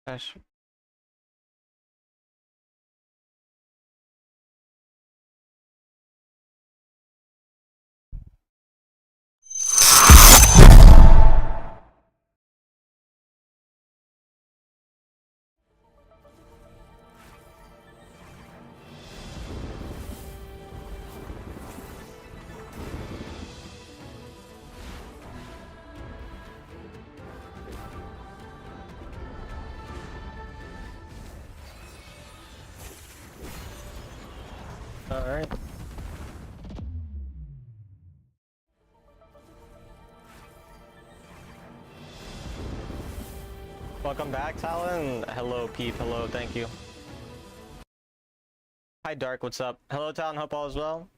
Gosh. All right. Welcome back, Talon. Hello, Peep. Hello, thank you. Hi, Dark. What's up? Hello, Talon. Hope all is well.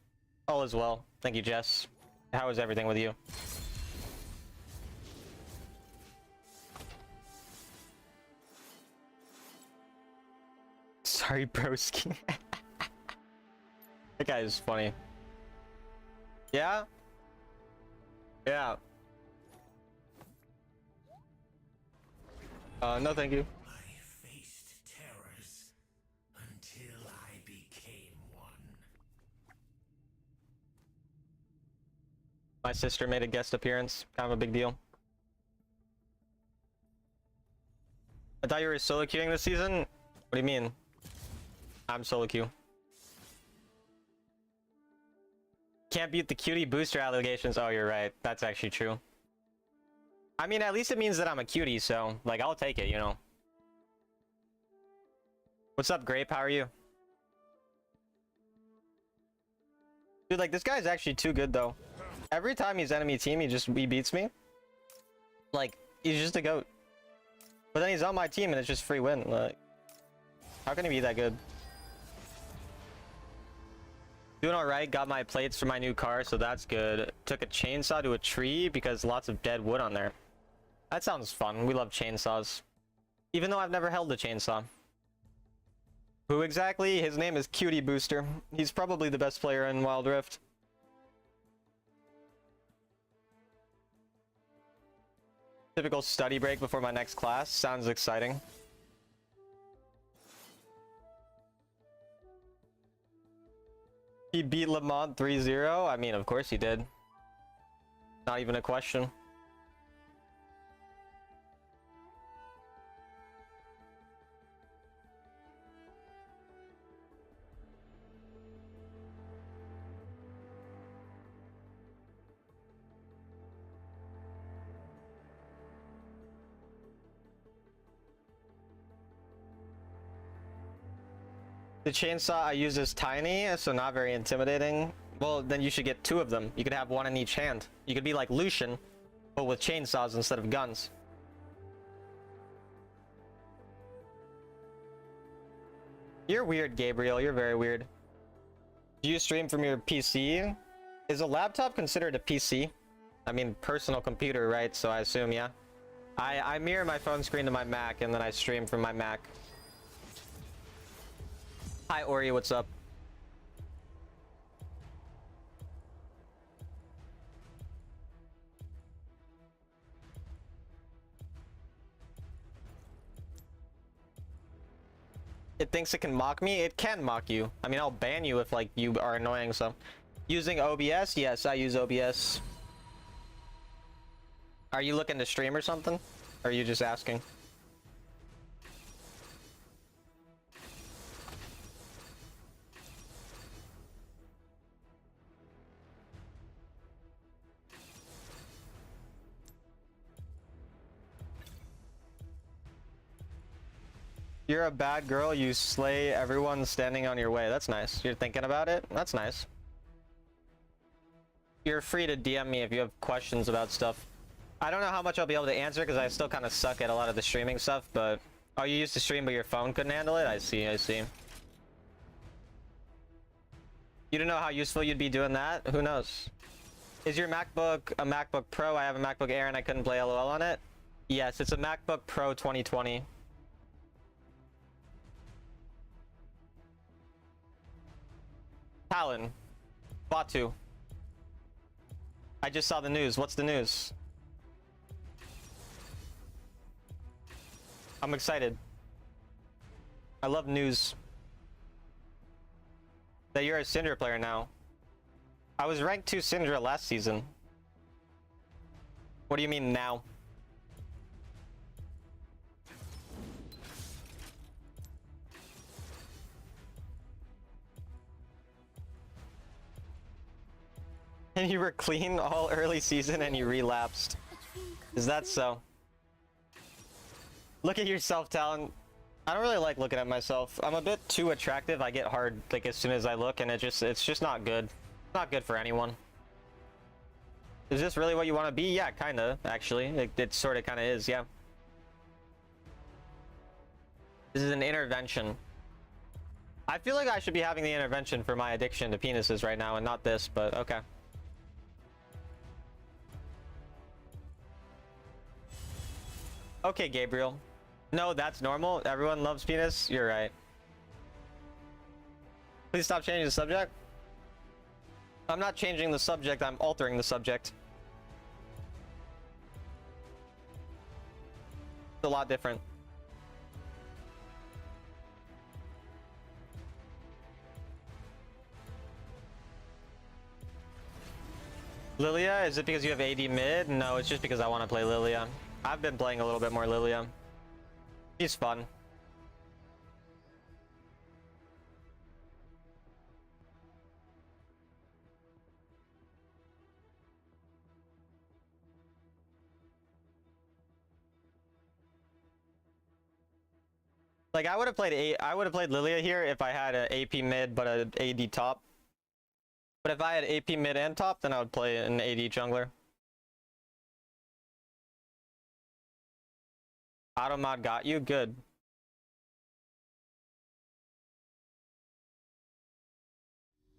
All is well. Thank you, Jess. How is everything with you? Sorry, broski. That guy is funny. Yeah? Yeah. No, thank you. I faced terrors until I became one. My sister made a guest appearance. Kind of a big deal. I thought you were solo queuing this season? What do you mean? I'm solo queue. Can't beat the cutie booster allegations. Oh, you're right. That's actually true. I mean, at least it means that I'm a cutie, so, like, I'll take it, you know. What's up, Grape? How are you? Dude, like, this guy's actually too good, though. Every time he's enemy team, he beats me. Like, he's just a goat. But then he's on my team, and it's just free win. Like, how can he be that good? Doing alright, got my plates for my new car, so that's good. Took a chainsaw to a tree because lots of dead wood on there. That sounds fun. We love chainsaws. Even though I've never held a chainsaw. Who exactly? His name is Cutie Booster. He's probably the best player in Wild Rift. Typical study break before my next class. Sounds exciting. He beat Lamont 3-0. I mean, of course he did. Not even a question. The chainsaw I use is tiny, so not very intimidating. Well, then you should get two of them. You could have one in each hand. You could be like Lucian, but with chainsaws instead of guns. You're weird, Gabriel. You're very weird. Do you stream from your PC? Is a laptop considered a PC? I mean, personal computer, right? So I assume, yeah. I mirror my phone screen to my Mac, and then I stream from my Mac. Hi, Ori, what's up? It thinks it can mock me? It can mock you. I mean, I'll ban you if, like, you are annoying, so. Using OBS? Yes, I use OBS. Are you looking to stream or something? Or are you just asking? You're a bad girl, you slay everyone standing on your way. That's nice. You're thinking about it? That's nice. You're free to DM me if you have questions about stuff. I don't know how much I'll be able to answer because I still kind of suck at a lot of the streaming stuff, but... Oh, you used to stream but your phone couldn't handle it? I see, I see. You don't know how useful you'd be doing that? Who knows? Is your MacBook a MacBook Pro? I have a MacBook Air and I couldn't play LOL on it. Yes, it's a MacBook Pro 2020. Talon. Batu. I just saw the news. What's the news? I'm excited. I love news. That you're a Syndra player now. I was ranked 2 Syndra last season. What do you mean now? And you were clean all early season and you relapsed. Is that so? Look at yourself, Talon. I don't really like looking at myself. I'm a bit too attractive. I get hard like as soon as I look, and it's just not good. Not good for anyone. Is this really what you want to be? Yeah, kinda, actually. It sort of kinda is, yeah. This is an intervention. I feel like I should be having the intervention for my addiction to penises right now and not this, but okay. Okay, Gabriel. No, that's normal. Everyone loves penis. You're right. Please stop changing the subject. I'm not changing the subject, I'm altering the subject. It's a lot different. Lilia, is it because you have AD mid? No, it's just because I want to play Lilia. I've been playing a little bit more Lilia. She's fun. Like I would have played Lilia here if I had an AP mid but an AD top. But if I had AP mid and top, then I would play an AD jungler. Automod got you? Good.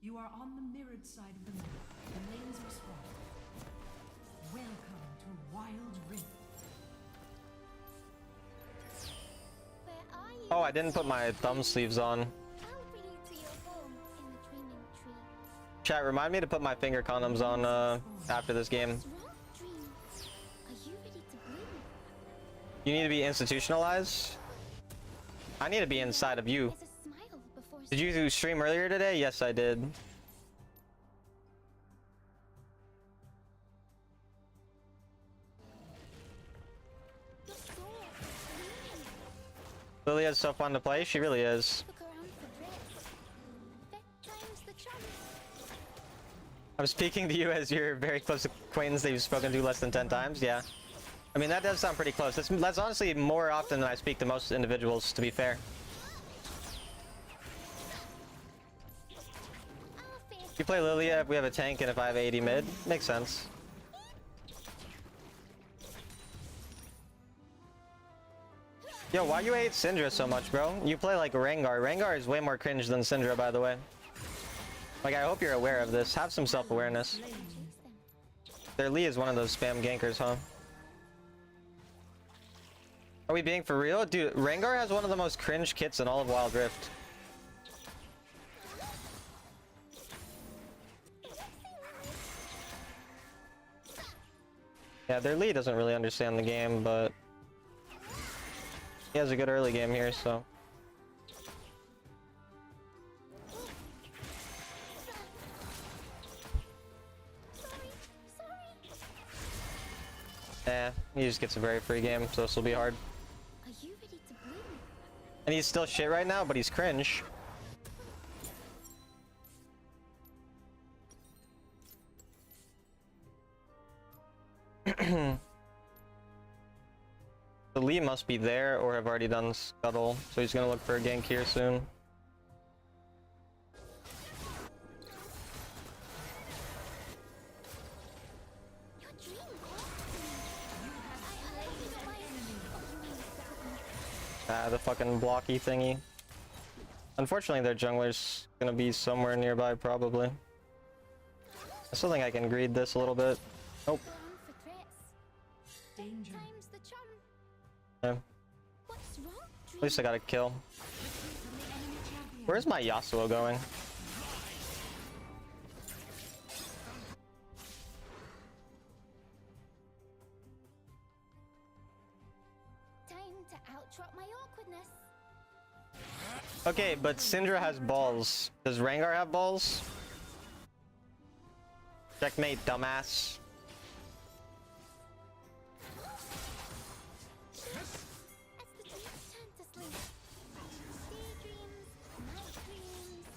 You are on the mirrored side of the map. The lanes respond. Welcome to Wild Rift. Where are you? Oh, I didn't put my thumb sleeves on. I'll bring you to your home in the dreaming tree. Chat, remind me to put my finger condoms on after this game. What's wrong, dream? Are you ready to bloom? You need to be institutionalized? I need to be inside of you. There's a smile before Did you stream earlier today? Yes, I did. You're so dreaming. Lilia's so fun to play. She really is. Look around for breath. Bedtime's the charm. I'm speaking to you as your very close acquaintance that you've spoken to less than 10 times. Yeah. I mean, that does sound pretty close. That's honestly more often than I speak to most individuals, to be fair. I'll face You play Lilia if we have a tank and if I have AD mid. Makes sense. Yo, why you hate Syndra so much, bro? You play like Rengar. Rengar is way more cringe than Syndra, by the way. Like, I hope you're aware of this. Have some self-awareness. them. Their Lee is one of those spam gankers, huh? Are we being for real? Dude, Rengar has one of the most cringe kits in all of Wild Rift. Yeah, their Lee doesn't really understand the game, but he has a good early game here, so. Eh, he just gets a very free game, so this will be hard. Are you ready to bloom? And he's still shit right now, but he's cringe. The Lee must be there or have already done Scuttle, so he's gonna look for a gank here soon. Your dream calls to me. Ah, the fucking blocky thingy. Unfortunately, their jungler's gonna be somewhere nearby, probably. I still think I can greed this a little bit. Nope. Go on for threats. Danger. Time's the charm. Yeah. What's wrong, At dream? least I got a kill. From the enemy champion. Where's my Yasuo going? Time to outtrot my awkwardness. Okay, but Syndra has balls. Does Rengar have balls? Checkmate, dumbass. As the dreams turn to sleep. Daydreams, night dreams,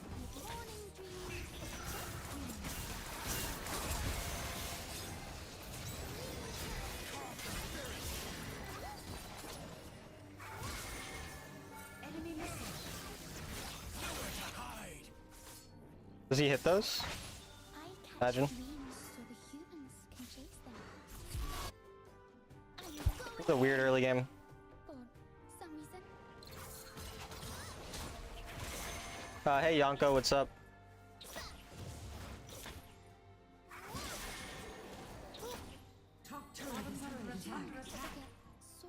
morning dreams. Enemy missing. Does he hit those? I catch Imagine. dreams so the humans can chase them. I'm It's a weird early game. for some reason. Hey Yonko, what's up? Top turret is under attack. So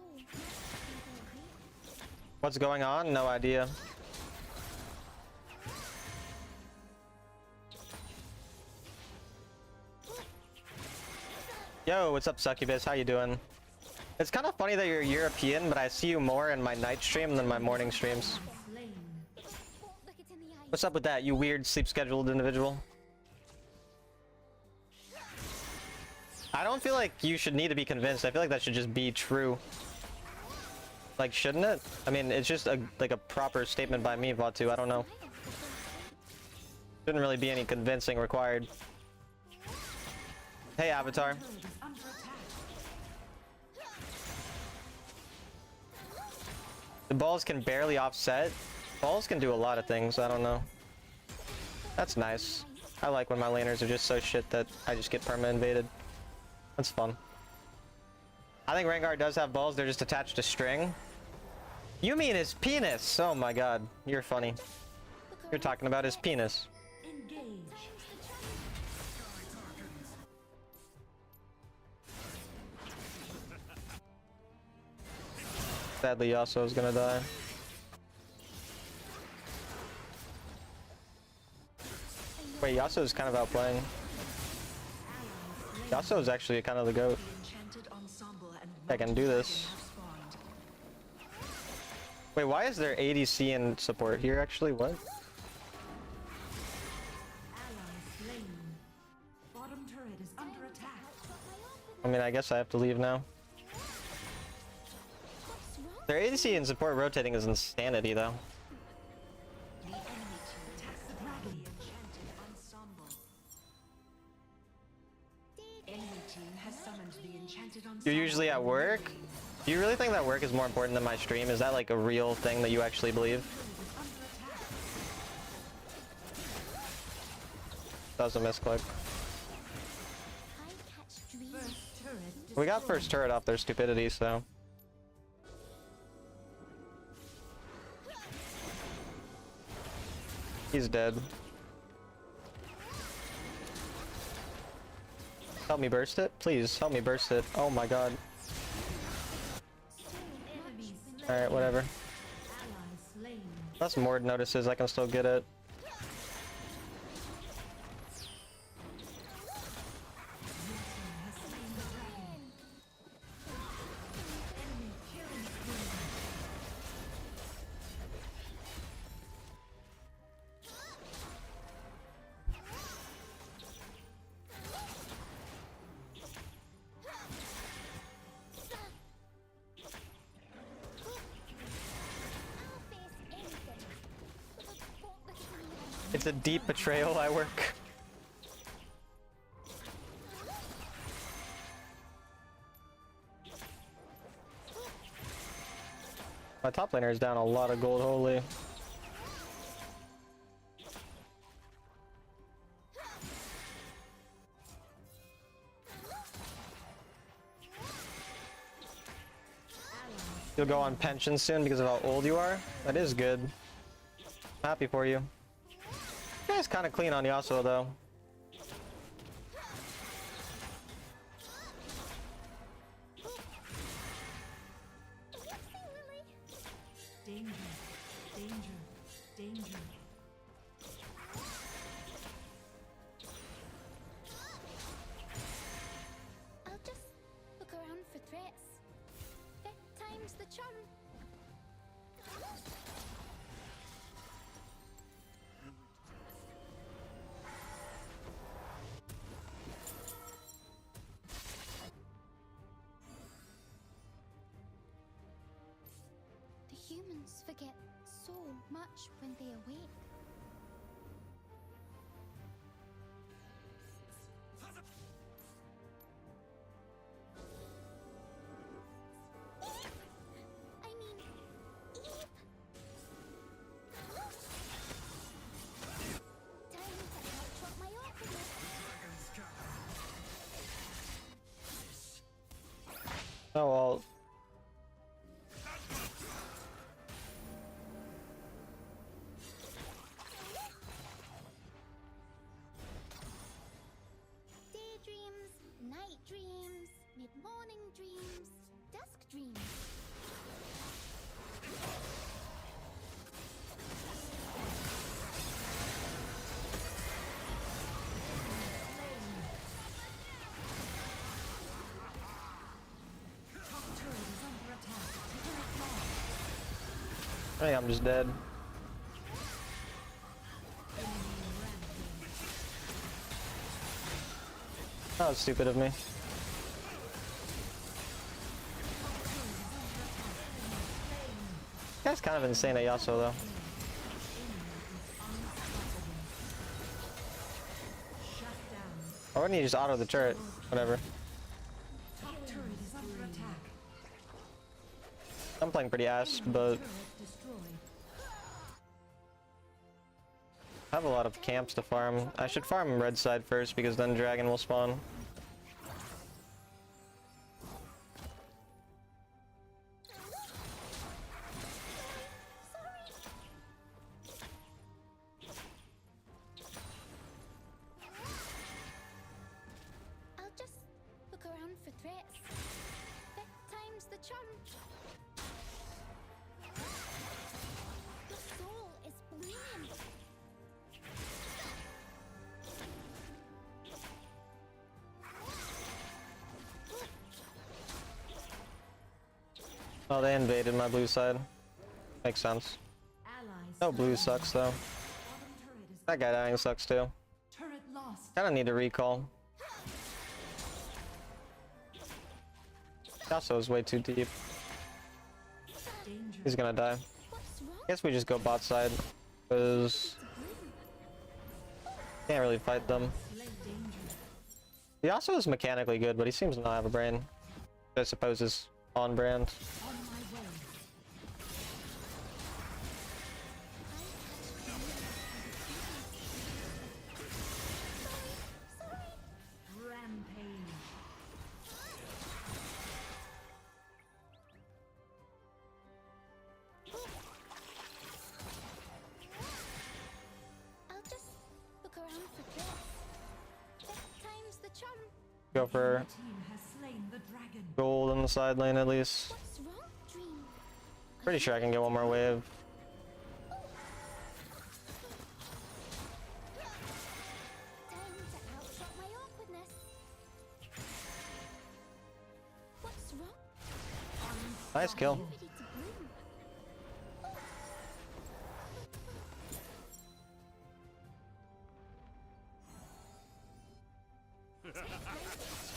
What's going on? No idea. Yo, what's up, Succubus? How you doing? It's kind of funny that you're European, but I see you more in my night stream than my morning streams. Slain. won't look it in the eye. What's up with that, you weird sleep-scheduled individual? I don't feel like you should need to be convinced. I feel like that should just be true. Like, shouldn't it? I mean, it's just like a proper statement by me, Vatu. I don't know. Shouldn't really be any convincing required. Hey, Avatar. Turret is under attack. The balls can barely offset. Balls can do a lot of things. I don't know. That's nice. I like when my laners are just so shit that I just get perma invaded. That's fun. I think Rengar does have balls. They're just attached to string. You mean his penis? Oh my god. You're funny. You're talking about his penis. Engage. Sadly, Yasuo's gonna die. Wait, Yasuo's kind of outplaying. Yasuo's actually kind of the GOAT. Enchanted ensemble and I can do this. have spawned. Wait, why is there ADC and support here actually? What? Ally slain. Bottom turret is under attack. I mean, I guess I have to leave now. What's wrong? Their ADC and support rotating is insanity, though. The enemy team attacks the dragon. Enchanted ensemble. Enemy team has summoned the enchanted ensemble. You're usually at work? Do you really think that work is more important than my stream? Is that like a real thing that you actually believe? That was a misclick. I catch dreams. First turret We got first turret off their stupidity, so. He's dead. Help me burst it? Please, help me burst it. Oh my god. enemies. Alright, whatever. Ally slain. Unless Mord notices, I can still get it. Has slain the dragon. Enemy killing spree. I'll face anything. Won't look it in the eye. It's a deep betrayal, I work. My top laner is down a lot of gold, holy. You'll go on pension soon because of how old you are? That is good. I'm happy for you. You guys kind of clean on Yasuo though. Danger. Danger. Danger. I'll just look around for threats. That time's the charm. humans forget so much when they awake. I mean, Eve. Time to outrun my awkwardness. Oh well. Daydreams, night dreams, mid-morning dreams, dusk dreams. Top turret is under attack. Turret lost. I think I'm just dead. That was stupid of me. That's kind of insane at Yasuo though. Shut down. Or wouldn't he just auto the turret? Whatever. Top turret is under attack. I'm playing pretty ass, but Turret destroyed. I have a lot of camps to farm. I should farm red side first because then dragon will spawn. I'll just look around for threats. That time's the charm. The soul is blooming. Oh, they invaded my blue side. Makes sense. Allies. No, blue sucks though. Bottom turret is That guy dying sucks too. turret lost. Kinda need a recall. Yasuo is way too deep. Danger. He's gonna die. What's wrong? Guess we just go bot side. Because can't really fight them. Slay danger. Yasuo is mechanically good, but he seems to not have a brain. I suppose is on brand. On my way. Rampage. I'll just look around for threats. That time's the charm. Go for Your team has slain the dragon. gold in the side lane at least. What's wrong, dream? Pretty sure I can get one more wave. Time to outrun my awkwardness. What's wrong? Nice kill. Ready to bloom.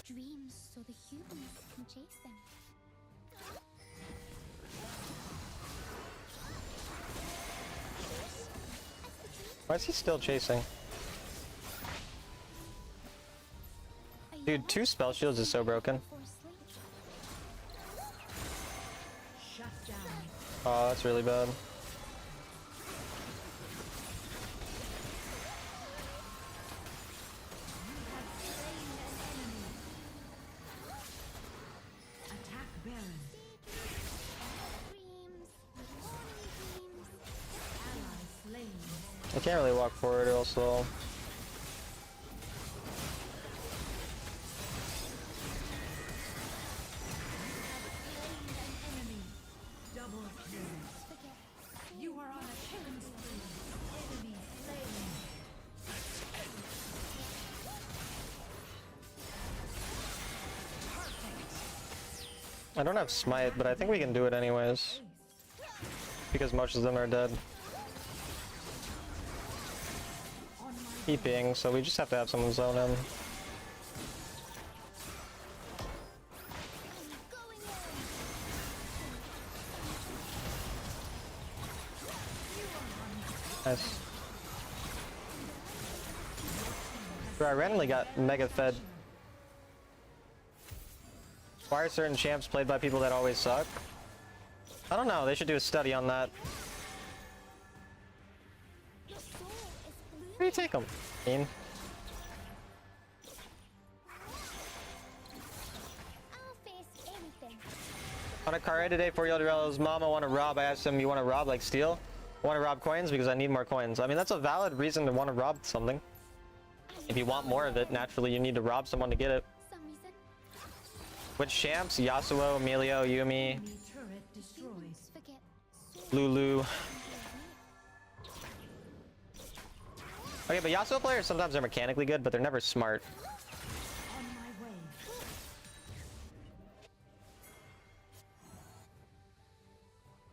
Dreams so the humans can chase them. Why is he still chasing? Dude, 2 spell shields is so broken. Shut down. Oh, that's really bad. Attack Baron. Dreams, morning dreams. Ally slain. I can't really walk forward or else they'll... Enemy. Double kill. Forget. You are on a killing spree. Enemy slain. I don't have smite, but I think we can do it anyways. Because most of them are dead. Keeping, so we just have to have someone zone him. I'm going in. Nice. Bro, I randomly got mega fed. Why are certain champs played by people that always suck? I don't know, they should do a study on that. Your soul is blue. Where do you take them? Mean. I'll face anything. On a car ride today, 4-year-old Mama want to rob. I asked him, you want to rob like steal? I want to rob coins because I need more coins. I mean, that's a valid reason to want to rob something. If you want more of it, naturally you need to rob someone to get it. Some reason. Which champs? Yasuo, Emilio, Yumi, Enemy turret destroyed. Forget. Lulu. Okay, but Yasuo players sometimes are mechanically good, but they're never smart. On my way.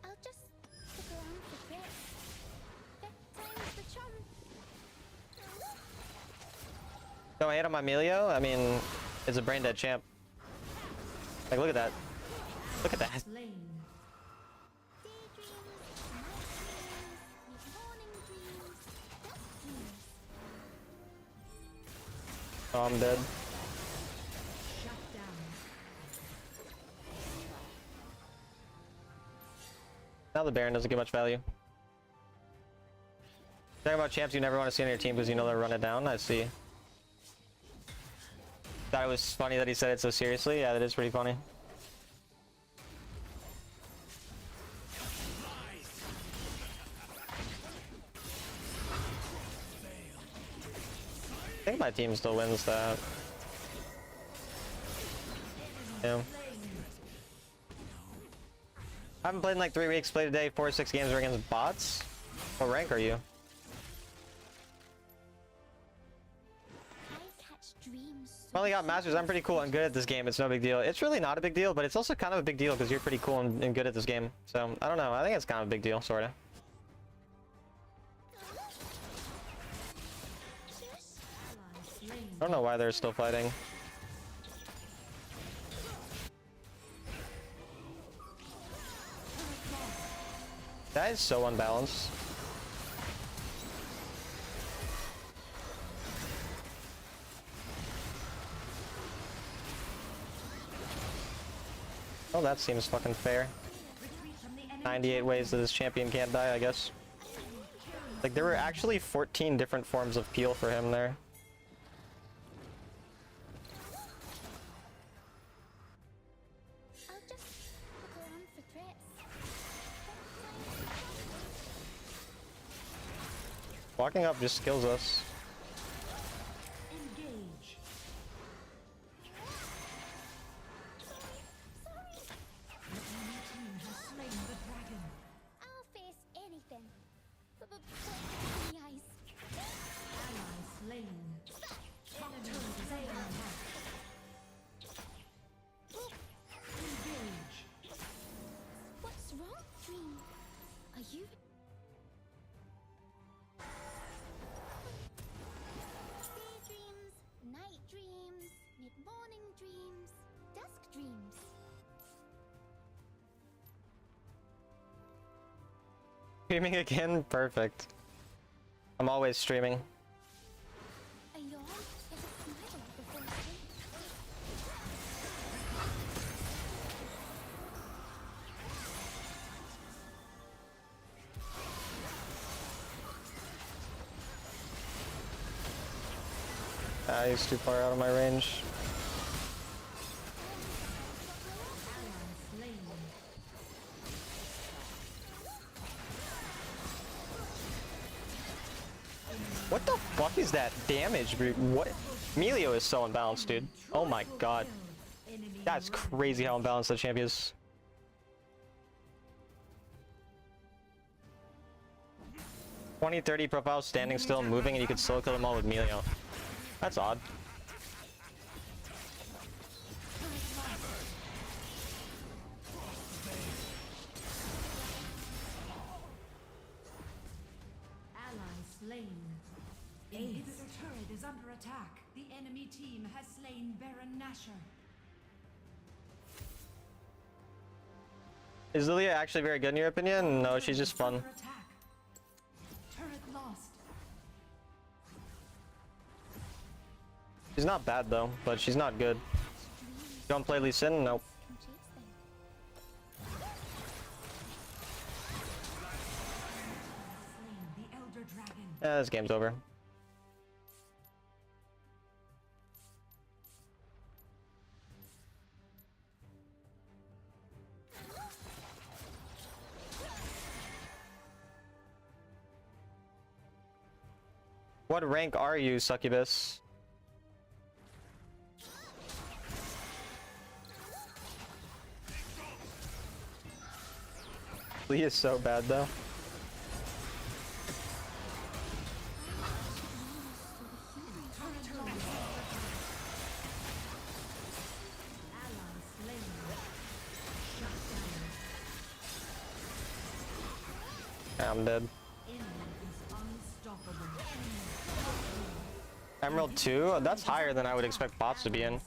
I'll just look around for threats. That time's the charm. Don't hate on my Emilio. I mean, it's a brain dead champ. Like, look at that. Look at that. Slain. Daydreams, night dreams, morning dreams, dusk dreams. Oh, I'm dead. Shut down. Now the Baron doesn't get much value. Talking about champs you never want to see on your team because you know they'll run it down. I see. Thought it was funny that he said it so seriously. Yeah, that is pretty funny. I think my team still wins that. Yeah. I haven't played in like 3 weeks. Played today. 4 or 6 games are against bots. What rank are you? I catch dreams. Finally got masters. I'm pretty cool and good at this game. It's no big deal. It's really not a big deal, but it's also kind of a big deal because you're pretty cool and good at this game. So I don't know. I think it's kind of a big deal, sorta. Slain. I don't know why they're still fighting. That is so unbalanced. Oh, that seems fucking fair. Retreat from the enemy. 98 ways that this champion can't die, I guess. Like, there were actually 14 different forms of peel for him there. I'll just look around for threats. Walking up just kills us. Engage. The enemy team has slain the dragon. I'll face anything. The eyes. Ally slain. Top turret is under attack. Engage. What's wrong, Dream? Are you? Daydreams, night dreams, mid-morning dreams, dusk dreams. Streaming again? Perfect. I'm always streaming. A yawn is a smile before sleep. Ah, he's too far out of my range. Ally slain. What the fuck is that damage? What? Emilio is so unbalanced, dude. Oh my god. Enemy That's crazy how unbalanced that champ is. (20-30) profile standing still, moving, and you could still kill them all with Emilio. That's odd. ally slain. Inhibitor turret is under attack. The enemy team has slain Baron Nashor. Is Lilia actually very good in your opinion? No, she's just fun. Under attack. Turret She's not bad though, but she's not good. You don't play Lee Sin? Nope. Can chase them. Slain the Elder Dragon. Yeah, this game's over. What rank are you, Succubus? Lee is so bad though. I'm dead. Emerald 2? That's higher than I would expect bots to be in.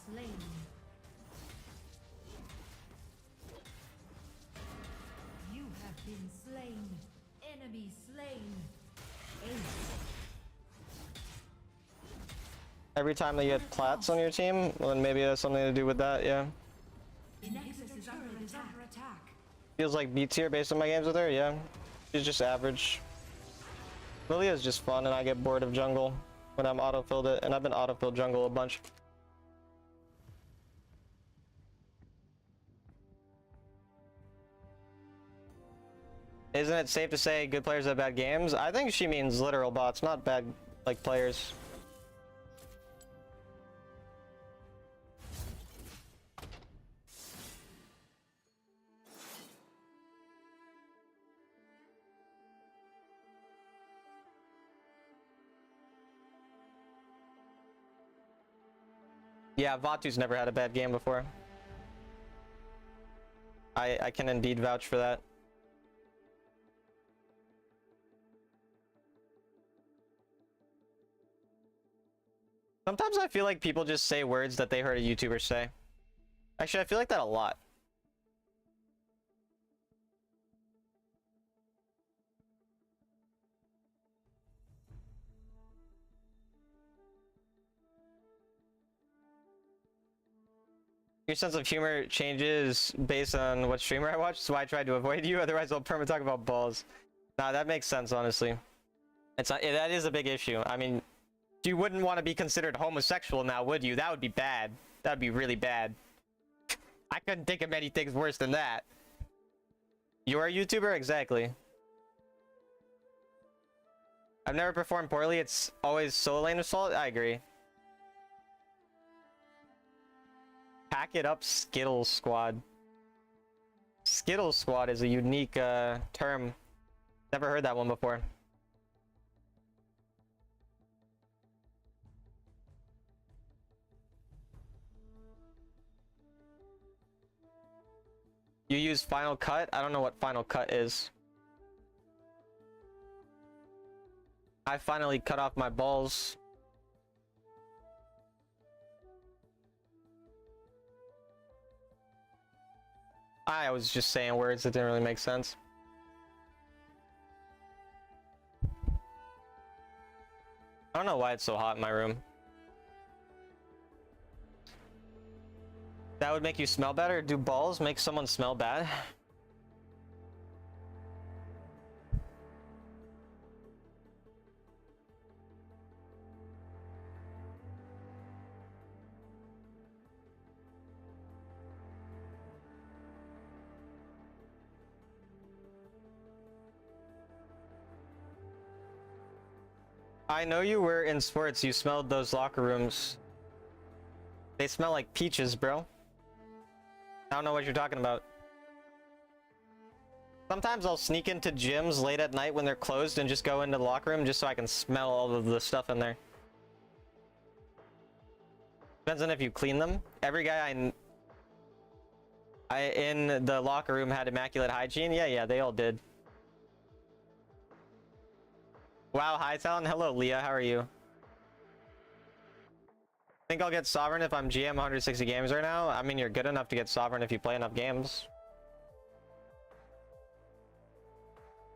You have been slain. Enemy slain. Every time that you get plats on your team, well then maybe it has something to do with that, yeah. Nexus is under attack. Feels like B tier based on my games with her, yeah. She's just average. Lilia's just fun and I get bored of jungle when I'm auto-filled it, and I've been auto-filled jungle a bunch. Isn't it safe to say good players have bad games? I think she means literal bots, not bad, like, players. Yeah, Vatu's never had a bad game before. I can indeed vouch for that. Sometimes I feel like people just say words that they heard a YouTuber say. Actually, I feel like that a lot. Your sense of humor changes based on what streamer I watch, so I tried to avoid you, otherwise I'll perma talk about balls. Nah, that makes sense, honestly. It's not, that is a big issue. I mean, you wouldn't want to be considered homosexual now, would you? That would be bad. That would be really bad. I couldn't think of many things worse than that. You're a YouTuber? Exactly. I've never performed poorly, it's always solo lane's fault? I agree. Pack it up, Skittles Squad. Skittles Squad is a unique term. Never heard that one before. You use Final Cut? I don't know what Final Cut is. I finally cut off my balls. I was just saying words that didn't really make sense. I don't know why it's so hot in my room. That would make you smell better? Do balls make someone smell bad? I know you were in sports. You smelled those locker rooms. They smell like peaches, bro. I don't know what you're talking about. Sometimes I'll sneak into gyms late at night when they're closed and just go into the locker room just so I can smell all of the stuff in there. Depends on if you clean them. Every guy I in the locker room had immaculate hygiene. Yeah, they all did. Wow, hi Talon. Hello, Leah. How are you? Think I'll get Sovereign if I'm GM 160 games right now? I mean, you're good enough to get Sovereign if you play enough games.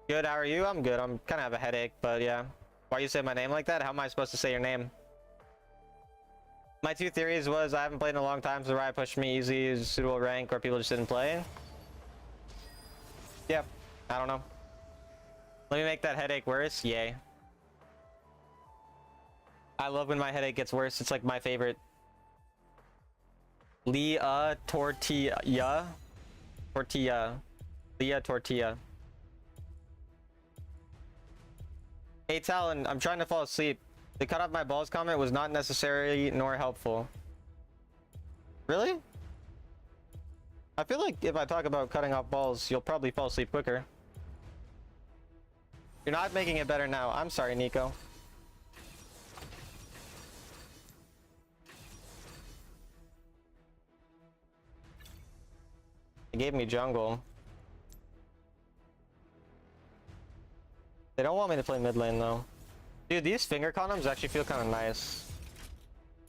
Good, how are you? I'm good. I'm kind of have a headache, but yeah. Why you say my name like that? How am I supposed to say your name? My two theories was I haven't played in a long time, so Riot pushed me easy, suitable rank, or people just didn't play. Yep, I don't know. Let me make that headache worse. Yay. I love when my headache gets worse. It's like my favorite. Leah Tortilla. Tortilla. Leah Tortilla. Hey Talon, I'm trying to fall asleep. The cut off my balls comment was not necessary nor helpful. Really? I feel like if I talk about cutting off balls, you'll probably fall asleep quicker. You're not making it better now. I'm sorry, Nico. They gave me jungle. They don't want me to play mid lane though. Dude, these finger condoms actually feel kind of nice.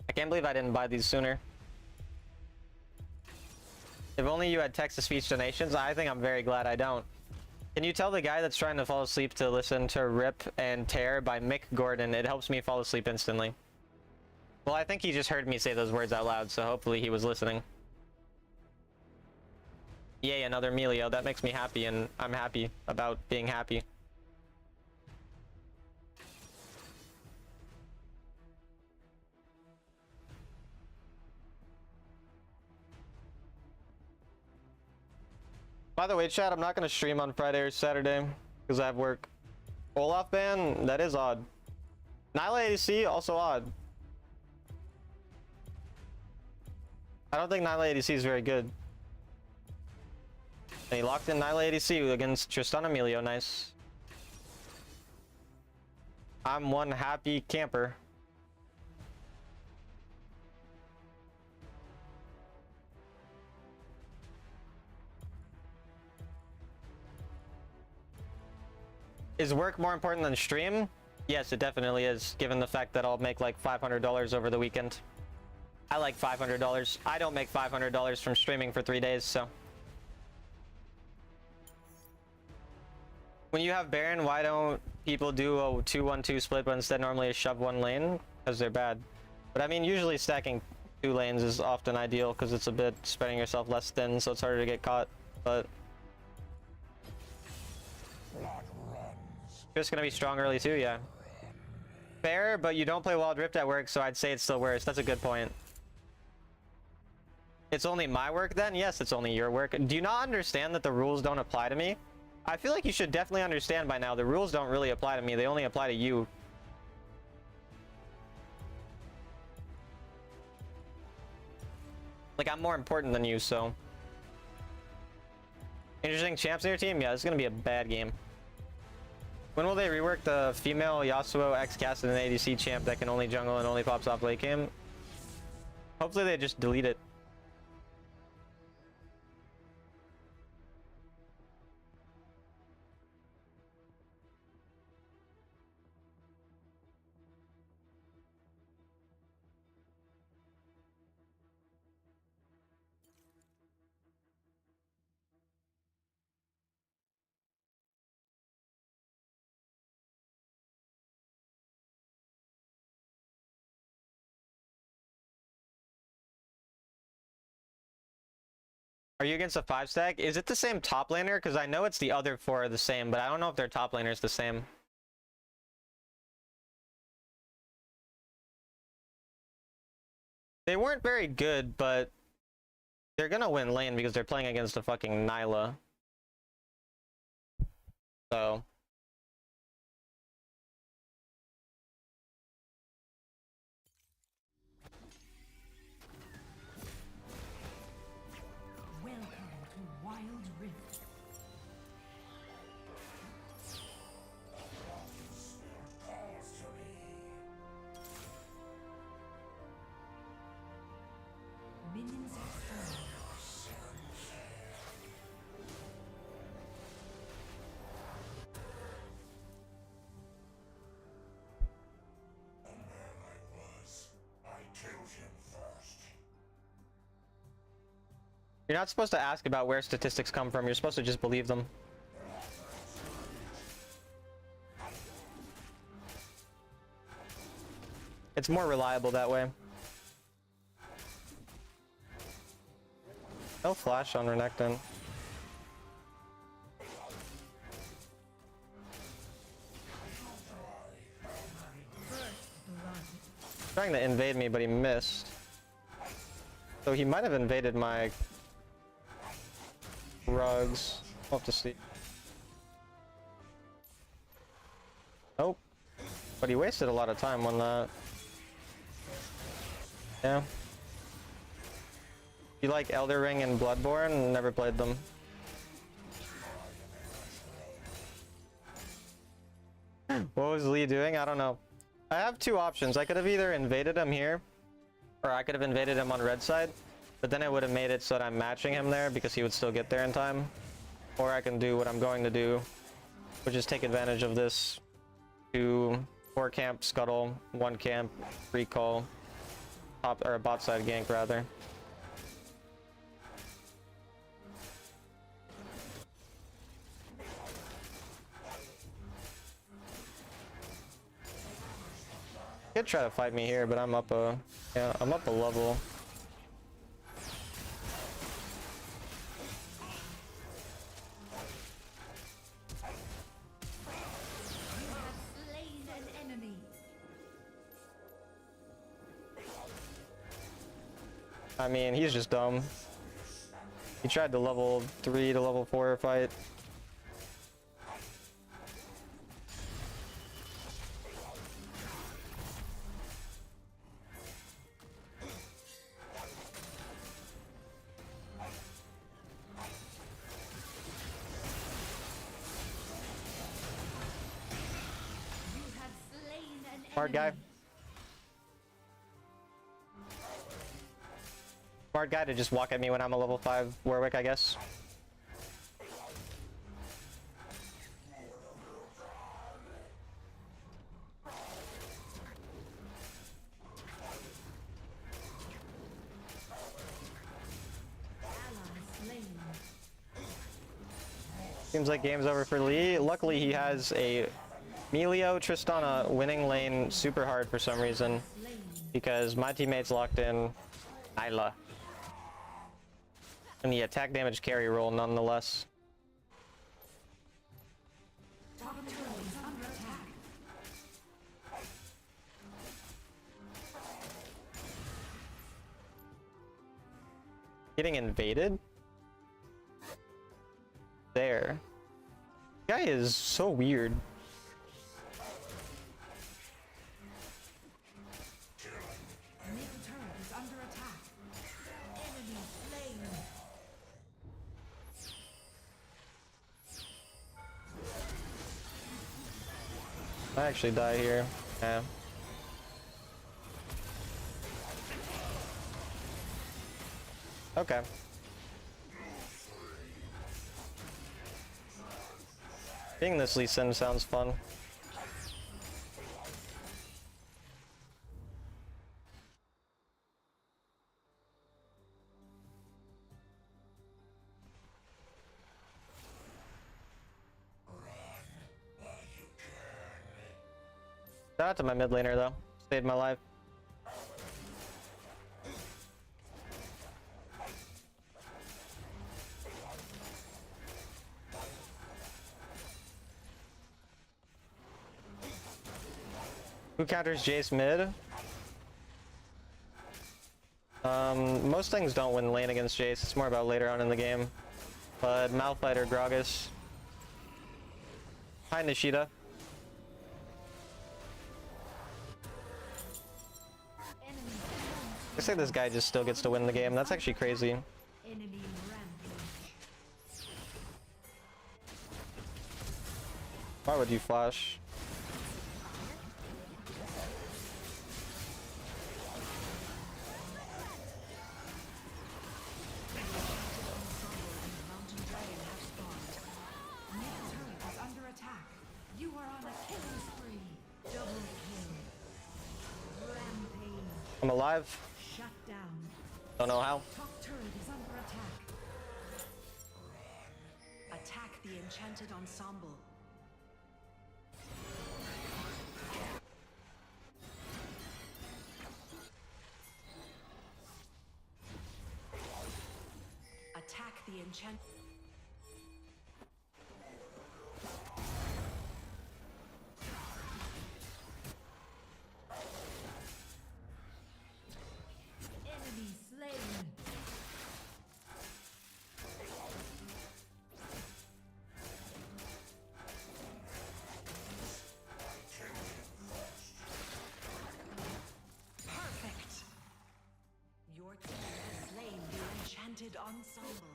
I can't believe I didn't buy these sooner. If only you had text-to-speech donations. I think I'm very glad I don't. Can you tell the guy that's trying to fall asleep to listen to Rip and Tear by Mick Gordon? It helps me fall asleep instantly. Well, I think he just heard me say those words out loud, so hopefully he was listening. Yay, another Melio. That makes me happy, and I'm happy about being happy. By the way, chat, I'm not going to stream on Friday or Saturday because I have work. Olaf ban? That is odd. Nyla ADC? Also odd. I don't think Nyla ADC is very good. And he locked in Nyla ADC against Tristana Melio. Nice. I'm one happy camper. Is work more important than stream? Yes, it definitely is, given the fact that I'll make like $500 over the weekend. I like $500. I don't make $500 from streaming for 3 days, so. When you have Baron, why don't people do a 2-1-2 split, but instead normally a shove one lane? Because they're bad. But I mean, usually stacking 2 lanes is often ideal because it's a bit spreading yourself less thin, so it's harder to get caught. But just gonna be strong early too, yeah. Fair, but you don't play Wild Rift at work, so I'd say it's still worse. That's a good point. It's only my work then? Yes, it's only your work. Do you not understand that the rules don't apply to me? I feel like you should definitely understand by now. The rules don't really apply to me. They only apply to you. Like, I'm more important than you, so. Interesting champs in your team? Yeah, this is gonna be a bad game. When will they rework the female Yasuo X casted an ADC champ that can only jungle and only pops off late game? Hopefully they just delete it. Are you against a 5-stack? Is it the same top laner? Because I know it's the other 4 are the same, but I don't know if their top laner is the same. They weren't very good, but they're gonna win lane because they're playing against a fucking Nyla. So. Welcome to Wild Rift. Minions have fallen. You're not supposed to ask about where statistics come from. You're supposed to just believe them. It's more reliable that way. No flash on Renekton. Trying to invade me, but he missed. So he might have invaded my rugs. We'll have to see. Nope. But he wasted a lot of time on that. Yeah. You like Elder Ring and Bloodborne? Never played them. What was Lee doing? I don't know. I have two options. I could have either invaded him here, or I could have invaded him on red side, but then it would have made it so that I'm matching him there because he would still get there in time. Or I can do what I'm going to do, which is take advantage of this to 4 camp scuttle, 1 camp recall, top or bot side gank rather. Could try to fight me here, but I'm up a level. Slain an enemy. I mean, he's just dumb. He tried to level 3 to level 4 fight. You have slain an Smart guy. enemy. Smart guy to just walk at me when I'm a level 5 Warwick, I guess. Ally slain. Seems like game's over for Lee. Luckily, he has a Melio Tristana winning lane super hard for some reason because my teammates locked in Isla. And the attack damage carry roll nonetheless. Top turret is under attack. Getting invaded? There. Guy is so weird. Middle turret is under attack. Enemy slain. I actually die here. Yeah. Okay. Being this Lee Sin sounds fun. Shout out to my mid laner though. Saved my life. Who counters Jace mid? Most things don't win lane against Jace. It's more about later on in the game. But Malphite or Gragas. Hi Nishida. Enemy I say this guy just still gets to win the game. That's actually crazy. enemy rampage. Why would you flash? Mountain dragon have spawned. Middle turret is under attack. You are on a killing spree. Double kill. Rampage. I'm alive. Shut down. Don't know how. Top turret is under attack. Attack the enchanted ensemble. The enchant. Enemy slain. Perfect. Your team has slain the enchanted ensemble.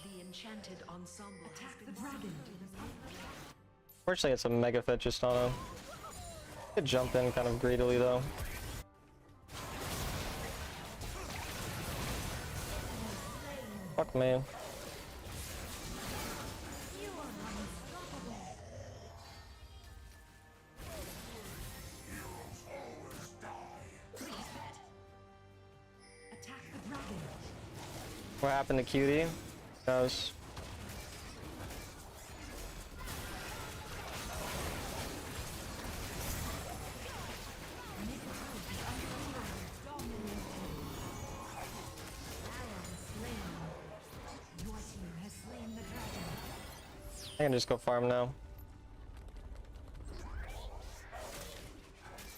The enchanted ensemble attack the dragon. Fortunately, it's a mega fit Tristana. Could jump in kind of greedily though. Fuck me. You are unstoppable. Attack the dragon. What happened to Cutie? Knows. I can just go farm now.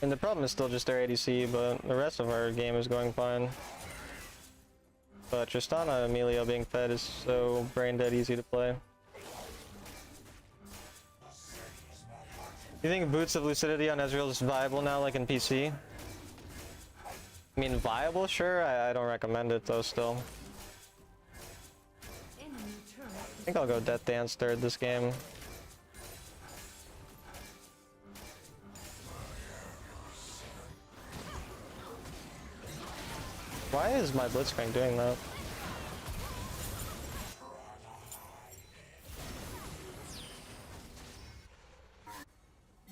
And the problem is still just their ADC, but the rest of our game is going fine. But Tristana and Emilio being fed is so brain dead easy to play. You think Boots of Lucidity on Ezreal is viable now, like in PC? I mean, viable, sure. I don't recommend it though still. I think I'll go Death Dance third this game. Why is my Blitzcrank doing that?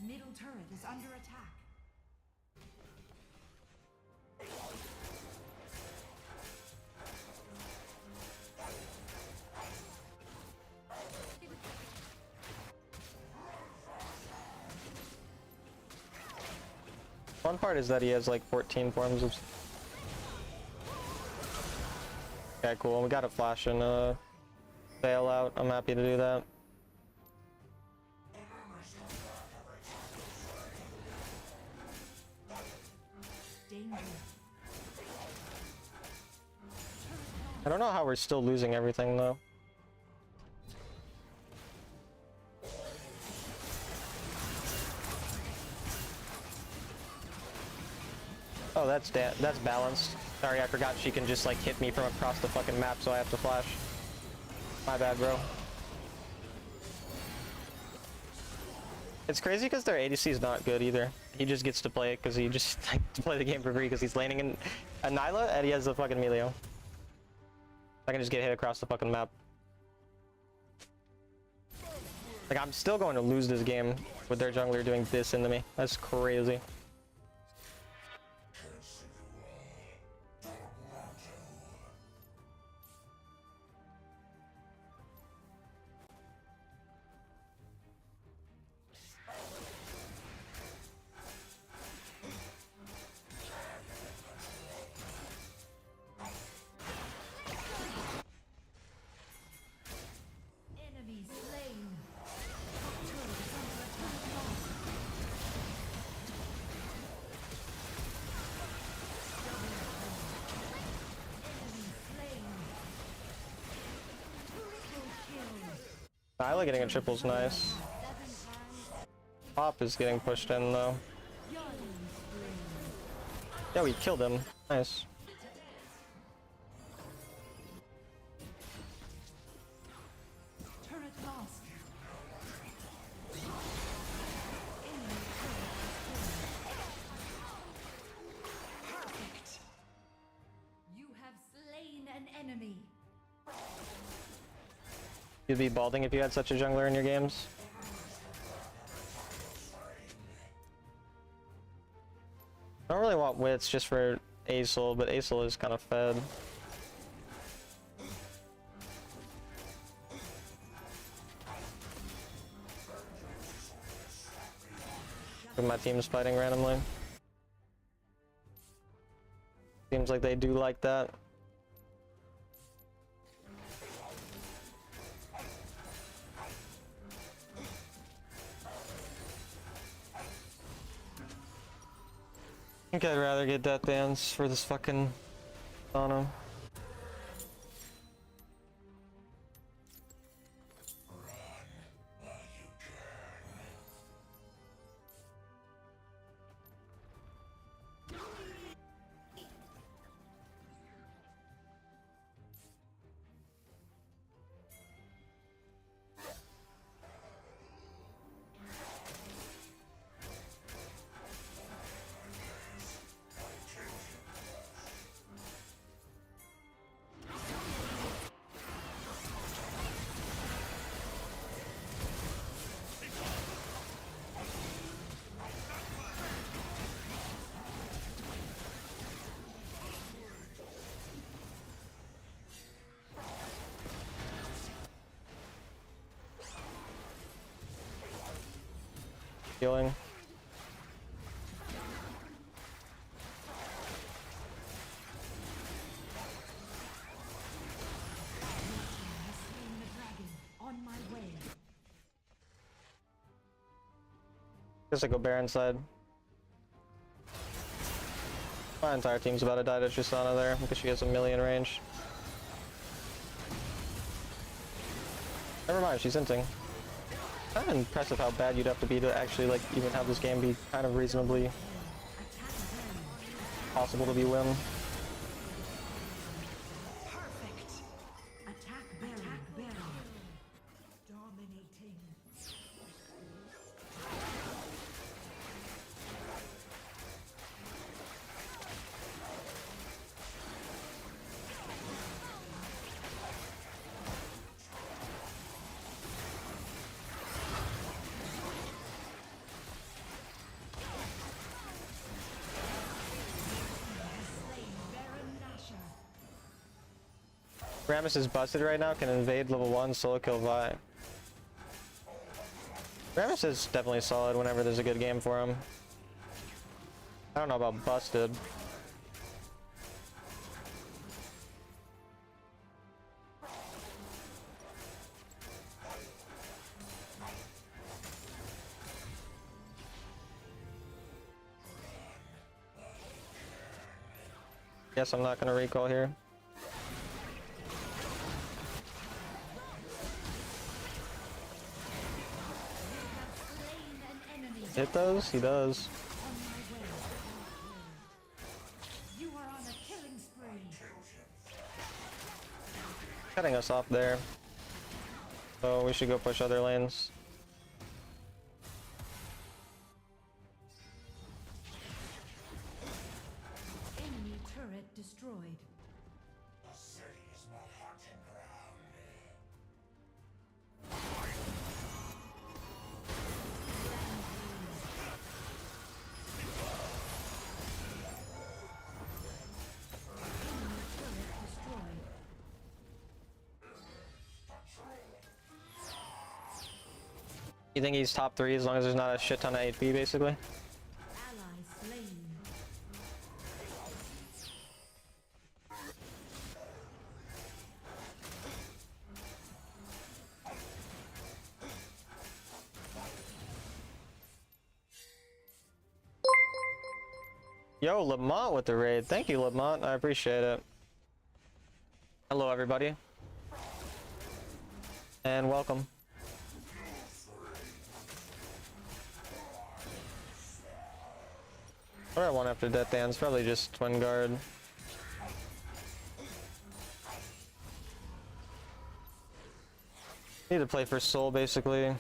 Middle turret is under attack. One part is that he has like 14 forms of... Okay, cool. We got a flash and bail out. I'm happy to do that. Danger. I don't know how we're still losing everything though. Oh, that's balanced. Sorry, I forgot she can just like hit me from across the fucking map, so I have to flash. My bad, bro. It's crazy because their ADC is not good either. He just gets to play it because he just like to play the game for free because he's laning in a Nyla and he has the fucking Emilio. I can just get hit across the fucking map. Like, I'm still going to lose this game with their jungler doing this into me. That's crazy. Enemy slain. Top turret is under attack. Enemy slain. Triple kill. Nyla getting a triple's nice. Pop is getting pushed in though. Yeah, we killed him. Nice. Turret lost. Enemy turret perfect. You have slain an enemy. You'd be balding if you had such a jungler in your games. I don't really want wits just for Acel, but Acel is kind of fed. But my team's fighting randomly. Seems like they do like that. I think I'd rather get Death Dance for this fucking Sauna. Healing. On my way. Guess I go Baron side. My entire team's about to die to Tristana there because she has a million range. Never mind, she's hinting. Kind of impressive how bad you'd have to be to actually like even have this game be kind of reasonably possible to be win. Perfect. Attack Baron. Dominating. Rammus is busted right now, can invade level 1, solo kill Vi. Rammus is definitely solid whenever there's a good game for him. I don't know about busted. Guess I'm not gonna recall here. Hit those? He does. You are on a killing spree. Cutting us off there. So we should go push other lanes. Enemy turret destroyed. The city is my hunting ground. You think he's top 3 as long as there's not a shit ton of HP basically? Ally slain. Yo, Lamont with the raid. Thank you, Lamont. I appreciate it. Hello, everybody. And welcome. What do I want after Death Dance? Probably just Twin Guard. Need to play for Soul, basically.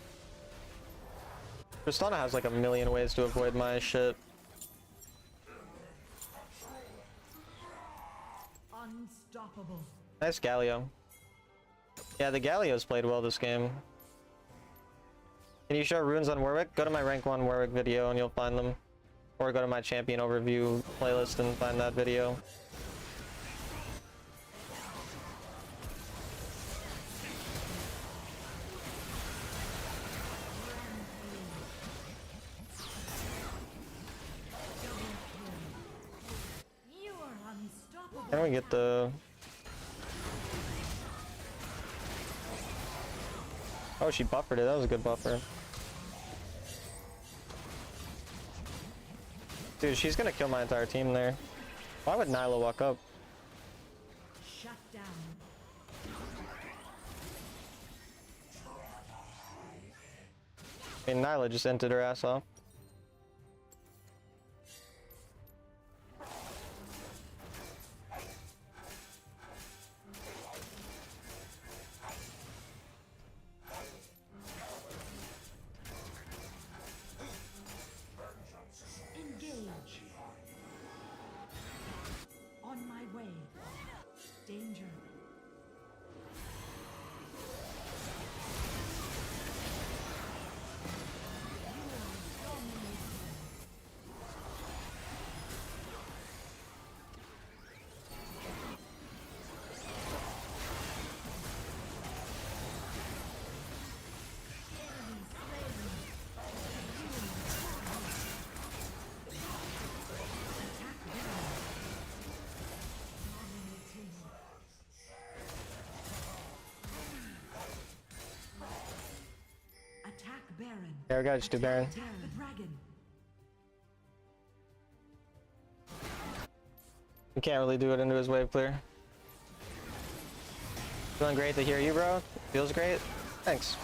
Tristana has like a million ways to avoid my shit. Unstoppable. Nice Galio. Yeah, the Galio's played well this game. Can you show runes on Warwick? Go to my rank 1 Warwick video and you'll find them. Or go to my champion overview playlist and find that video. You are unstoppable. Can we get the... Oh, she buffered it. That was a good buffer. Dude, she's gonna kill my entire team there. Why would Nyla walk up? Shut down. I mean, Nyla just entered her ass off. Engage. On my way. Danger. Attack Baron. Yeah, we gotta just do Baron. Attack the dragon. We can't really do it into his wave clear. Feeling great to hear you, bro. Feels great. Thanks.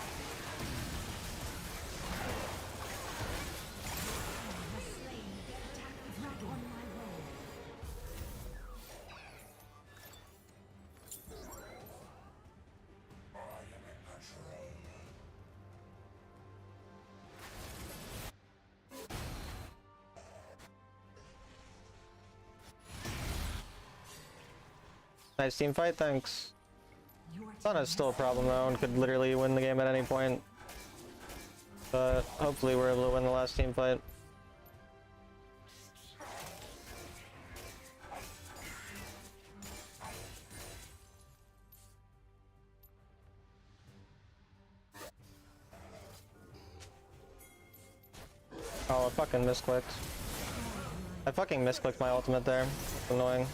Nice team fight, thanks. Your Sana's still a problem though and could literally win the game at any point. But hopefully we're able to win the last team fight. Oh, I fucking misclicked. I fucking misclicked my ultimate there. It's annoying.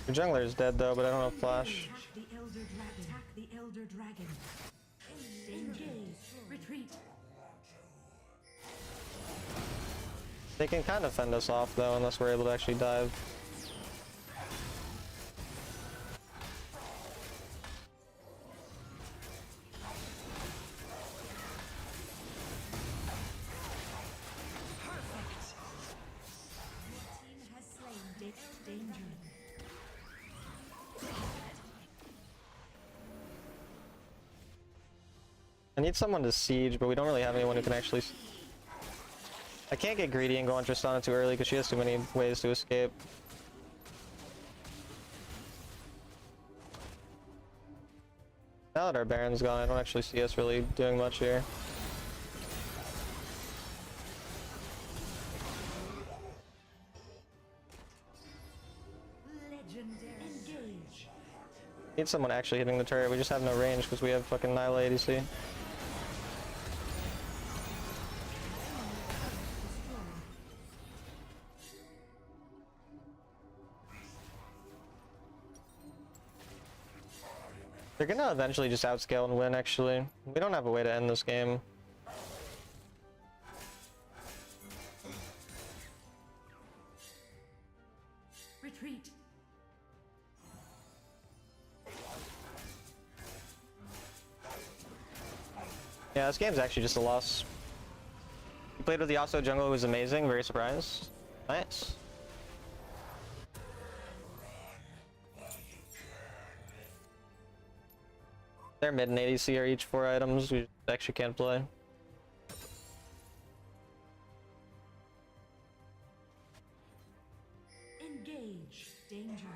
Your jungler is dead though, but I don't have flash. Attack the Elder Dragon. Attack the Elder Dragon. Engage. Retreat. They can kind of fend us off though, unless we're able to actually dive. Team has slain Danger. I need someone to siege, but we don't really have anyone who can actually... I can't get greedy and go on Tristana too early because she has too many ways to escape. Now that our Baron's gone, I don't actually see us really doing much here. Legendary. Engage. Need someone actually hitting the turret. We just have no range because we have fucking Nyla ADC. They're gonna eventually just outscale and win, actually. We don't have a way to end this game. Retreat. Yeah, this game's actually just a loss. We played with the Yasuo jungle, who was amazing, very surprised. Nice. Their mid and ADC are each 4 items, we actually can't play. Engage. Danger.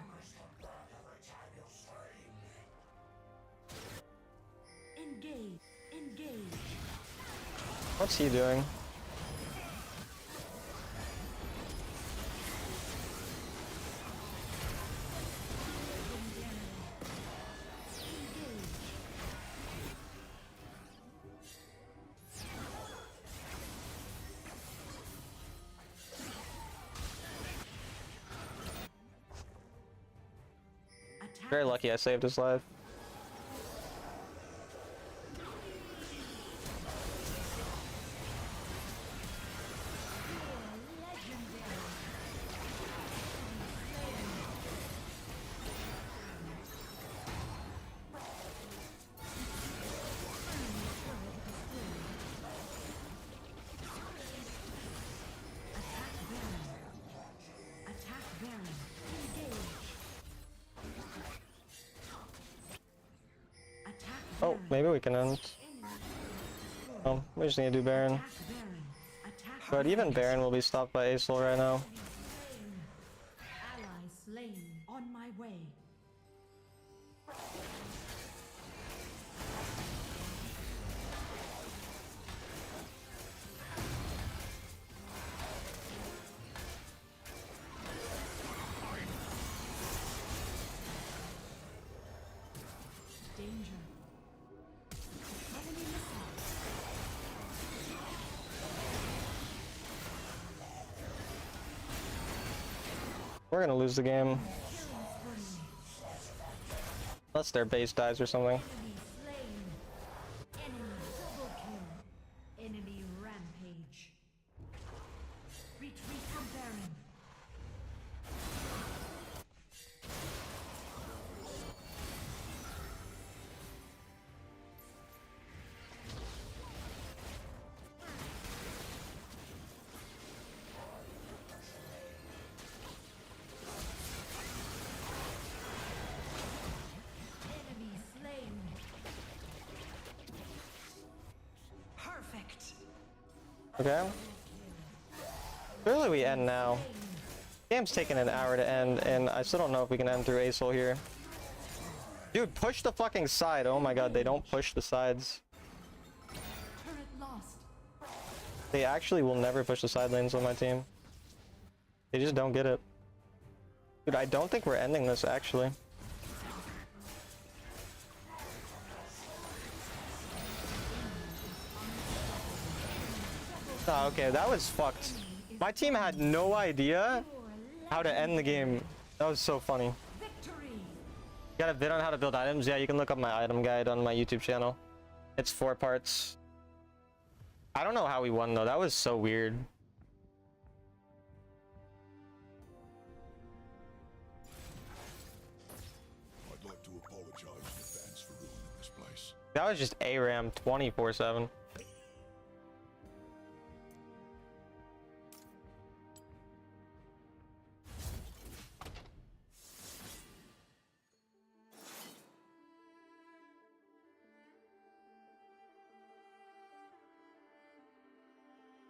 Engage. Engage. What's he doing? Attack. Very lucky I saved his life. Oh, maybe we can end. Oh, we just need to do Baron. Attack Baron. Attack But even Baron will be stopped by Acel right now. ally slain. On my way. Danger. Enemy missile. We're gonna lose the game. Unless their base dies or something. Enemy slain. Enemy double kill. Enemy rampage. Retreat from Baron. Enemy slain. Perfect. Okay. Clearly we end now. Game's taking an hour to end, and I still don't know if we can end through Acel here. Dude, push the fucking side. Oh my god, they don't push the sides. Turret lost. They actually will never push the side lanes on my team. They just don't get it. Dude, I don't think we're ending this, actually. Oh, okay, that was fucked. My team had no idea how to end the game. That was so funny. Victory. Got a vid on how to build items? Yeah, you can look up my item guide on my YouTube channel. It's 4 parts. I don't know how we won though. That was so weird. I'd like to apologize in advance for ruining this place. That was just ARAM 24/7.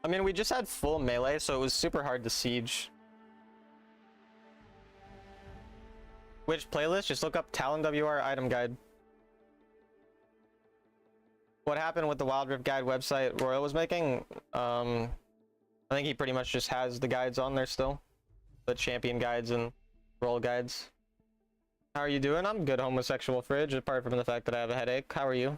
I mean, we just had full melee, so it was super hard to siege. Which playlist? Just look up Talon WR item guide. What happened with the Wild Rift guide website Royal was making? I think he pretty much just has the guides on there still. The champion guides and role guides. How are you doing? I'm good, homosexual fridge, apart from the fact that I have a headache. How are you?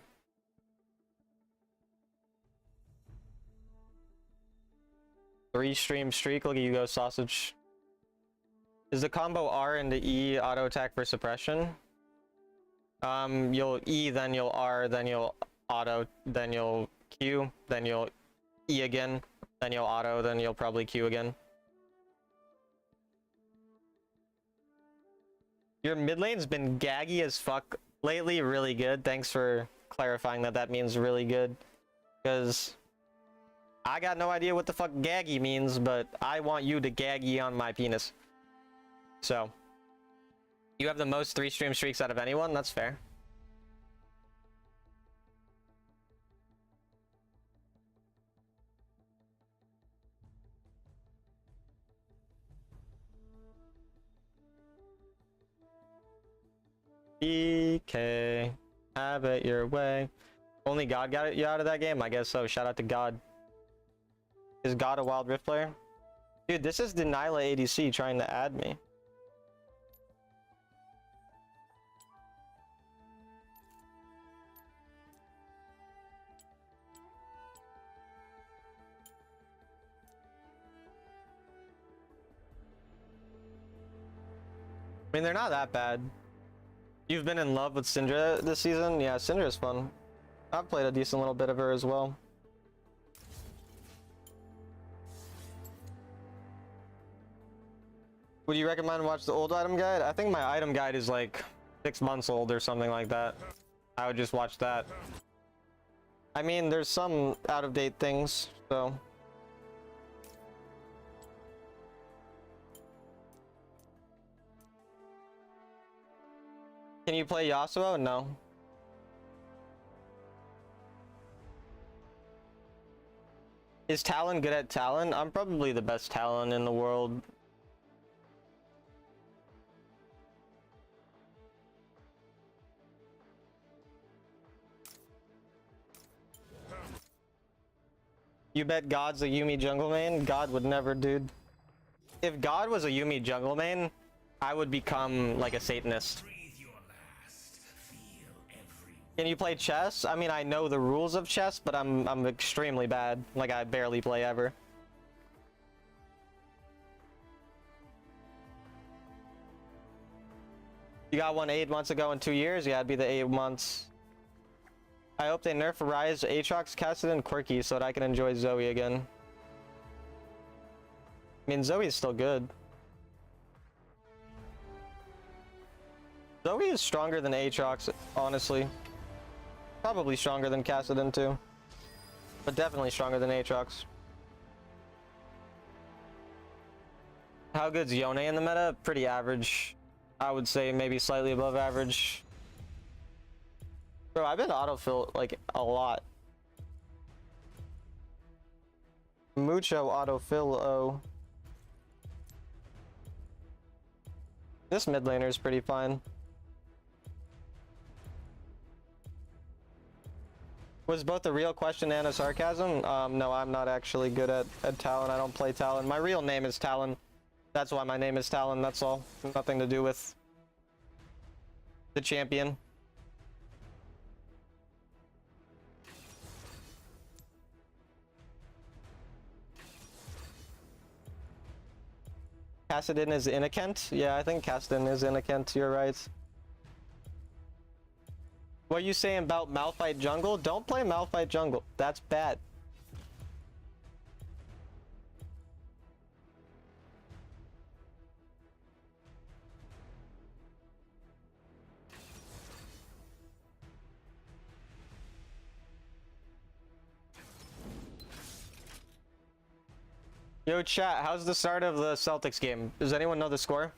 Three stream streak. Look at you go, sausage. Is the combo R into E auto attack for suppression? You'll E, then you'll R, then you'll auto, then you'll Q, then you'll E again, then you'll auto, then you'll probably Q again. Your mid lane's been gaggy as fuck lately. Really good. Thanks for clarifying that. That means really good, because I got no idea what the fuck gaggy means, but I want you to gaggy on my penis. So, you have the most 3 stream streaks out of anyone? That's fair. DK, have it your way. Only God got you out of that game? I guess so. Shout out to God. Is God a Wild Rift player? Dude, this is the Nyla ADC trying to add me. I mean, they're not that bad. You've been in love with Syndra this season? Yeah, Syndra's fun. I've played a decent little bit of her as well. Would you recommend watch the old item guide? I think my item guide is like 6 months old or something like that. I would just watch that. I mean, there's some out-of-date things, so... Can you play Yasuo? No. Is Talon good at Talon? I'm probably the best Talon in the world. You bet God's a Yuumi jungle main? God would never, dude. If God was a Yuumi jungle main, I would become like a Satanist. Breathe your last. Feel every Can you play chess? I mean, I know the rules of chess, but I'm extremely bad. Like, I barely play ever. You got one 8 months ago in 2 years? Yeah, it'd be the 8 months. I hope they nerf Rise, Aatrox, Kassadin, Quirky so that I can enjoy Zoe again. I mean, Zoe's still good. Zoe is stronger than Aatrox, honestly. Probably stronger than Kassadin too. But definitely stronger than Aatrox. How good's Yone in the meta? Pretty average. I would say maybe slightly above average. Bro, I've been autofill like a lot. Mucho autofill, oh. This mid laner is pretty fine. Was both a real question and a sarcasm? No, I'm not actually good at Talon. I don't play Talon. My real name is Talon. That's why my name is Talon, that's all. Nothing to do with the champion. Kassadin is Innocent? Yeah, I think Kassadin is Innocent, you're right. What are you saying about Malphite jungle? Don't play Malphite jungle. That's bad. Yo, chat, how's the start of the Celtics game? Does anyone know the score?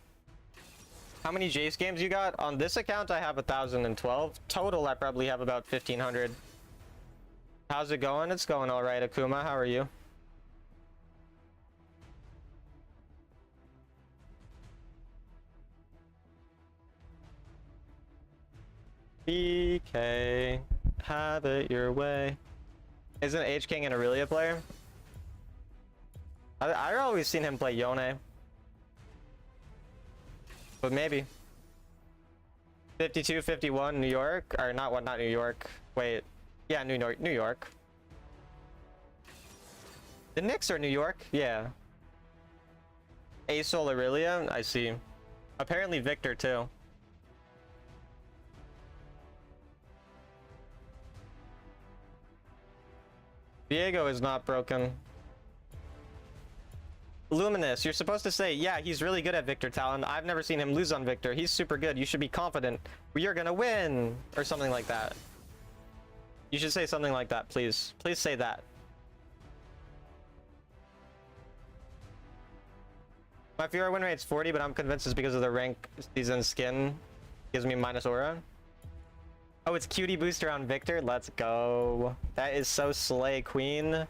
How many Jace games you got? On this account, I have 1,012. Total, I probably have about 1,500. How's it going? It's going all right, Akuma. How are you? BK, have it your way. Isn't H-King an Aurelia player? I always seen him play Yone. But maybe. 52, 51, New York? Or not what, not New York. Wait. Yeah, New York. The Knicks are New York? Yeah. Asol Aurelia? I see. Apparently Victor too. Diego is not broken. Luminous, you're supposed to say, yeah, he's really good at Victor Talon. I've never seen him lose on Victor. He's super good. You should be confident. We are gonna win! Or something like that. You should say something like that, please. Please say that. My Fiora win rate's 40, but I'm convinced it's because of the rank season skin. Gives me minus aura. Oh, it's cutie booster on Victor? Let's go. That is so slay, queen.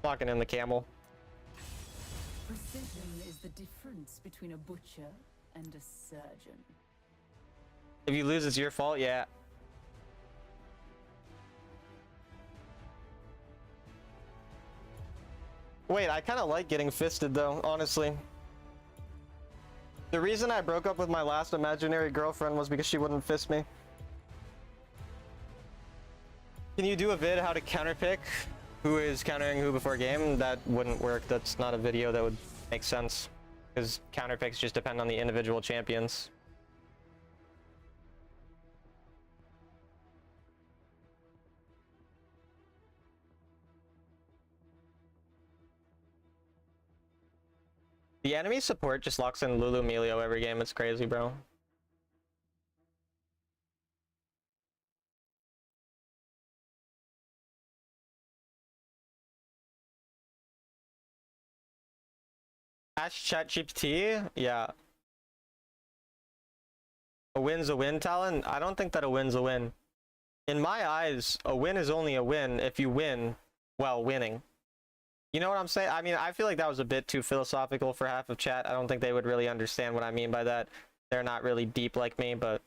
Locking in the camel. Precision is the difference between a butcher and a surgeon. If you lose, it's your fault, yeah. Wait, I kind of like getting fisted though, honestly. The reason I broke up with my last imaginary girlfriend was because she wouldn't fist me. Can you do a vid how to counterpick who is countering who before game? That wouldn't work. That's not a video that would make sense. Because counterpicks just depend on the individual champions. The enemy support just locks in Lulu Melio every game. It's crazy, bro. Ask ChatGPT? Yeah. A win's a win, Talon? I don't think that a win's a win. In my eyes, a win is only a win if you win while winning. You know what I'm saying? I mean, I feel like that was a bit too philosophical for half of chat. I don't think they would really understand what I mean by that. They're not really deep like me, but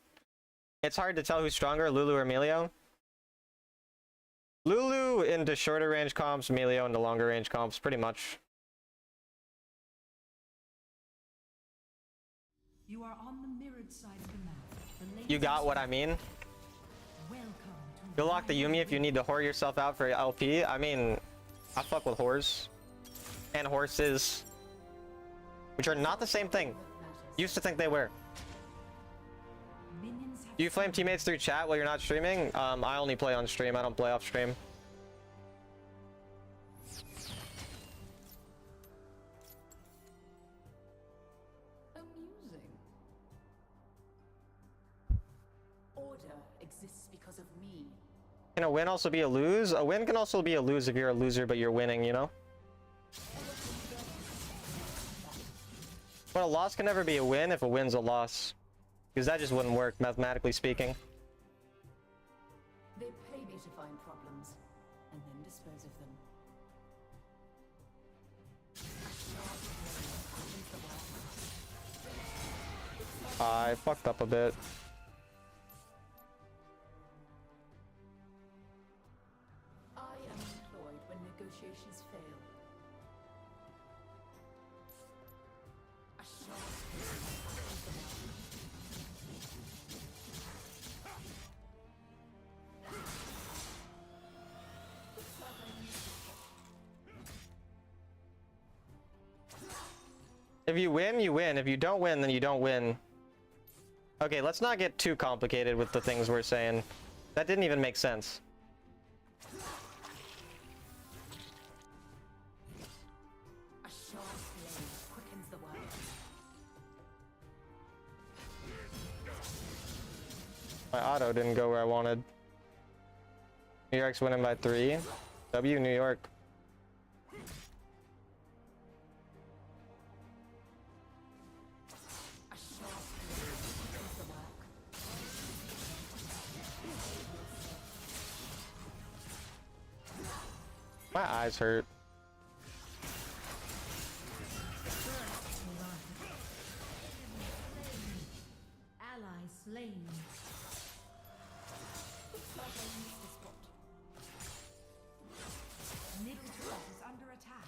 it's hard to tell who's stronger, Lulu or Emilio. Lulu into shorter range comps, Emilio into longer range comps, pretty much. You are on the mirrored side of the map. You got what I mean? Welcome to You'll lock the Yumi if you need to whore yourself out for LP. I mean, I fuck with whores. And horses. Which are not the same thing. Used to think they were. minions have Do you flame teammates through chat while you're not streaming? I only play on stream. I don't play off stream. Amusing. Order exists because of me. Can a win also be a lose? A win can also be a lose if you're a loser but you're winning, you know? But a loss can never be a win if a win's a loss. Because that just wouldn't work, mathematically speaking. They pay me to find problems and then dispose of them. I fucked up a bit. I am employed when negotiations fail. A sharp If you win, you win. If you don't win, then you don't win. Okay, let's not get too complicated with the things we're saying. That didn't even make sense. A sharp blade quickens the world. My auto didn't go where I wanted. New York's winning by 3. W, New York. A sharp blade quickens the work. My eyes hurt. ally slain. Middle turret is under attack.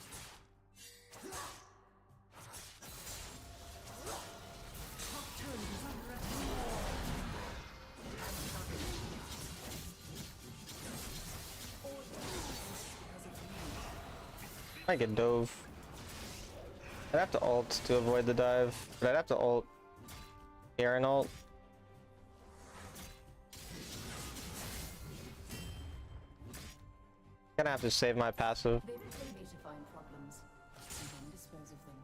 Top turret is under attack. I get dove. I'd have to ult to avoid the dive, but I'd have to ult. Garen ult. Gonna have to save my passive. They pay me to find problems and then dispose of them.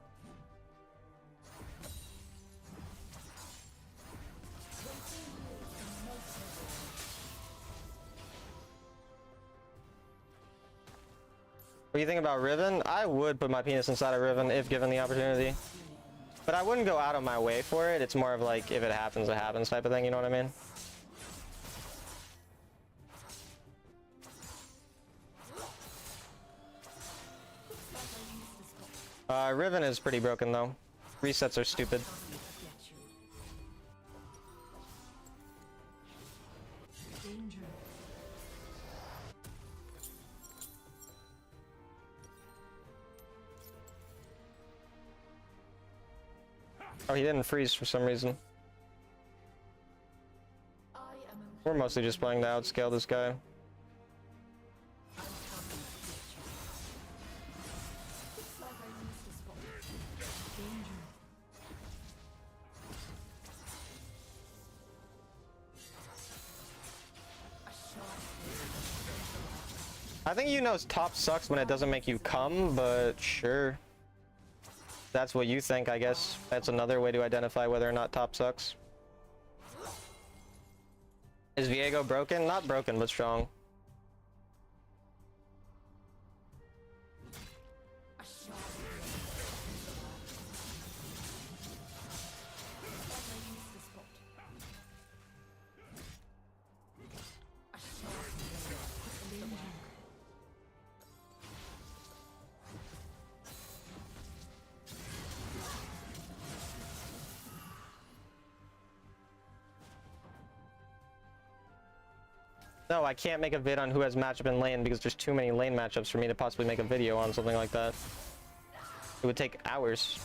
What do you think about Riven? I would put my penis inside a Riven if given the opportunity. But I wouldn't go out of my way for it. It's more of like, if it happens, it happens type of thing, you know what I mean? Riven is pretty broken though. Resets are stupid. Danger. Oh, he didn't freeze for some reason. I am We're mostly just playing to outscale this guy. Danger. I think you know top sucks when it doesn't make you come, but sure. That's what you think, I guess. That's another way to identify whether or not top sucks. Is Viego broken? Not broken, but strong. No, I can't make a vid on who has matchup in lane because there's too many lane matchups for me to possibly make a video on something like that. It would take hours.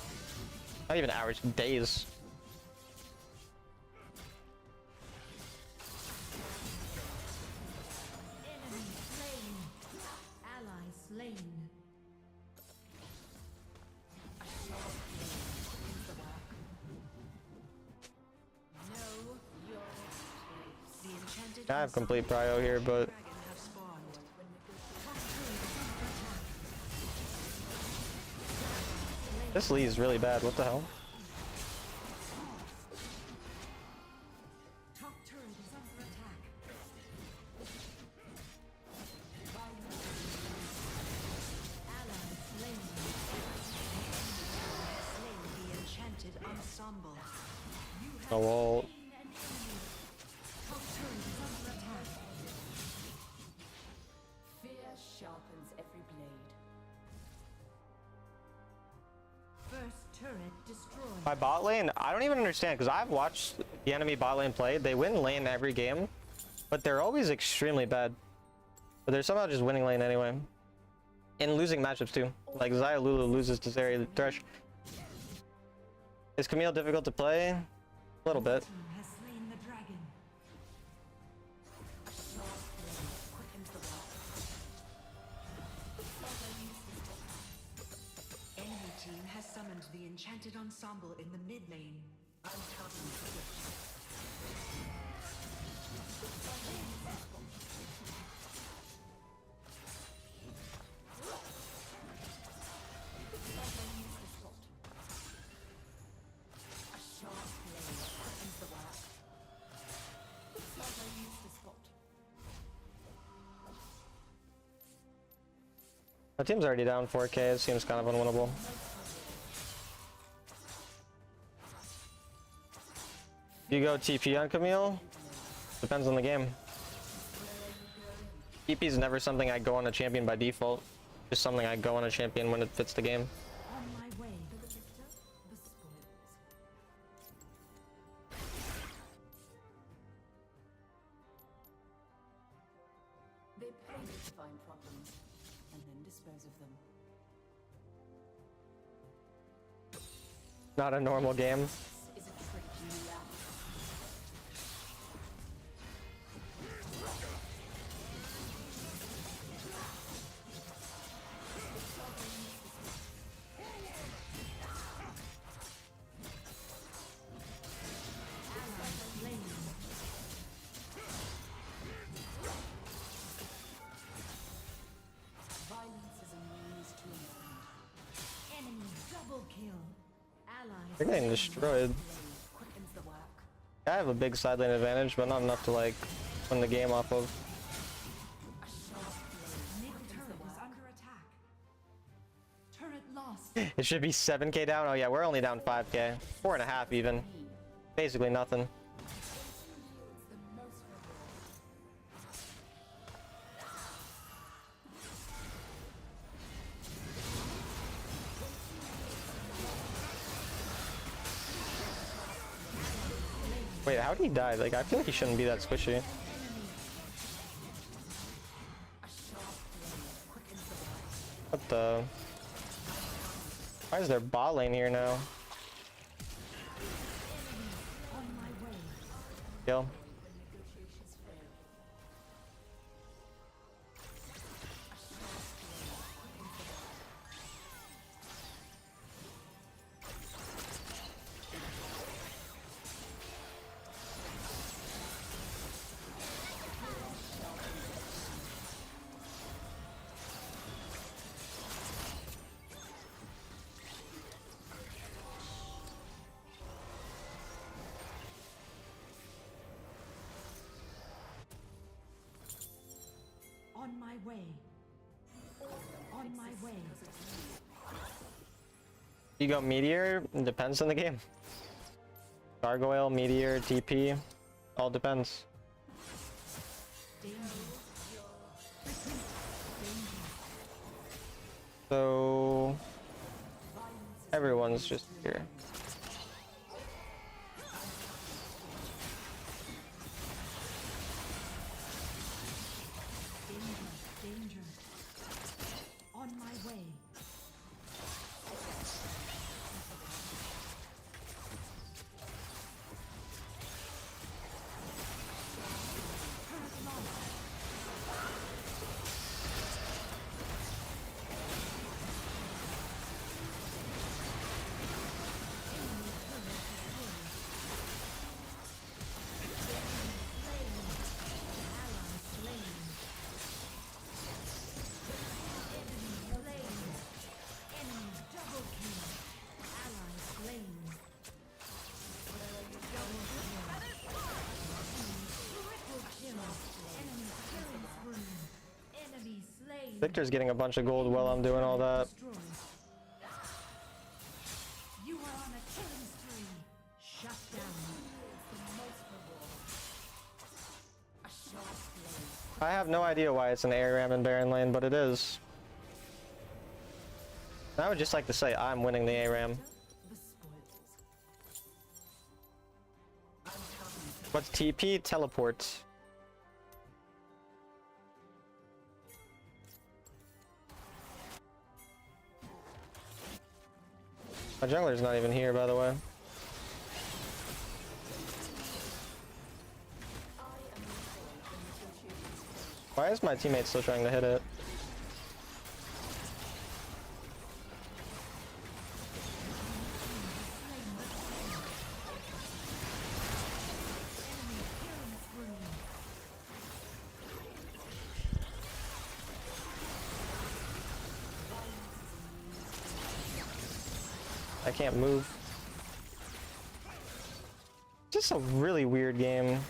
Not even hours, days. Enemy slain. Ally slain. Know your place. The enchanted I have complete ensemble prio here, but dragon have spawned. this Lee is really bad. What the hell? Top turret is under attack. Ally slain. Slain the enchanted ensemble. Oh well. Top turret is under attack. Fear sharpens every blade. First turret destroyed. My bot lane, I don't even understand because I've watched the enemy bot lane play. They win lane every game, but they're always extremely bad. But they're somehow just winning lane anyway. And losing matchups too. Like Xayah Lulu loses to Zeri Thresh. Is Camille difficult to play? A little bit. Team has slain the dragon. Enemy team has summoned the enchanted ensemble in the mid lane. My team's already down 4k. It seems kind of unwinnable. You go TP on Camille? Depends on the game. TP is never something I go on a champion by default. Just something I go on a champion when it fits the game. On my way. The spoils. They pray to find problems and then dispose of them. Not a normal game. This is a trick you lack. Violence is a means to an end. Enemy double kill. Allies. They're getting destroyed. Quickens the work. I have a big side lane advantage, but not enough to like win the game off of. Mid turret is under attack. Turret lost. It should be 7k down. Oh yeah, we're only down 5k. 4.5 even. Basically nothing. Wait, how did he die? Like, I feel like he shouldn't be that squishy. What the? Why is there bot lane here now? On my way. Kill. On my way. On my way. You go Meteor? It depends on the game. Gargoyle, Meteor, TP. All depends. Danger. So everyone's just here. Victor's getting a bunch of gold while I'm doing all that. Destroyed. You are on a killing spree. Shut down. I have no idea why it's an ARAM in Baron Lane, but it is. I would just like to say I'm winning the ARAM. The spoils. What's TP? Teleport. My jungler's not even here, by the way. Why is my teammate still trying to hit it? I can't move. Just a really weird game.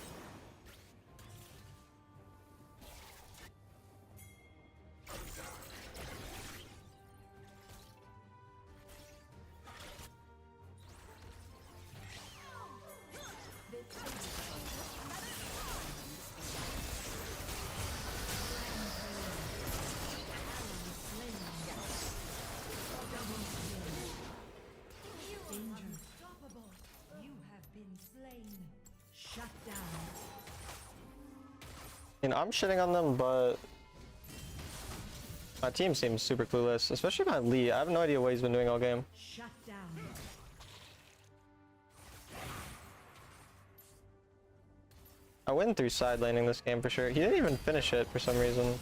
Unstoppable. You have been slain. Shut down. I mean, I'm shitting on them, but my team seems super clueless, especially my Lee. I have no idea what he's been doing all game. Shut down. I win through side laning this game for sure. He didn't even finish it for some reason.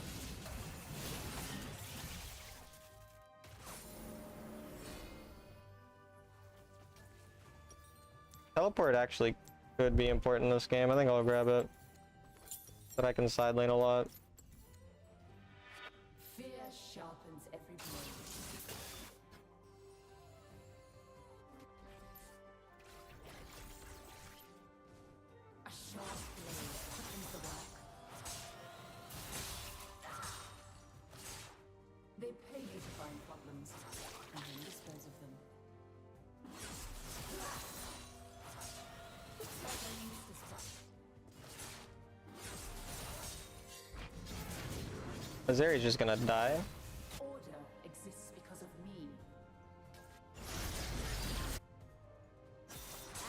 Teleport actually could be important in this game. I think I'll grab it. But I can side lane a lot. Fear sharpens every blow. A sharp blade quickens the work. They pay you to find problems and then dispose of them. Looks like I used this one. Azeri's just gonna die. Order exists because of me.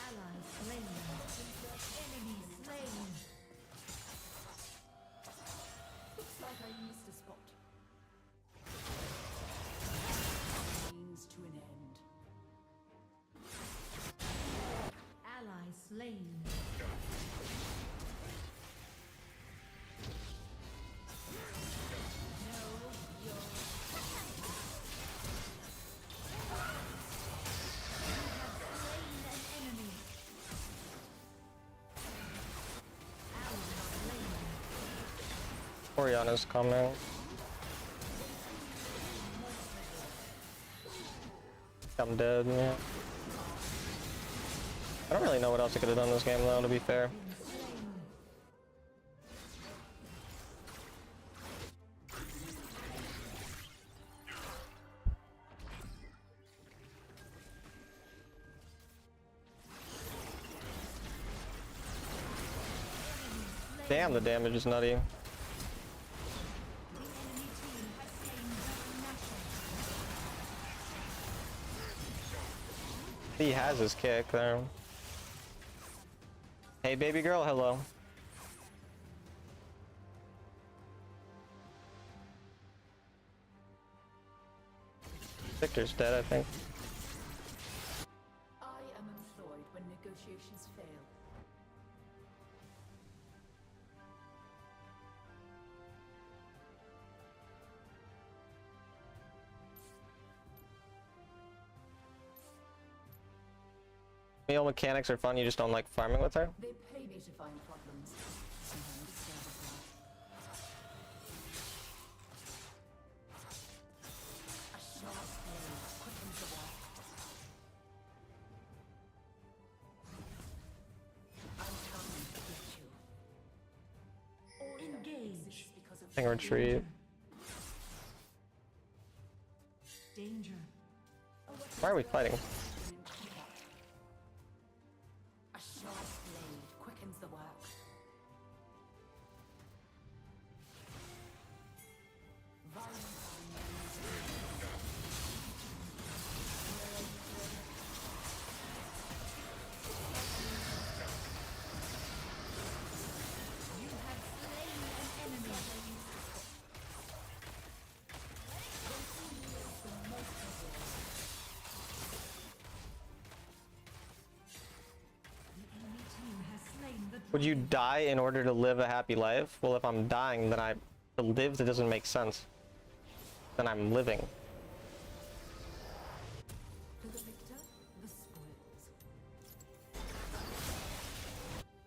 Ally slain. Enemy slain. Looks like I missed a spot. Means to an end. Ally slain. Oriana's coming. I'm dead, yeah. I don't really know what else I could have done this game though, to be fair. Damn, the damage is nutty. He has his kick there. Hey, baby girl, hello. Victor's dead, I think. I am employed when negotiations fail. Meal mechanics are fun, you just don't like farming with her? They pay me to find problems. And then dispose of them. A sharp blade quickens the work. I'm coming to get you. Order Engage. exists because of I think retreat. Why are we fighting? A sharp blade quickens the work. Would you die in order to live a happy life? Well, if I'm dying, then to live, that doesn't make sense. Then I'm living. To the victor, the spoils.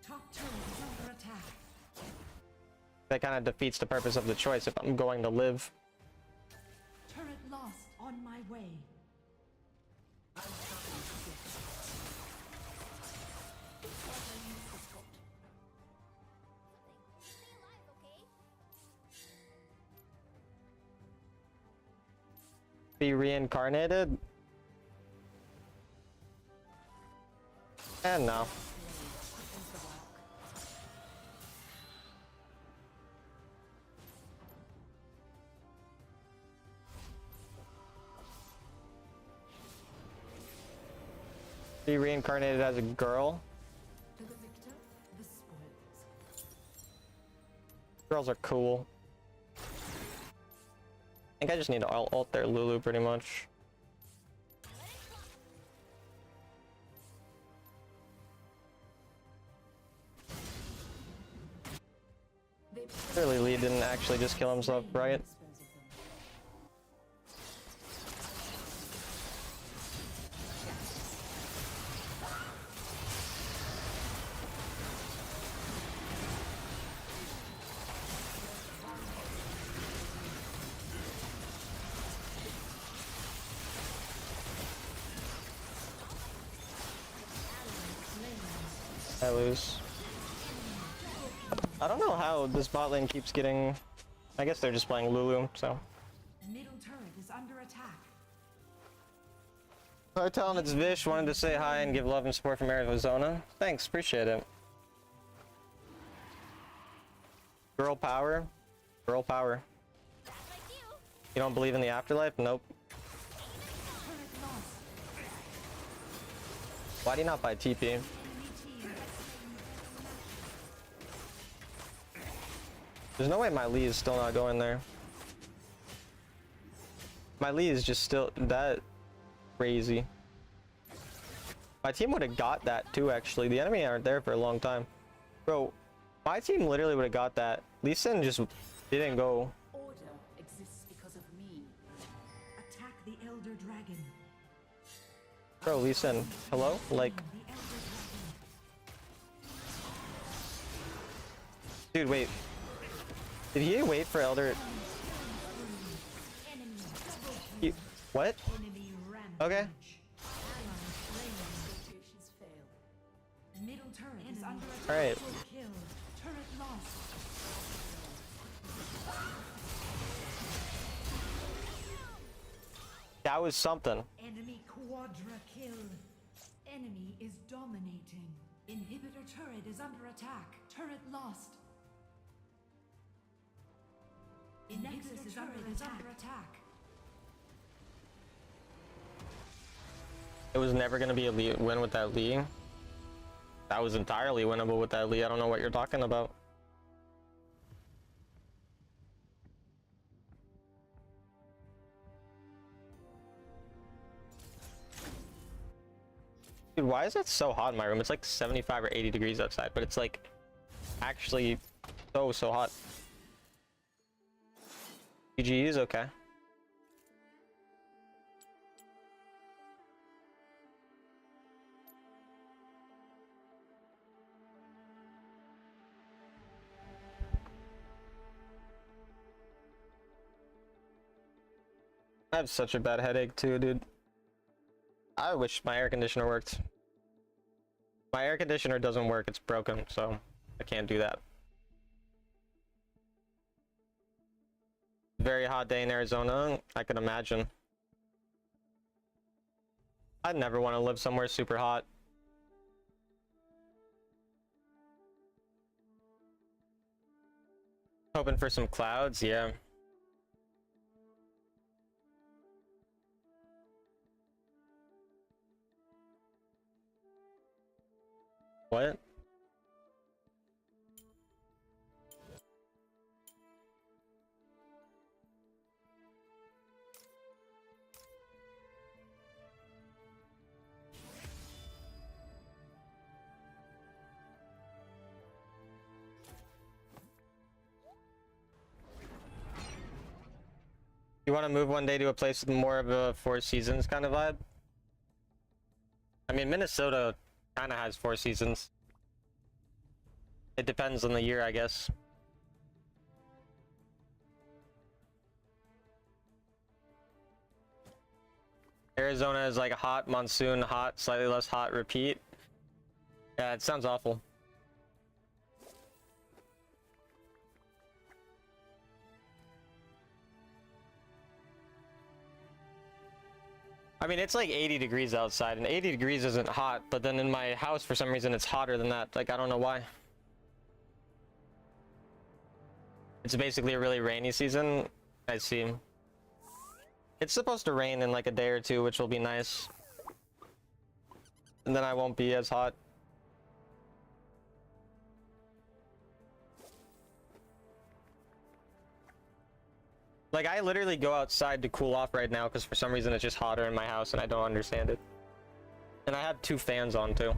Top turret is under attack. That kind of defeats the purpose of the choice if I'm going to live. Turret lost. On my way. Stay alive, okay? Be reincarnated? And no. Be reincarnated as a girl? To the victor, the spoils. Girls are cool. I think I just need to ult their Lulu pretty much. Clearly Lee didn't actually just kill himself, right? Dispose of them. I lose. I don't know how this bot lane keeps getting... I guess they're just playing Lulu, so... Middle turret is under attack. Hi Talon, it's Vish. Wanted to say hi and give love and support from Arizona. Thanks, appreciate it. Girl power? Girl power. Like you. You don't believe in the afterlife? Nope. Turret lost. Why do you not buy TP? Enemy team has There's no way my Lee is still not going there. My Lee is just still that crazy. My team would have got that too, actually. The enemy aren't there for a long time. Bro, my team literally would have got that. Lee Sin just didn't go. Order exists because of me. attack the elder dragon. Bro, Lee Sin, hello? Like, The elder dragon. dude, wait. Did he wait for Elder? Enemy double He, what? enemy rampage. Okay. Ally slain. Negotiations fail. Middle turret is under attack. Alright. Triple kill. Turret lost. That was something. Enemy quadra kill. Enemy is dominating. Inhibitor turret is under attack. Turret lost. Nexus is under attack. It was never gonna be a win with that Lee. That was entirely winnable with that Lee. I don't know what you're talking about. Dude, why is it so hot in my room? It's like 75 or 80 degrees outside, but it's like actually so hot. GG is okay. I have such a bad headache too, dude. I wish my air conditioner worked. My air conditioner doesn't work, it's broken, so I can't do that. Very hot day in Arizona, I can imagine. I'd never want to live somewhere super hot. Hoping for some clouds, yeah. What? You want to move one day to a place with more of a Four Seasons kind of vibe? I mean, Minnesota kind of has Four Seasons. It depends on the year, I guess. Arizona is like a hot monsoon, hot, slightly less hot, repeat. Yeah, it sounds awful. I mean, it's like 80 degrees outside, and 80 degrees isn't hot, but then in my house, for some reason, it's hotter than that. Like, I don't know why. It's basically a really rainy season. I see. It's supposed to rain in like a day or two, which will be nice. And then I won't be as hot. Like, I literally go outside to cool off right now because for some reason it's just hotter in my house and I don't understand it. And I have 2 fans on too.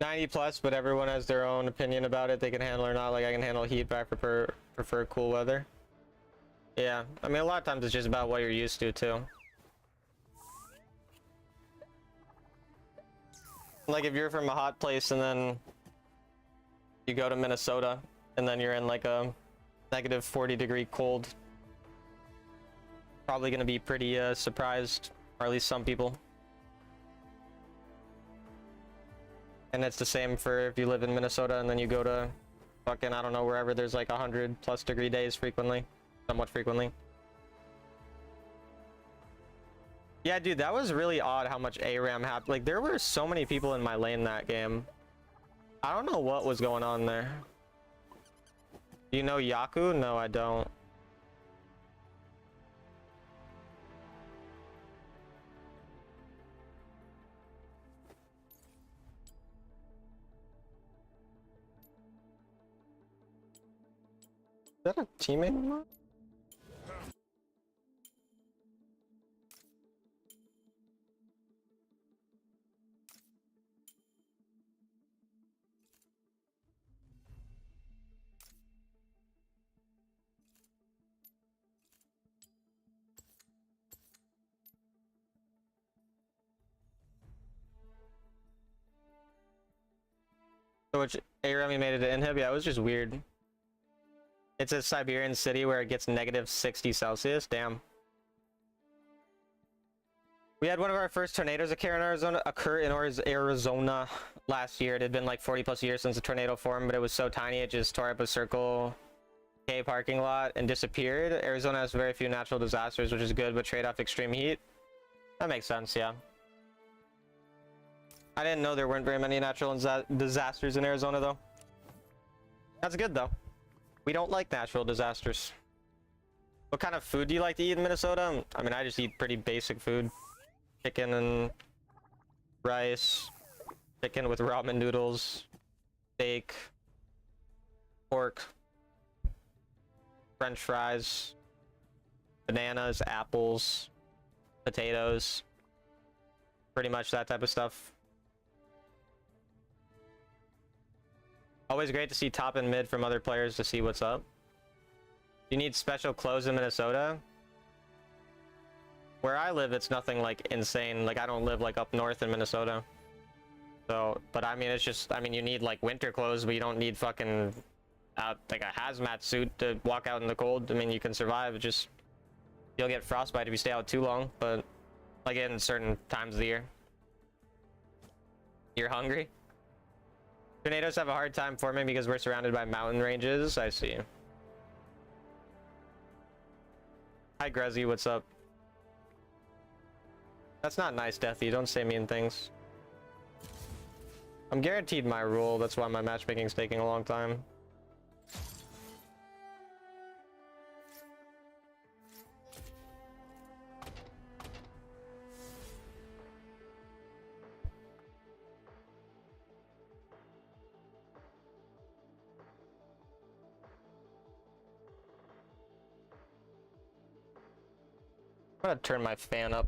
+90, but everyone has their own opinion about it. They can handle it or not. Like, I can handle heat, but I prefer cool weather. Yeah, I mean, a lot of times it's just about what you're used to too. Like, if you're from a hot place and then you go to Minnesota and then you're in like a negative 40-degree cold, probably gonna be pretty surprised, or at least some people. And it's the same for if you live in Minnesota and then you go to fucking, I don't know, wherever there's like 100+ degree days frequently, somewhat frequently. Yeah, dude, that was really odd how much ARAM happened. Like, there were so many people in my lane that game. I don't know what was going on there. Do you know Yaku? No, I don't. Is that a teammate? So which ARAM made it to Inhib? Yeah, it was just weird. It's a Siberian city where it gets -60 Celsius. Damn. We had one of our first tornadoes occur in Arizona last year. It had been like 40+ years since the tornado formed, but it was so tiny it just tore up a Circle K parking lot and disappeared. Arizona has very few natural disasters, which is good, but trade off extreme heat. That makes sense, yeah. I didn't know there weren't very many natural disasters in Arizona, though. That's good, though. We don't like natural disasters. What kind of food do you like to eat in Minnesota? I mean, I just eat pretty basic food. Chicken and rice. Chicken with ramen noodles. Steak. Pork. French fries. Bananas, apples. Potatoes. Pretty much that type of stuff. Always great to see top and mid from other players to see what's up. You need special clothes in Minnesota? Where I live, it's nothing like insane. Like, I don't live like up north in Minnesota. So, but I mean, it's just, I mean, you need like winter clothes, but you don't need fucking like a hazmat suit to walk out in the cold. I mean, you can survive. It just you'll get frostbite if you stay out too long. But like in certain times of the year, you're hungry. Tornadoes have a hard time forming because we're surrounded by mountain ranges. I see. Hi, Grezzy. What's up? That's not nice, Deathy. Don't say mean things. I'm guaranteed my rule. That's why my matchmaking's taking a long time. I'm gonna turn my fan up.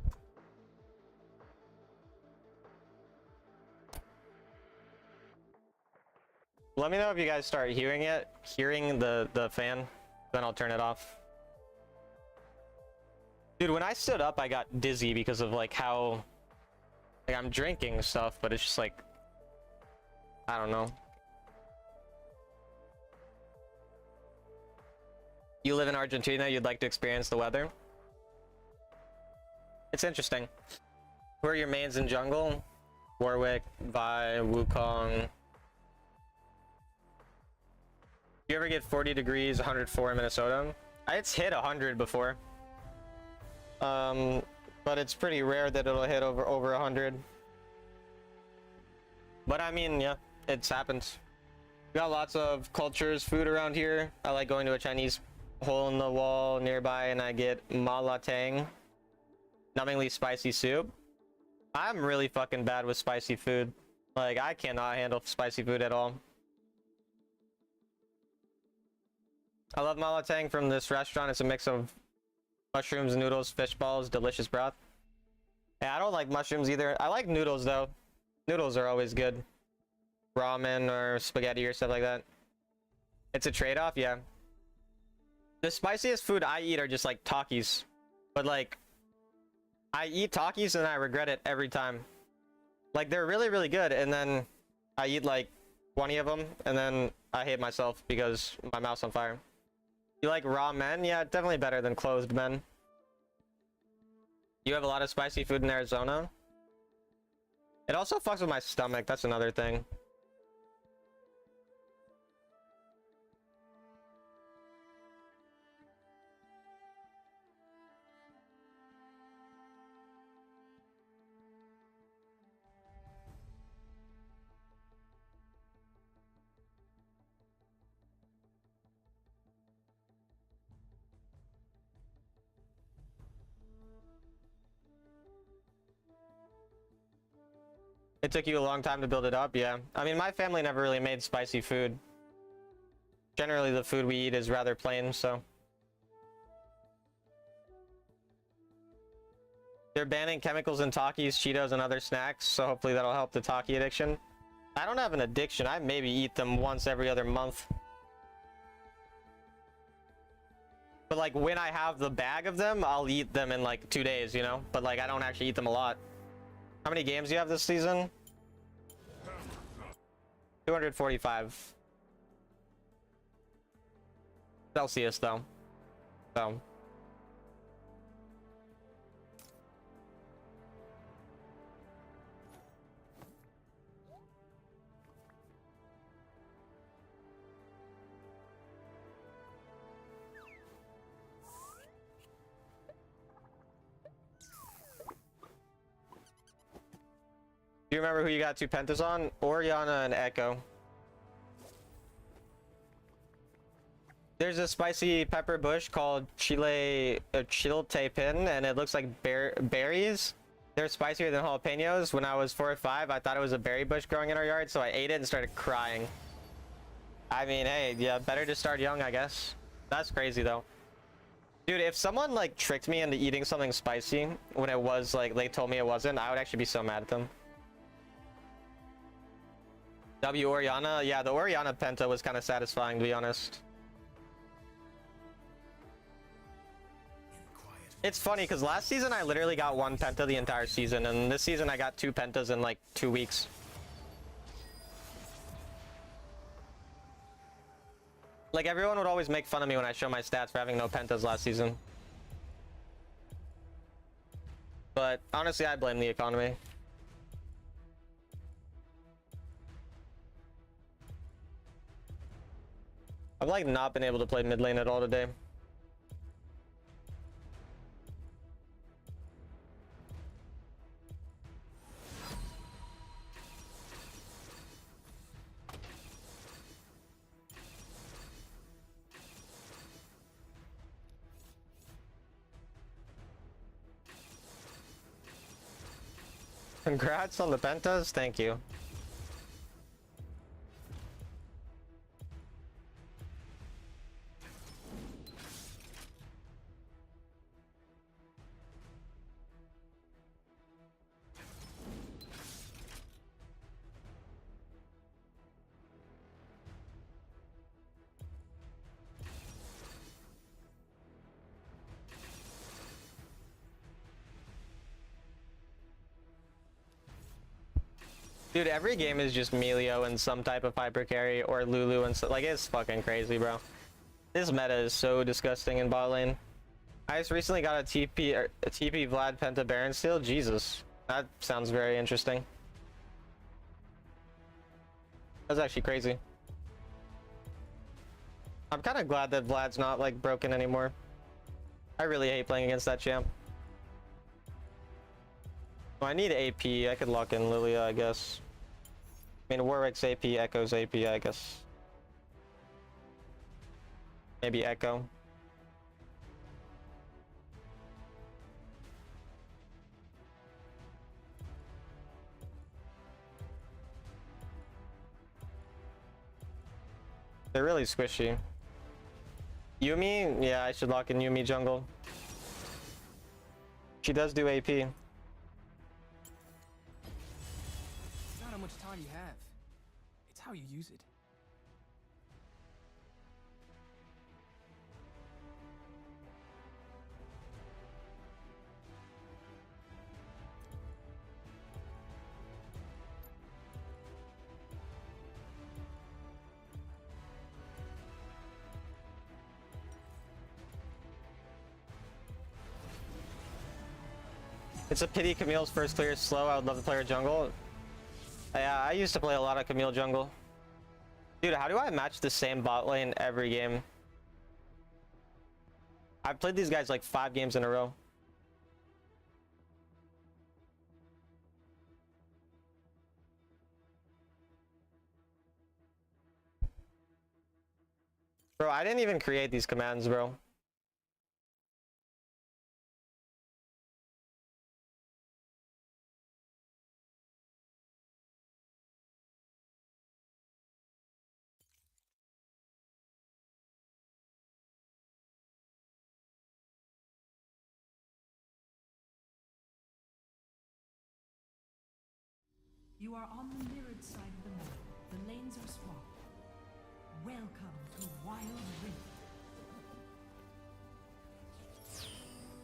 Let me know if you guys start hearing the fan, then I'll turn it off. Dude, when I stood up, I got dizzy because of like how, like I'm drinking stuff, but it's just like, I don't know. You live in Argentina, you'd like to experience the weather? It's interesting. Who are your mains in jungle? Warwick, Vi, Wukong. You ever get 40 degrees, 104 in Minnesota? It's hit 100 before. But it's pretty rare that it'll hit over 100. But I mean, yeah, it's happened. We got lots of cultures, food around here. I like going to a Chinese hole in the wall nearby and I get malatang, numbingly spicy soup. I'm really fucking bad with spicy food. Like, I cannot handle spicy food at all. I love malatang from this restaurant. It's a mix of mushrooms, noodles, fish balls, delicious broth. Yeah, I don't like mushrooms either. I like noodles though. Noodles are always good. Ramen or spaghetti or stuff like that. It's a trade-off, yeah. The spiciest food I eat are just like Takis. But like, I eat Takis and I regret it every time. Like, they're really, really good, and then I eat like 20 of them, and then I hate myself because my mouth's on fire. You like raw men? Yeah, definitely better than closed men. You have a lot of spicy food in Arizona? It also fucks with my stomach, that's another thing. It took you a long time to build it up, yeah. I mean, my family never really made spicy food. Generally, the food we eat is rather plain, so. They're banning chemicals in Takis, Cheetos, and other snacks, so hopefully that'll help the Taki addiction. I don't have an addiction. I maybe eat them once every other month. But like, when I have the bag of them, I'll eat them in like 2 days, you know? But like, I don't actually eat them a lot. How many games do you have this season? 245. Celsius, though. So. Do you remember who you got 2 pentas on? Orianna and Echo. There's a spicy pepper bush called chiltepin, and it looks like berries. They're spicier than jalapenos. When I was 4 or 5, I thought it was a berry bush growing in our yard, so I ate it and started crying. I mean, hey, yeah, better to start young, I guess. That's crazy, though. Dude, if someone, like, tricked me into eating something spicy when it was, like, they told me it wasn't, I would actually be so mad at them. W Orianna? Yeah, the Orianna Penta was kind of satisfying, to be honest. It's funny, because last season I literally got 1 Penta the entire season, and this season I got 2 Pentas in like 2 weeks. Like, everyone would always make fun of me when I show my stats for having no pentas last season. But honestly, I blame the economy. I've like not been able to play mid lane at all today. Congrats on the pentas, thank you. Dude, every game is just Melio and some type of hyper carry or Lulu and so, like, it's fucking crazy, bro. This meta is so disgusting in bot lane. I just recently got a TP Vlad Penta Baron steal. Jesus, that sounds very interesting. That's actually crazy. I'm kind of glad that Vlad's not like broken anymore. I really hate playing against that champ. Well, I need AP. I could lock in Lilia, I guess. I mean, Warwick's AP, Echo's AP, I guess. Maybe Echo. They're really squishy. Yuumi? Yeah, I should lock in Yuumi jungle. She does do AP. It's not how much time you have. It's how you use it. It's a pity Camille's first clear is slow. I would love to play her jungle. Yeah, I used to play a lot of Camille jungle. Dude, how do I match the same bot lane every game? I've played these guys like 5 games in a row. Bro, I didn't even create these commands, bro. You are on the mirrored side of the map. The lanes are swapped. Welcome to Wild Rift.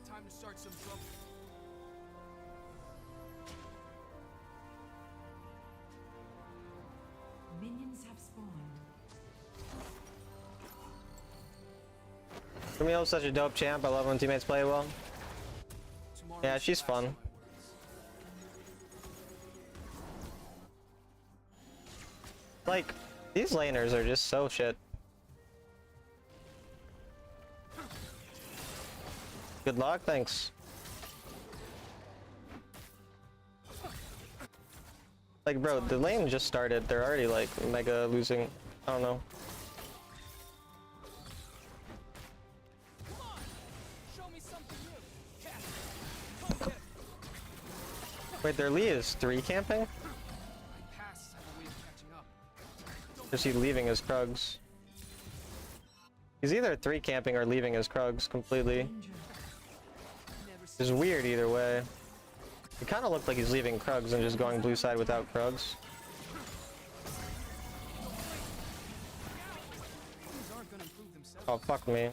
Time to start some trouble. Minions have spawned. Camille's such a dope champ. I love when teammates play well. Tomorrow Yeah, is the she's last fun. of my worries. Like, these laners are just so shit. Good luck, thanks. Like, bro, the lane just started. They're already like mega losing. I don't know. Come on! Show me something new. Cast. Come get it. Wait, their Lee is 3 camping? My pasts have a way of catching up. Or is he leaving his Krugs? He's either 3 camping or leaving his Krugs completely. Danger. Never It's weird either way. It kind of looked like he's leaving Krugs and just going blue side without Krugs. things aren't gonna improve themselves. Oh, fuck me.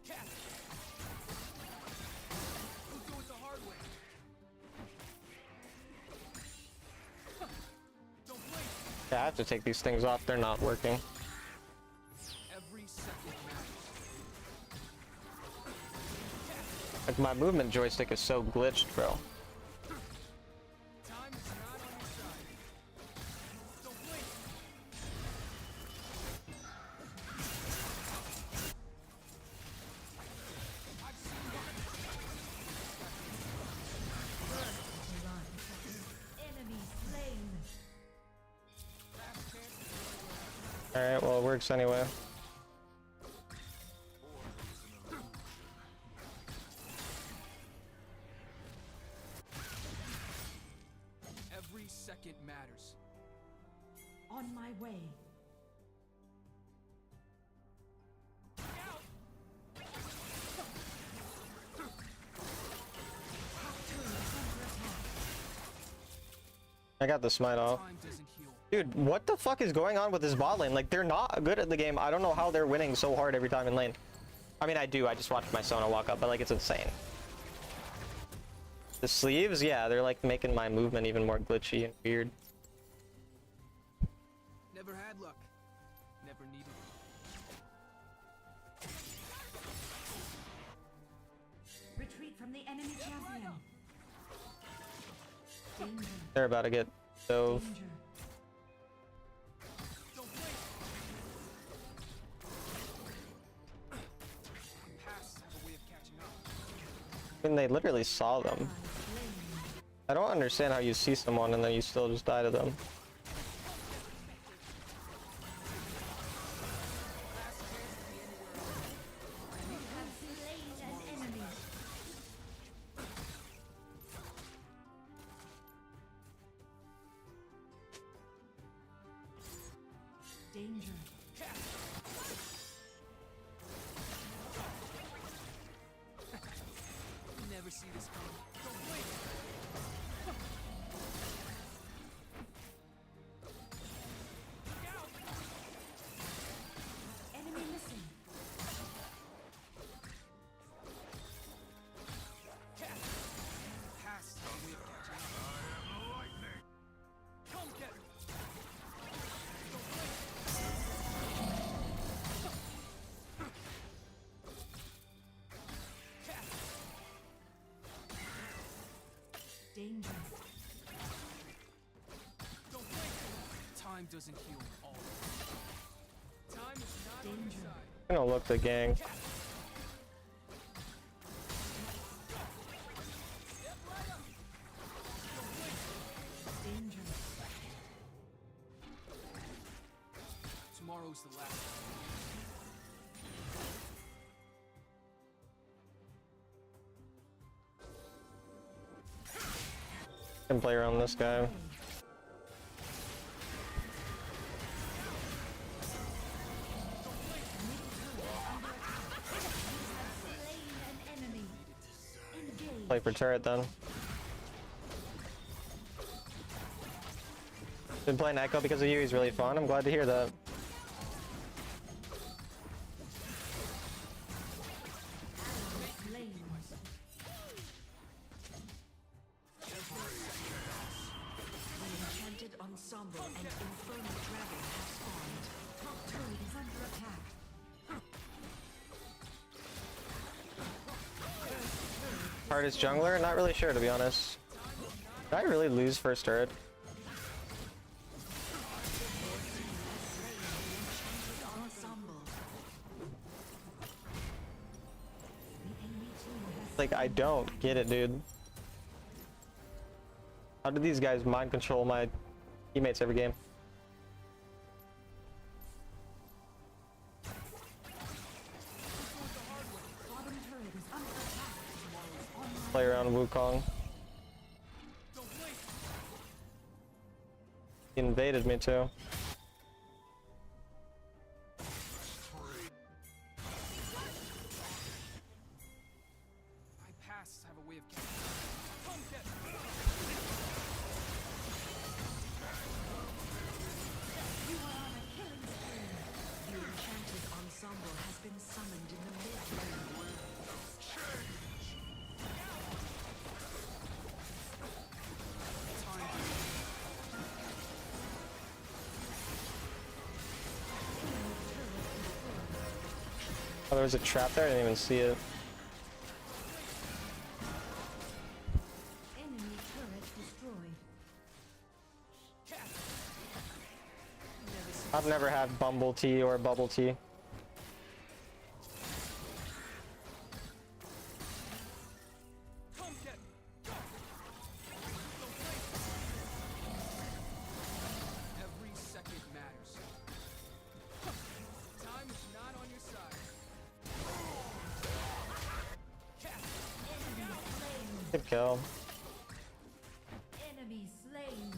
Cast. We'll do it the hard way. Don't blink. have to take these things off. They're not working. Every second matters. Like my movement joystick is so glitched, bro. Time is not on your side. Don't blink. I've seen Enemy slain. All right, well it works anyway. every second matters. On my way. I got the smite off. Time doesn't heal. Dude, what the fuck is going on with this bot lane? Like, they're not good at the game. I don't know how they're winning so hard every time in lane. I mean, I do. I just watched my Sona walk up, but like, it's insane. The sleeves, yeah, they're like making my movement even more glitchy and weird. Never had luck. Never needed it. Retreat from the enemy champion. Danger. They're about to get dove. Danger. Don't blink. Pass have a way of catching up. I mean, they literally saw them. I don't understand how you see someone and then you still just die to them. Slain an enemy. Danger. Never see this coming. Don't blink. Enemy missing. Pass have a way of catching up. Come get me. Don't blink. Danger. Don't blink. Time doesn't heal all. Time is not on your Danger. side. I'm gonna look the gang. Danger. Tomorrow's the last. Can play around this guy. Slain an enemy. Engage. Play for turret then. Been playing Echo because of you. He's really fun. I'm glad to hear that. Slain. The enchanted ensemble and infernal dragon have spawned. Top turret is under attack. Hardest jungler? Not really sure, to be honest. Did I really lose first turret? Ensemble. The enemy team has Like, I don't get it, dude. How do these guys mind control my teammates every game? bottom turret is under attack. Play around Wukong. Don't blink. He invaded me too. My pass have a way of catching up. Come get me. You are on a killing spree. The enchanted ensemble has been summoned in the mid-lane. Time there was a trap there. I didn't even see it. Enemy turret destroyed. I've never had Bumble Tea or Bubble Tea. Come get me. Every second matters. Time is not on your side. Good kill. Enemy slain.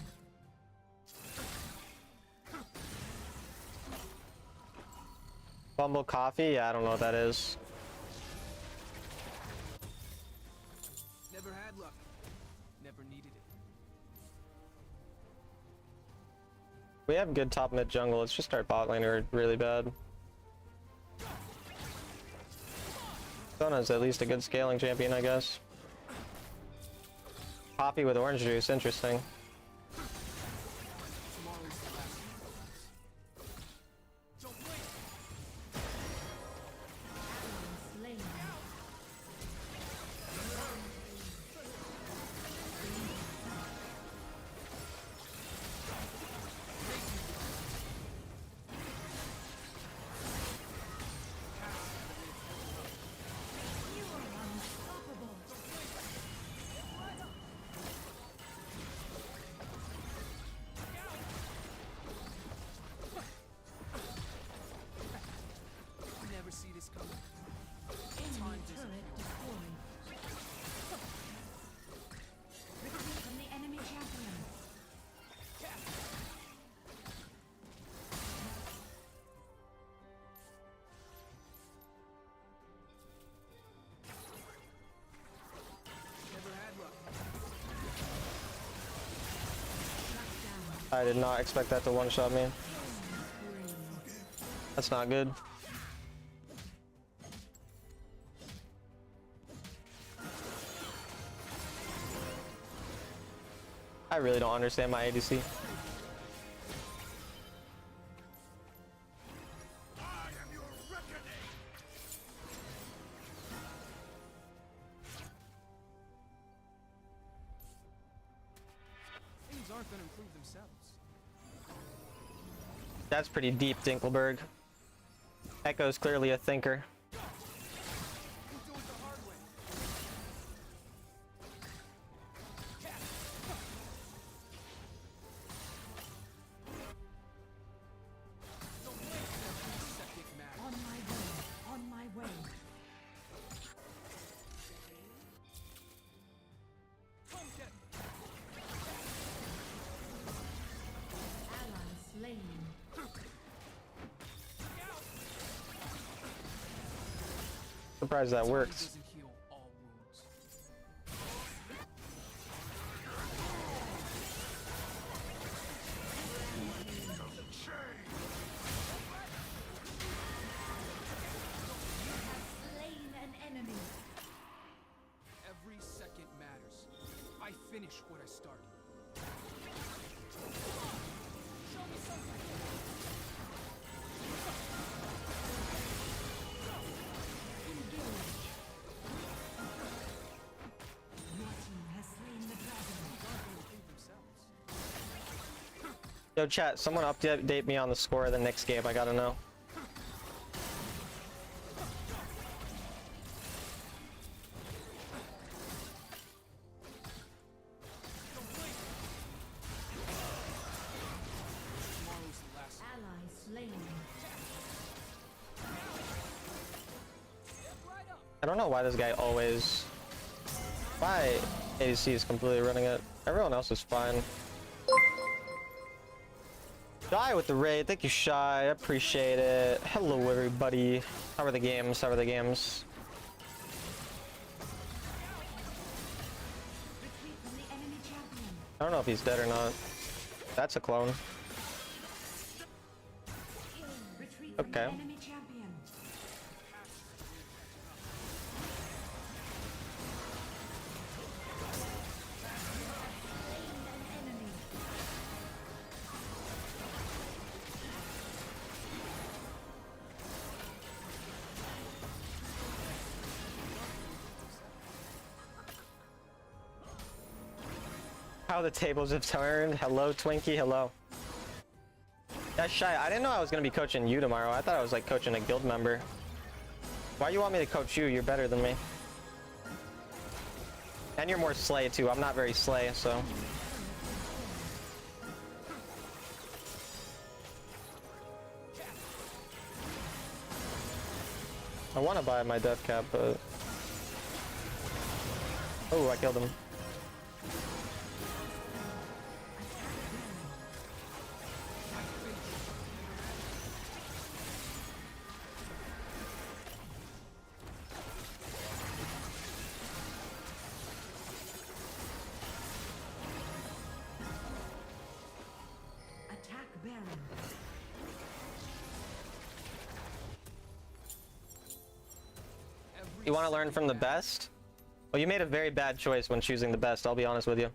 Bumble Coffee? Yeah, I don't know what that is. Never had luck. Never needed it. We have good top mid jungle. Let's just start bot lane or really bad. Sona's at least a good scaling champion, I guess. Coffee with orange juice, interesting. Tomorrow's the last one. Don't blink. Slain. You are unstoppable. Never see this coming. Enemy turret destroyed. Retreat from the enemy champion. Never had luck. I did not expect that to one-shot me. That's not good. I really don't understand my ADC. I am your reckoning! Things aren't gonna improve themselves. That's pretty deep, Dinkelberg. Echo's clearly a thinker. We'll do it the hard way. Don't blink. Every second matters. On my way. On my way. Come get me. Ally slain. Surprised that Time works. doesn't heal all wounds. Slain an enemy. Every second matters. I finish what I started. Show me something. Engage. Your team has slain the dragon. Aren't gonna improve themselves. Yo, chat, someone update me on the score of the next game. I gotta know. Don't blink. Tomorrow's the last one. Ally slain. Step right up. I don't know why this guy always... Why ADC is completely running it. Everyone else is fine. Die with the raid. Thank you, Shy. I appreciate it. Hello, everybody. How are the games? How are the games? Retreat from the enemy champion. I don't know if he's dead or not. That's a clone. Retreat from Okay. the enemy champion. An enemy. How the tables have turned. Hello, Twinkie. Hello. That's shy. I didn't know I was gonna be coaching you tomorrow. I thought I was like coaching a guild member. Why you want me to coach you? You're better than me. And you're more slay too. I'm not very slay, so. I want to buy my death cap, but. Oh, I killed him. Attack Baron. You want to learn from the best? Well, you made a very bad choice when choosing the best, I'll be honest with you.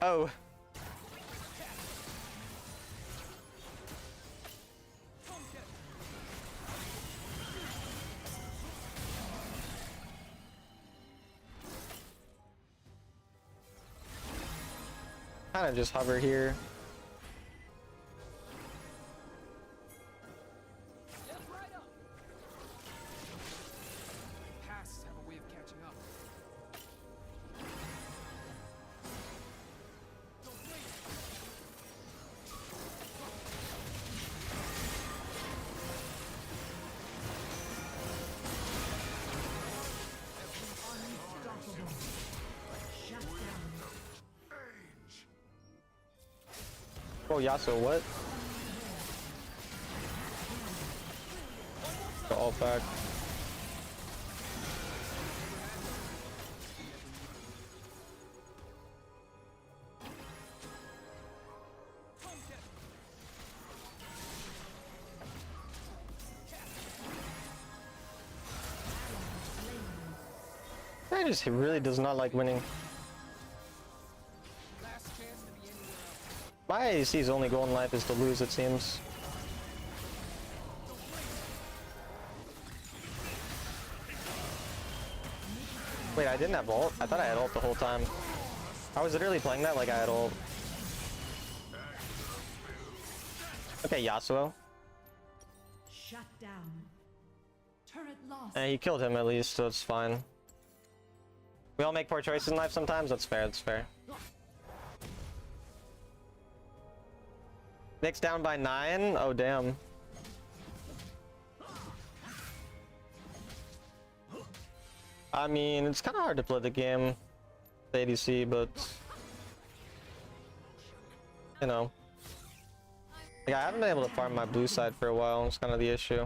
Oh. Kind of just hover here. Let's ride up. Pasts have a way of catching up. Don't wait. Unstoppable. Shut down. Oh, Yasuo, what? They're all back. He really does not like winning. Last chance to be anywhere else. My ADC's only goal in life is to lose, it seems. Wait, I didn't have ult? I thought I had ult the whole time. I was literally playing that like I had ult. Okay, Yasuo. Shut down. Turret lost. He killed him at least, so it's fine. We all make poor choices in life sometimes, that's fair, that's fair. Nick's down by 9? Oh, damn. I mean, it's kind of hard to play the game with ADC, but you know, like, I haven't been able to farm my blue side for a while. It's kind of the issue.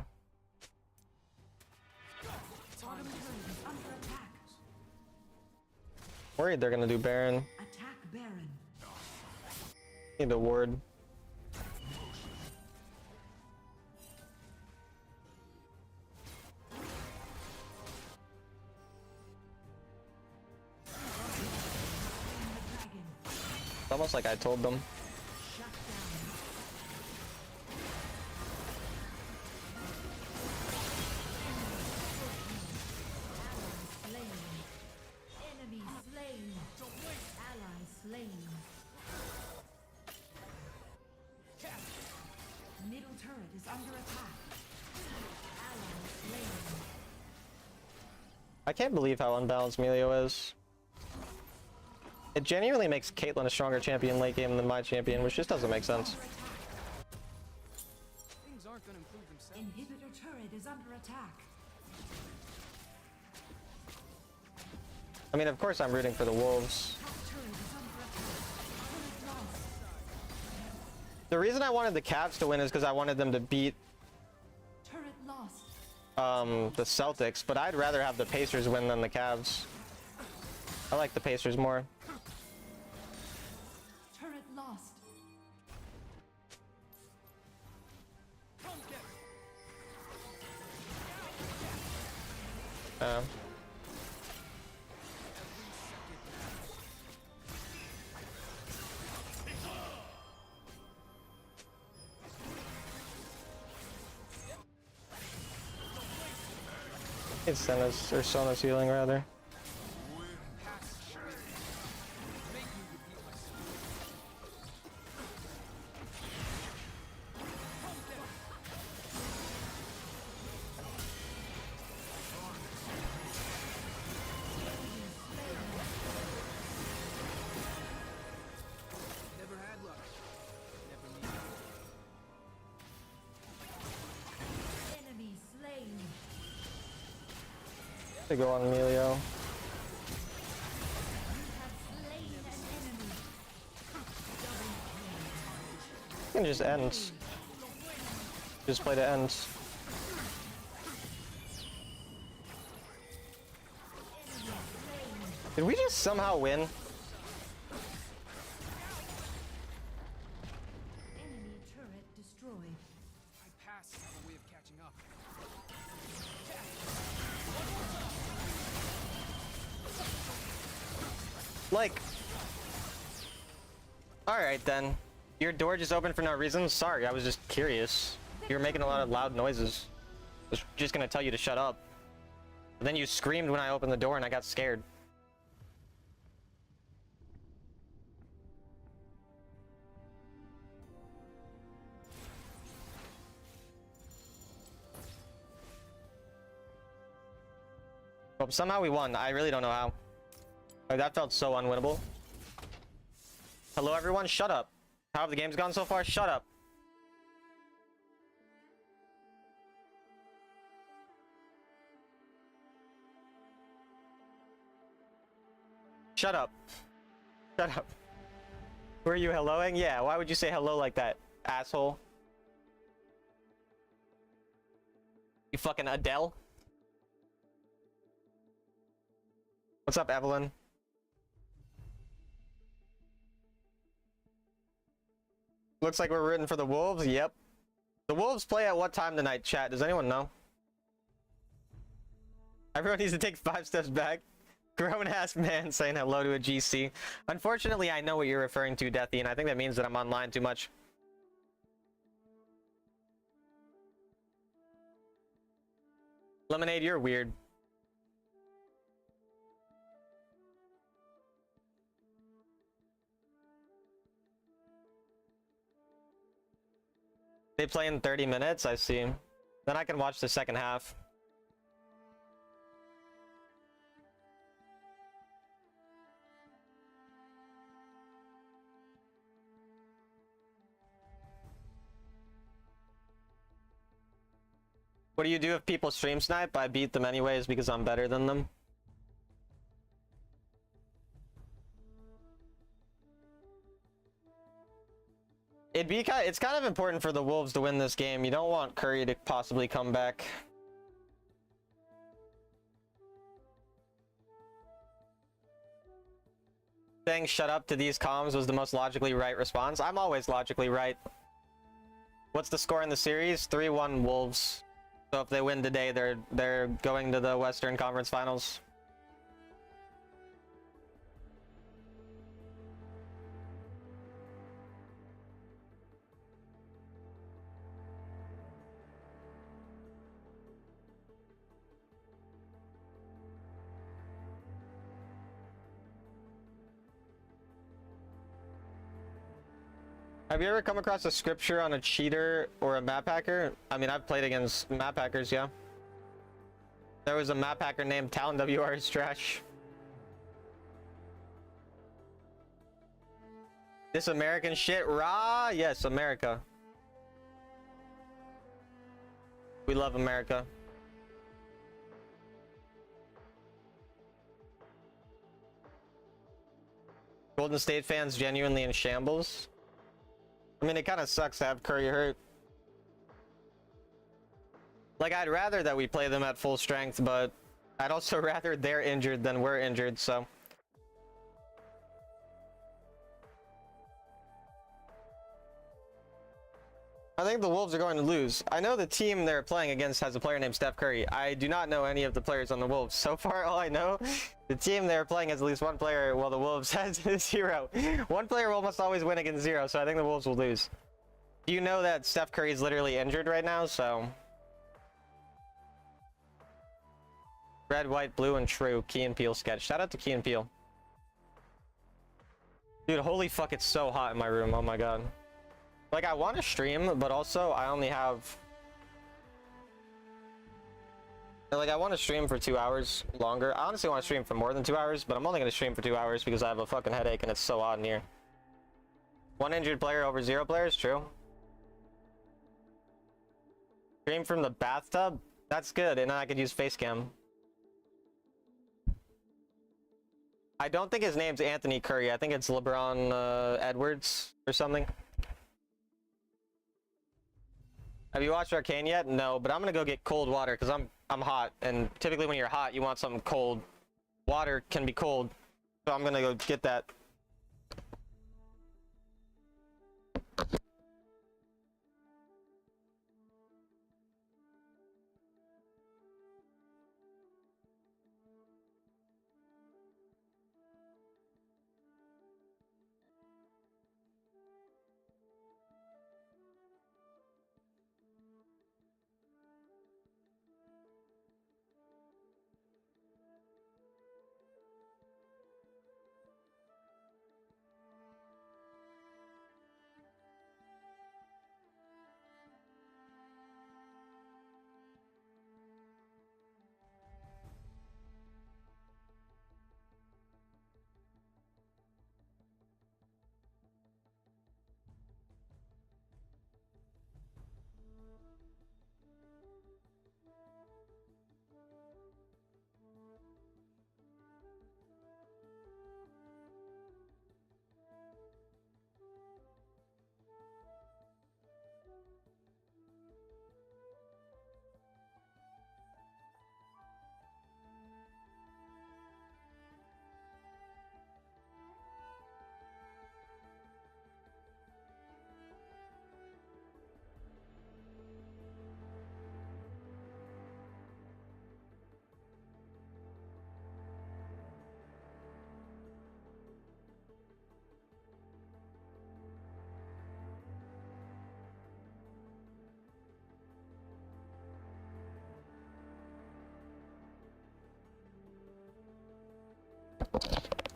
Bottom turret is under attack. Worried they're gonna do Baron. Attack Baron. Need a ward. Dragon. It's almost like I told them. Shut down. Ally slain. Enemy slain. Ally slain. Middle turret is under attack. Ally slain. I can't believe how unbalanced Melio is. It genuinely makes Caitlyn a stronger champion late game than my champion, which just doesn't make sense. Things aren't gonna improve themselves. Inhibitor turret is under attack. I mean, of course I'm rooting for the Wolves. Top turret is under attack. Turret lost. The reason I wanted the Cavs to win is because I wanted them to beat Turret lost. the Celtics, but I'd rather have the Pacers win than the Cavs. I like the Pacers more. Turret lost. It's Senna's, or Sona's healing rather. Never had luck. Never need. Enemy slain. They go on Emilio. Have slain an enemy. You can just end. Just play to end. Did we just somehow win? Enemy turret destroyed. I pass have a way of catching up. Like, alright then. Your door just opened for no reason? Sorry, I was just curious. You were making a lot of loud noises. I was just gonna tell you to shut up. But then you screamed when I opened the door and I got scared. Well, somehow we won. I really don't know how. Like, that felt so unwinnable. Hello everyone, shut up. How have the games gone so far? Shut up. Shut up. Shut up. Were you helloing? Yeah, why would you say hello like that, asshole? You fucking Adele? What's up, Evelyn? Looks like we're rooting for the Wolves. Yep. The Wolves play at what time tonight, chat? Does anyone know? Everyone needs to take 5 steps back. Grown-ass man saying hello to a GC. Unfortunately, I know what you're referring to, Deathy, and I think that means that I'm online too much. Lemonade, you're weird. They play in 30 minutes, I see. Then I can watch the second half. What do you do if people stream snipe? I beat them anyways because I'm better than them. It's kind of important for the Wolves to win this game. You don't want Curry to possibly come back. Saying shut up to these comms was the most logically right response. I'm always logically right. What's the score in the series? 3-1 Wolves. So if they win today, they're going to the Western Conference Finals. Have you ever come across a scripture on a cheater or a map hacker? I mean, I've played against map hackers, yeah. There was a map hacker named Talon WR is trash. This American shit, rah! Yes, America. We love America. Golden State fans genuinely in shambles. I mean, it kind of sucks to have Curry hurt. Like, I'd rather that we play them at full strength, but I'd also rather they're injured than we're injured, so. I think the Wolves are going to lose. I know the team they're playing against has a player named Steph Curry. I do not know any of the players on the Wolves. So far, all I know, the team they're playing has at least one player, while the Wolves has 0. One player will almost always win against 0, so I think the Wolves will lose. Do you know that Steph Curry is literally injured right now, so... Red, white, blue, and true. Key and Peele sketch. Shout out to Key and Peele. Dude, holy fuck, it's so hot in my room. Oh my god. Like, I want to stream, but also I only have... Like, I want to stream for 2 hours longer. I honestly want to stream for more than 2 hours, but I'm only going to stream for 2 hours because I have a fucking headache and it's so hot in here. 1 injured player over 0 players? True. Stream from the bathtub? That's good, and I could use face cam. I don't think his name's Anthony Curry. I think it's LeBron Edwards or something. Have you watched Arcane yet? No, but I'm gonna go get cold water because I'm hot, and typically when you're hot, you want something cold. Water can be cold, so I'm gonna go get that.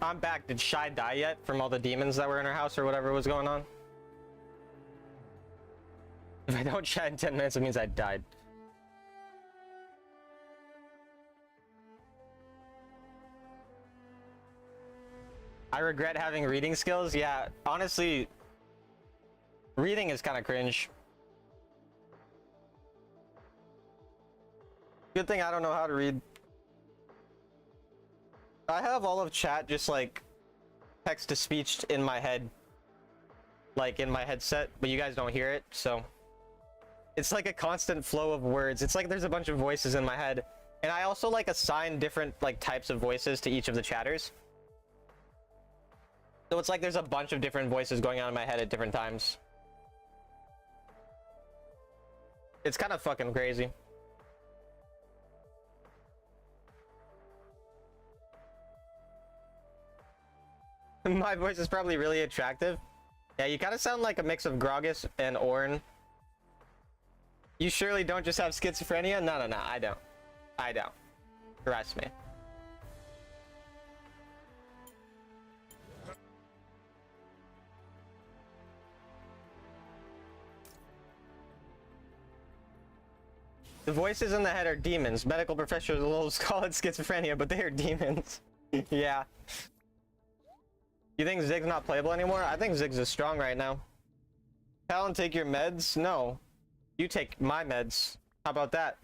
I'm back. Did Shy die yet from all the demons that were in her house or whatever was going on? If I don't chat in 10 minutes, it means I died. I regret having reading skills. Yeah, honestly, reading is kind of cringe. Good thing I don't know how to read. I have all of chat just like text to speech in my head, like in my headset, but you guys don't hear it, so it's like a constant flow of words. It's like there's a bunch of voices in my head, and I also like assign different like types of voices to each of the chatters. So it's like there's a bunch of different voices going on in my head at different times. It's kind of fucking crazy. My voice is probably really attractive. Yeah, you kind of sound like a mix of Gragas and Ornn. You surely don't just have schizophrenia? No, no, no, I don't. I don't. Trust me. The voices in the head are demons. Medical professionals call it schizophrenia, but they are demons. Yeah. You think Ziggs not playable anymore? I think Ziggs is strong right now. Talon, take your meds? No. You take my meds. How about that?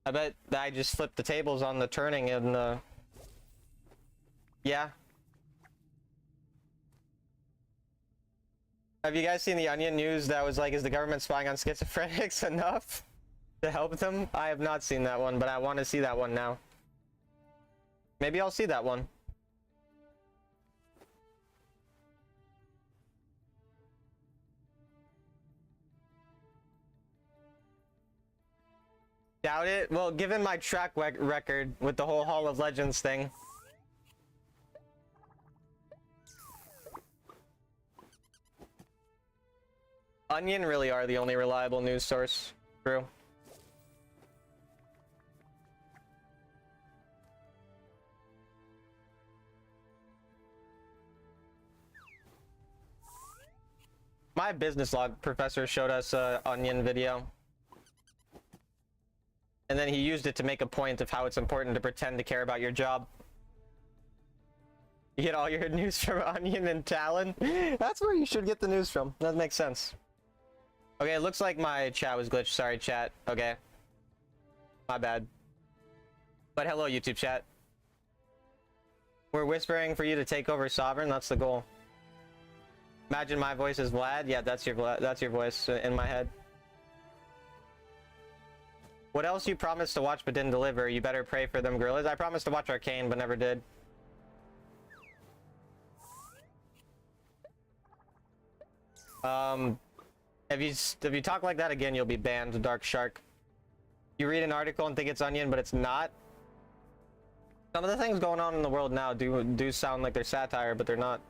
I bet that I just flipped the tables on the turning and yeah. Have you guys seen the Onion news that was like, is the government spying on schizophrenics enough to help them? I have not seen that one, but I want to see that one now. Maybe I'll see that one. Doubt it? Well, given my track record with the whole Hall of Legends thing. Onion really are the only reliable news source. True. My business log professor showed us a onion video. And then he used it to make a point of how it's important to pretend to care about your job. You get all your news from Onion and Talon? That's where you should get the news from. That makes sense. Okay, it looks like my chat was glitched. Sorry, chat. Okay. My bad. But hello, YouTube chat. We're whispering for you to take over Sovereign. That's the goal. Imagine my voice is Vlad. Yeah, that's your voice in my head. What else you promised to watch but didn't deliver? You better pray for them gorillas. I promised to watch Arcane but never did. If you talk like that again, you'll be banned, Dark Shark. You read an article and think it's Onion, but it's not. Some of the things going on in the world now do sound like they're satire, but they're not.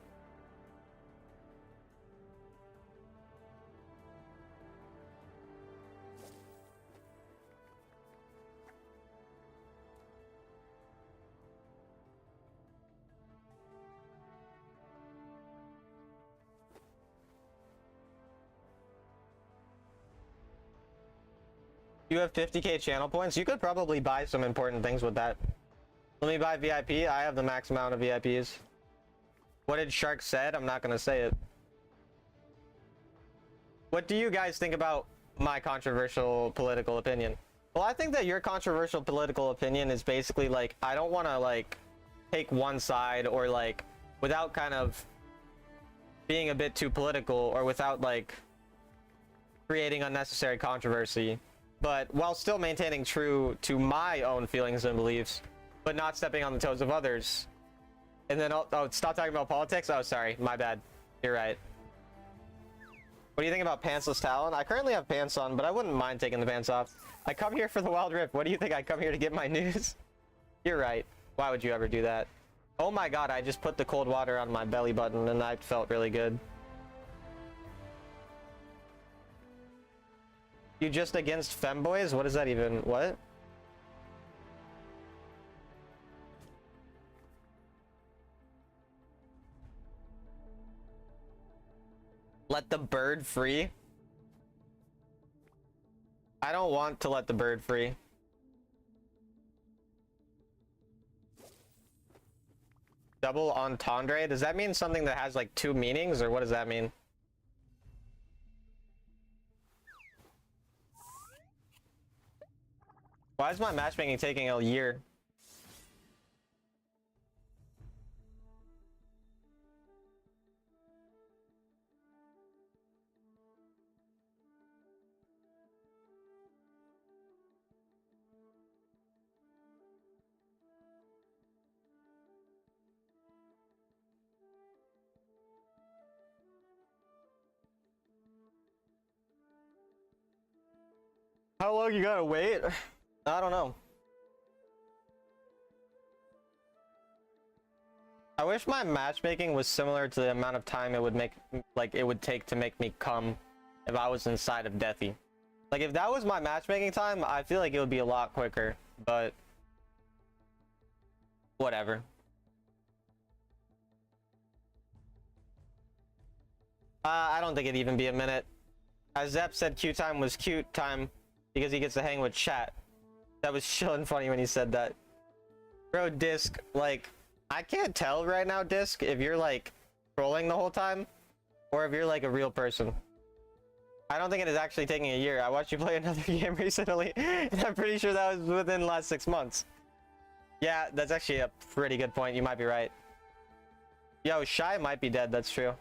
You have 50k channel points? You could probably buy some important things with that. Let me buy VIP. I have the max amount of VIPs. What did Shark said? I'm not gonna say it. What do you guys think about my controversial political opinion? Well, I think that your controversial political opinion is basically like, I don't want to like take one side, or like without kind of being a bit too political, or without like creating unnecessary controversy, but while still maintaining true to my own feelings and beliefs, but not stepping on the toes of others. And then, oh, stop talking about politics? Oh, sorry, my bad. You're right. What do you think about pantsless Talon? I currently have pants on, but I wouldn't mind taking the pants off. I come here for the Wild Rift. What do you think? I come here to get my news? You're right. Why would you ever do that? Oh my god, I just put the cold water on my belly button and I felt really good. You just against femboys? What is that even? What? Let the bird free? I don't want to let the bird free. Double entendre? Does that mean something that has like two meanings, or what does that mean? Why is my matchmaking taking a year? How long you gotta wait? I don't know. I wish my matchmaking was similar to the amount of time it would make, like, it would take to make me come if I was inside of Deathy. Like, if that was my matchmaking time, I feel like it would be a lot quicker, but whatever. I don't think it'd even be a minute. As Zep said, Q time was cute time because he gets to hang with chat. That was chill and funny when he said that. Bro, Disc, like, I can't tell right now, Disc, if you're like trolling the whole time or if you're like a real person. I don't think it is actually taking a year. I watched you play another game recently and I'm pretty sure that was within the last 6 months. Yeah, that's actually a pretty good point. You might be right. Yo, Shy might be dead. That's true.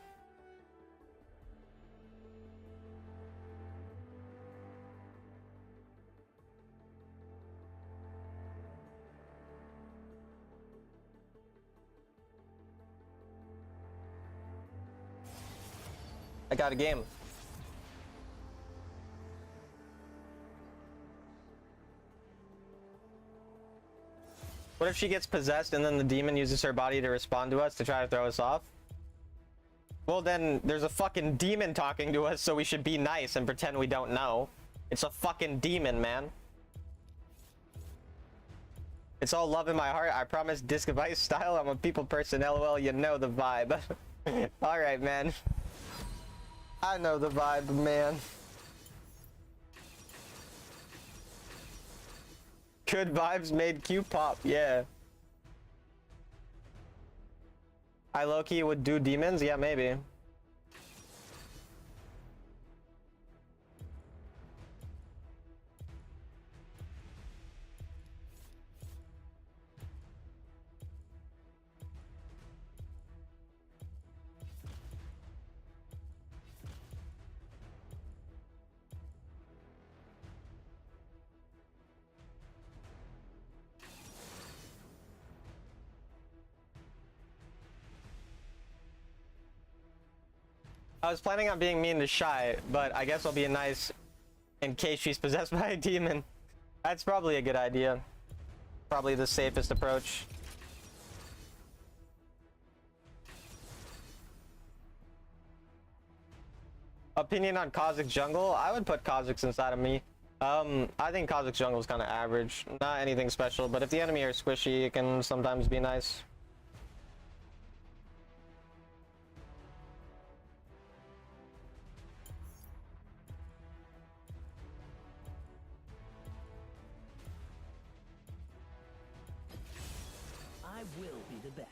I got a game. What if she gets possessed and then the demon uses her body to respond to us to try to throw us off? Well, then there's a fucking demon talking to us, so we should be nice and pretend we don't know. It's a fucking demon, man. It's all love in my heart. I promise, Disc of Ice style. I'm a people person. LOL, you know the vibe. All right, man. I know the vibe, man. Good vibes made Q pop, yeah. I low-key would do demons, yeah, maybe. I was planning on being mean to Shy, but I guess I'll be nice in case she's possessed by a demon. That's probably a good idea. Probably the safest approach. Opinion on Kha'Zix jungle? I would put Kha'Zix inside of me. I think Kha'Zix jungle is kind of average. Not anything special, but if the enemy are squishy, it can sometimes be nice. I will be the best.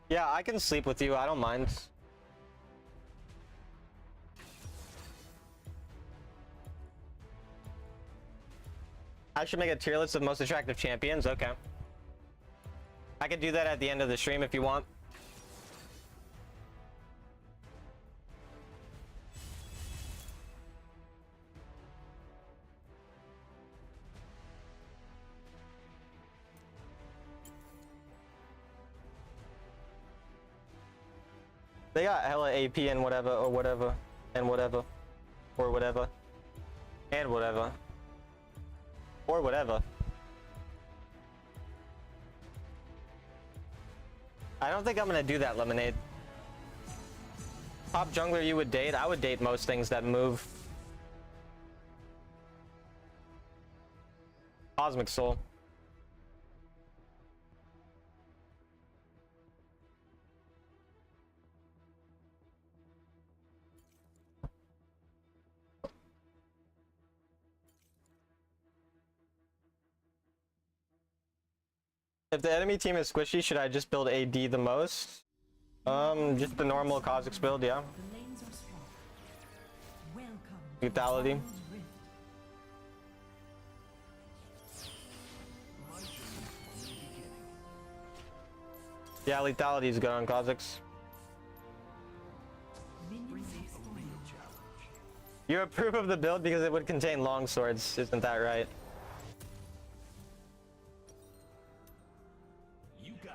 Yeah, I can sleep with you. I don't mind. I should make a tier list of most attractive champions. Okay. I could do that at the end of the stream if you want. They got hella AP and whatever, or whatever, and whatever, or whatever, and whatever, or whatever. I don't think I'm gonna do that, Lemonade. Top jungler you would date? I would date most things that move. Cosmic Soul. If the enemy team is squishy, should I just build AD the most? Just the normal Kha'Zix build, yeah. The lanes are strong. Welcome to Lethality. Zion's Rift. My journey is only beginning. Yeah, lethality is good on Kha'Zix. Minions Bring me have a spawned. real challenge. You approve of the build because it would contain long swords, isn't that right? You got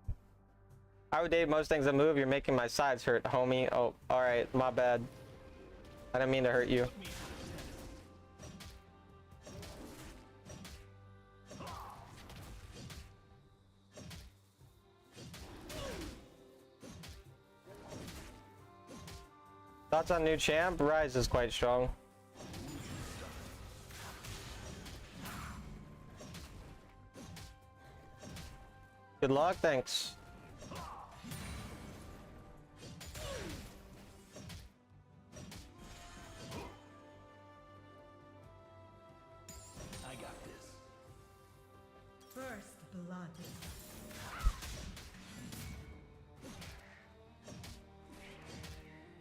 it. I would date most things that move. You're making my sides hurt, homie. Oh, alright, my bad. I didn't mean to hurt you. Thoughts on new champ? Rise is quite strong. Good luck, thanks. I got this. First blood.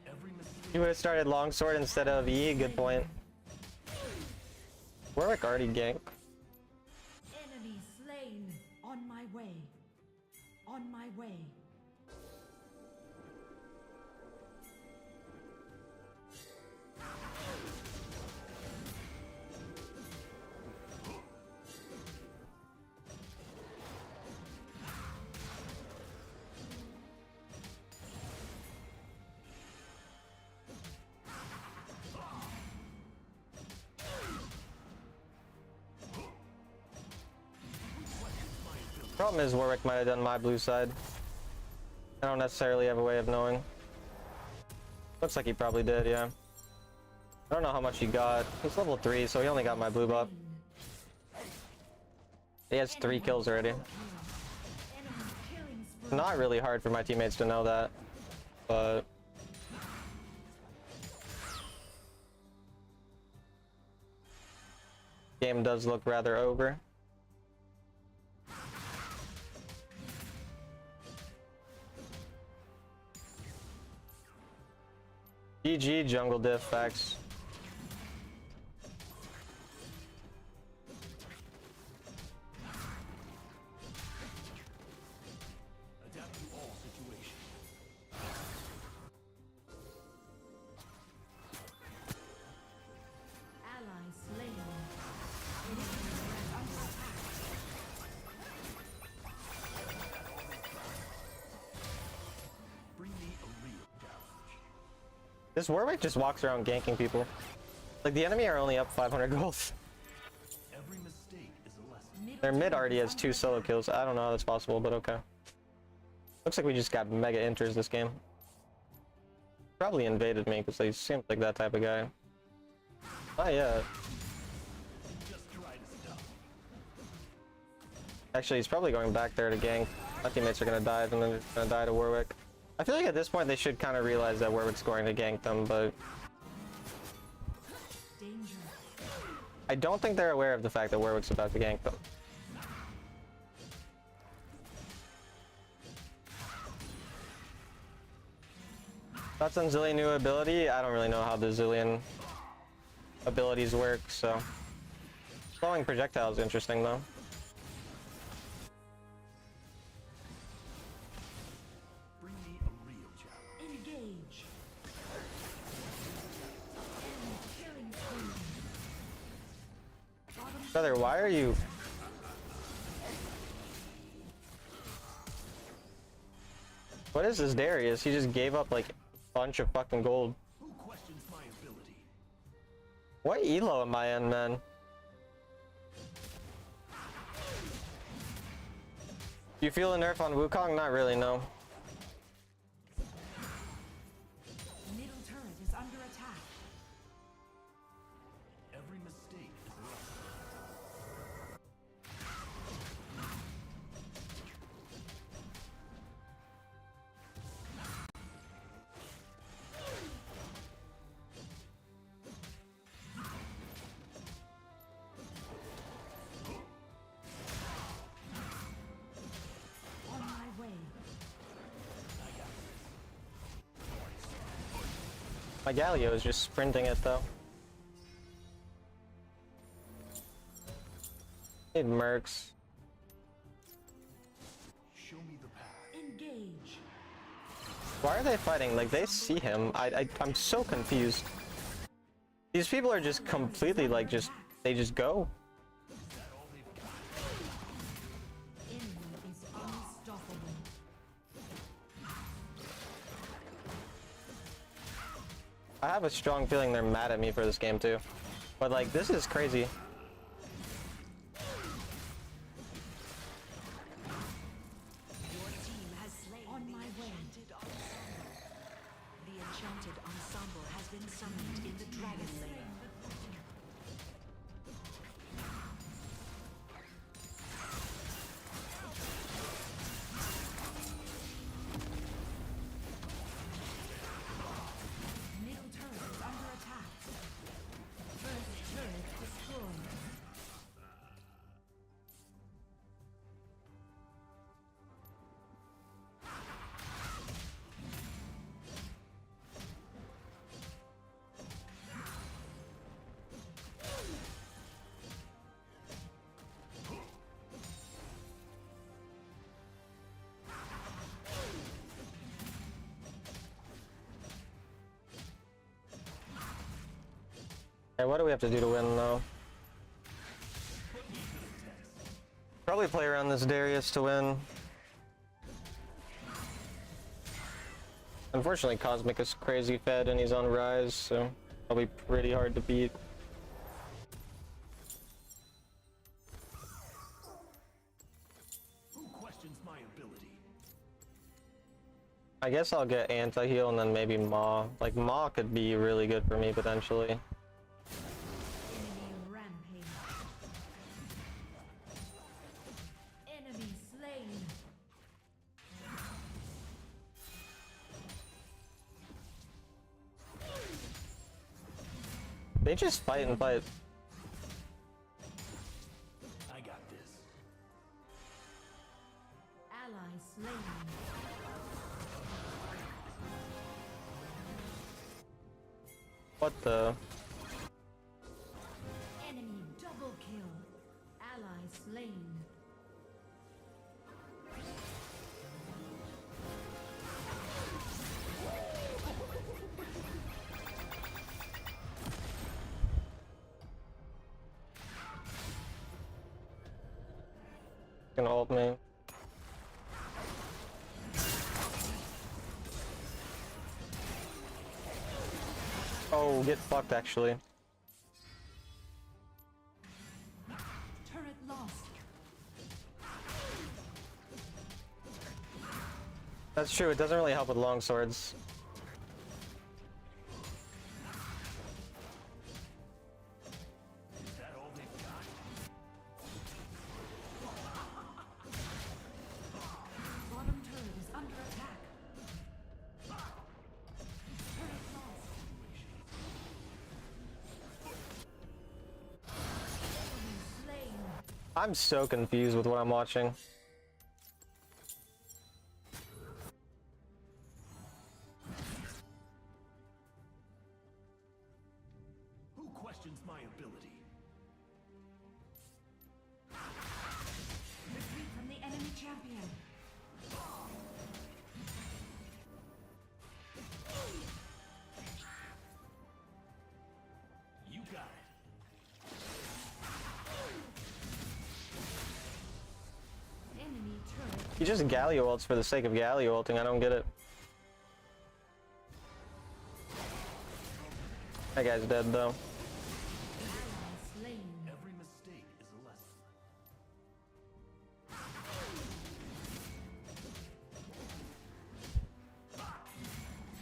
Every mistake. You would have started longsword instead of E, good point. Warwick already gank. Enemy slain. On my way. On my way. Problem is Warwick might have done my blue side. I don't necessarily have a way of knowing. Looks like he probably did, yeah. I don't know how much he got. He's level 3, so he only got my blue buff. He has 3 kills already. Enemy killing spree. Not really hard for my teammates to know that, but game does look rather over. GG jungle diff facts. Adapt to all situations. Ally slain. Enemy turret under attack. Bring me a real challenge. This Warwick just walks around ganking people. Like the enemy are only up 500 gold. Every mistake is a lesson. Their mid already has 2 solo kills. I don't know how that's possible, but okay. Looks like we just got mega enters this game. Probably invaded me because they seem like that type of guy. Oh yeah. Just try to stop. Actually, he's probably going back there to gank. My teammates are gonna die, and then they're gonna die to Warwick. I feel like at this point they should kind of realize that Warwick's going to gank them, but Danger. I don't think they're aware of the fact that Warwick's about to gank them. Thoughts on Zilean new ability? I don't really know how the Zilean abilities work, so slowing projectile is interesting though. Bring me a real challenge. Engage. Enemy killing spree. Bottom Brother, why are you... What is this Darius? He just gave up like a bunch of fucking gold. Who questions my ability? What elo am I in, man? You feel a nerf on Wukong? Not really, no. middle turret is under attack. Every mistake is a lesson. On my way. My Galio is just sprinting it though. Need mercs. Show me the path. Engage. Why are they fighting? Like they see him. I'm so confused. These people are just completely like they just go. Enemy is unstoppable. I have a strong feeling they're mad at me for this game too. But like this is crazy. Your team has slain on my way. The enchanted ensemble has been summoned in the dragon lane. Middle turret is under attack. First turret destroyed. Hey, what do we have to do to win though? Probably play around this Darius to win. Unfortunately, Cosmic is crazy fed and he's on Rise, so probably pretty hard to beat. Who questions my ability? I guess I'll get anti-heal and then maybe Maw. Like Maw could be really good for me potentially. Enemy rampage. They just fight and fight. I got this. Ally slain. What the? Enemy double kill. Ally slain. Gonna ult me. Oh, get fucked actually. Turret lost. That's true, it doesn't really help with long swords. Is that all they've got? Bottom turret is under attack. Turret lost. Enemy slain. I'm so confused with what I'm watching. Who questions my ability? Retreat from the enemy champion. You got it. Enemy turret. He just Galio ults for the sake of Galio ulting, I don't get it. That guy's dead though. Ally slain. Every mistake is a lesson.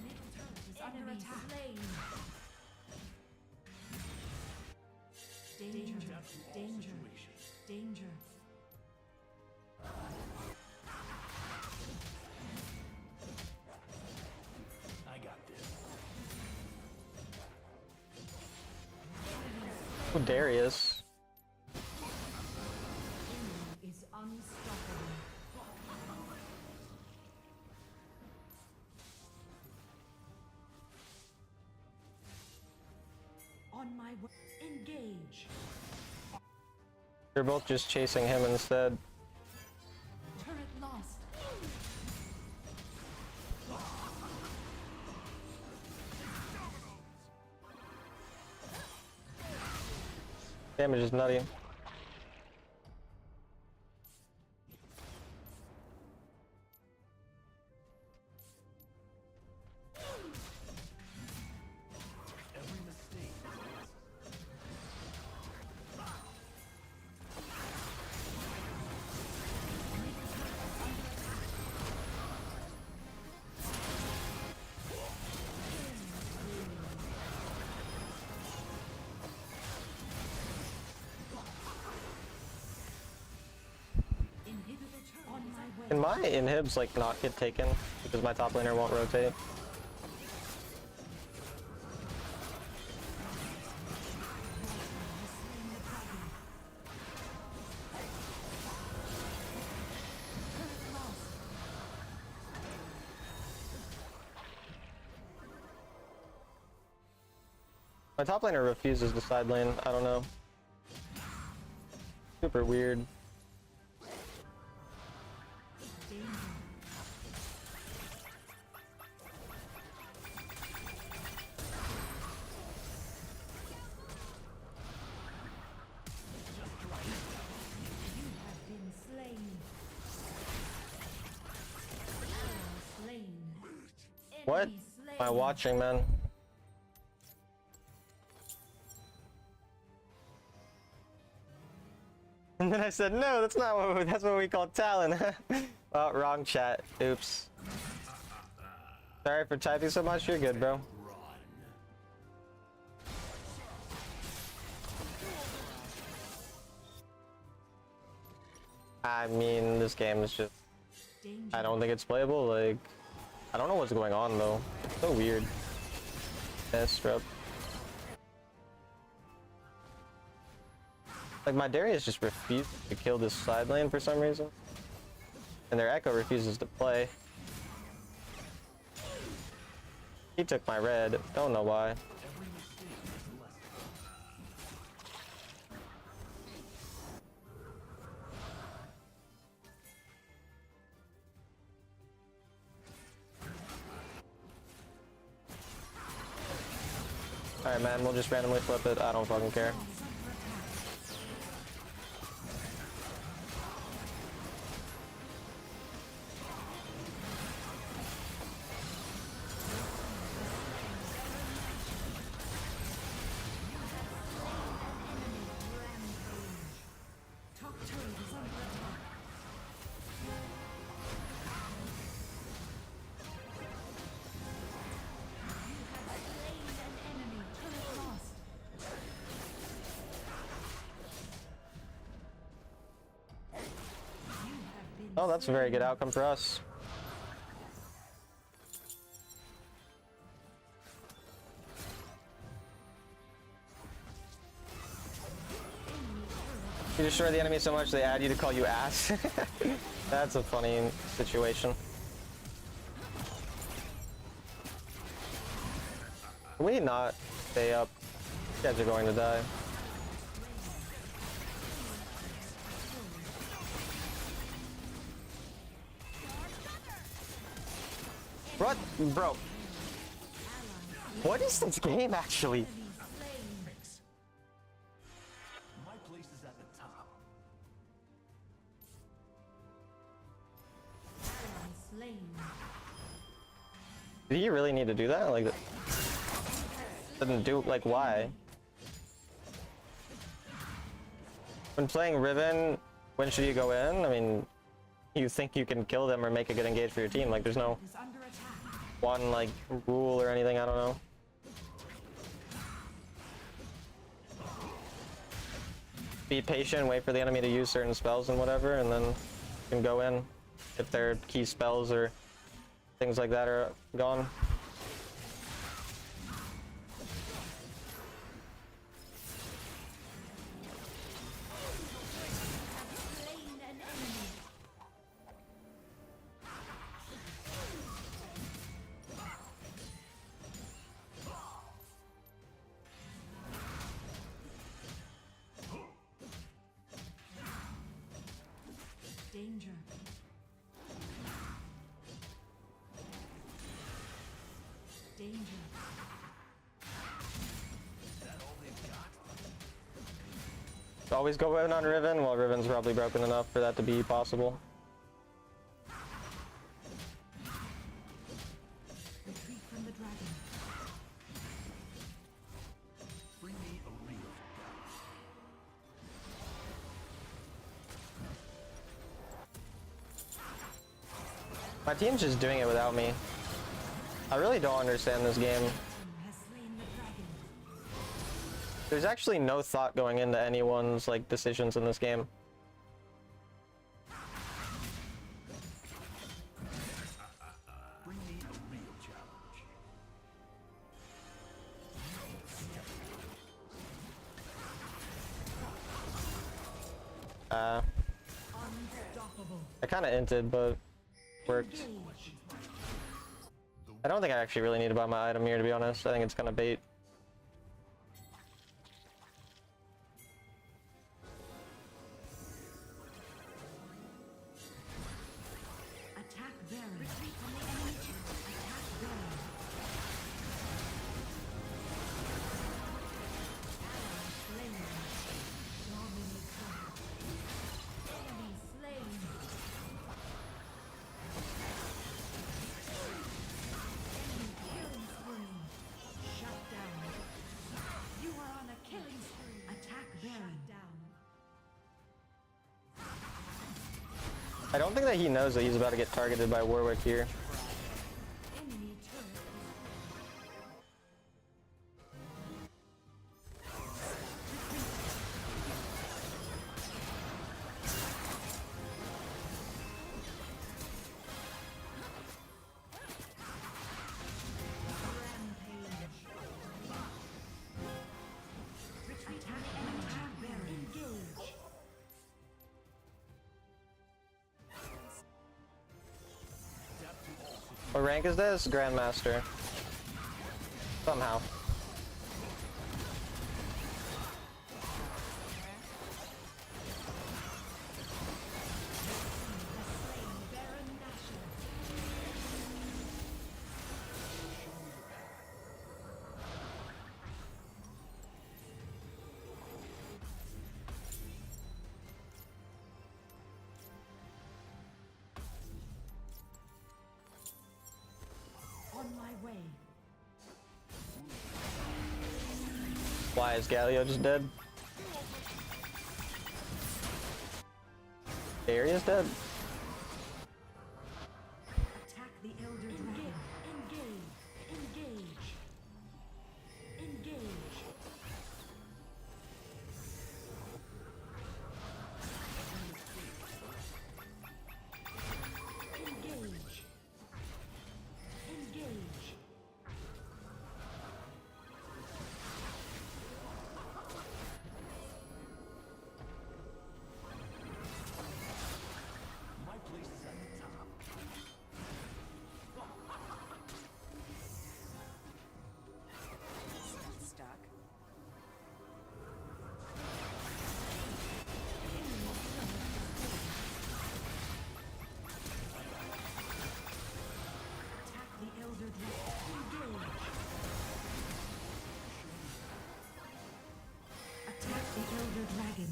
Middle turret is under attack. Slain. Danger. Adapt to all Danger. situations. Danger. I got this. Oh, Darius. Enemy is unstoppable. On my way. Engage. They're both just chasing him instead. Turret lost. Damage is nutty. Every mistake is a lesson. Inhibitor turret on my way. Can my inhibs like not get taken because my top laner won't rotate? My top laner refuses the side lane, I don't know. Super weird. Danger. You have been slain. Ally slain. What Enemy slain. am I watching, man? And then I said, no, that's not that's what we call Talon. Oh, wrong chat. Oops. Sorry for typing so much. You're good, bro. I mean, this game is just, Danger. I don't think it's playable. Like, I don't know what's going on though. So weird. Yes, bro. Like, my Darius just refused to kill this side lane for some reason. And their Echo refuses to play. He took my red. Don't know why. Alright, man, we'll just randomly flip it. I don't fucking care. Top turret is under attack. Oh, that's a very good outcome for us. You destroy the enemy so much they add you to call you ass. That's a funny situation. Can we not stay up? You guys are going to die. What? Bro. What is this game actually? My place is at the top. Slain. Did he really need to do that? Like, didn't do, like, why? When playing Riven, when should you go in? I mean, you think you can kill them or make a good engage for your team. Like, there's no Is under attack. one, like, rule or anything, I don't know. Be patient, wait for the enemy to use certain spells and whatever, and then you can go in if their key spells or things like that are gone. Slain an enemy. Danger. Danger. Always go in on Riven. Well, Riven's probably broken enough for that to be possible. Retreat from the dragon. Bring me a real. My team's just doing it without me. I really don't understand this game. Has slain the dragon. There's actually no thought going into anyone's, like, decisions in this game. Bring me a real challenge. Unstoppable. I kind of inted, but worked. I don't think I actually really need to buy my item here, to be honest. I think it's kind of bait. Attack Baron. Retreat from the enemy. Attack Baron. Ally slain. Dominating. Enemy slain. Enemy killing spree. Shut down. You are on a killing spree. Attack Baron. Shut down. I don't think that he knows that he's about to get targeted by Warwick here. Enemy turret. Rampage. Retreat from the enemy. Attack Baron. Engage. What rank is this? Grandmaster. Somehow. On my way. Why is Galio just dead? Darius dead? Attack the Elder Dragon. Engage. Engage. Engage. Engage. My place is at the top. Stuck. Attack the Elder Dragon. Engage. Attack the Elder Dragon.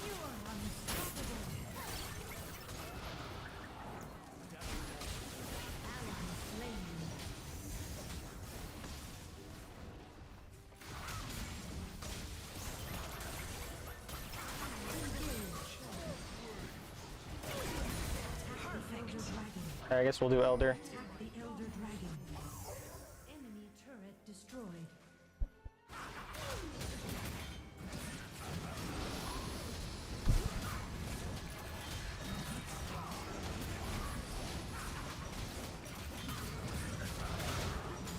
You are unstoppable. Ally slain. Alright, I guess we'll do Elder. Attack the Elder Dragon. Enemy turret destroyed.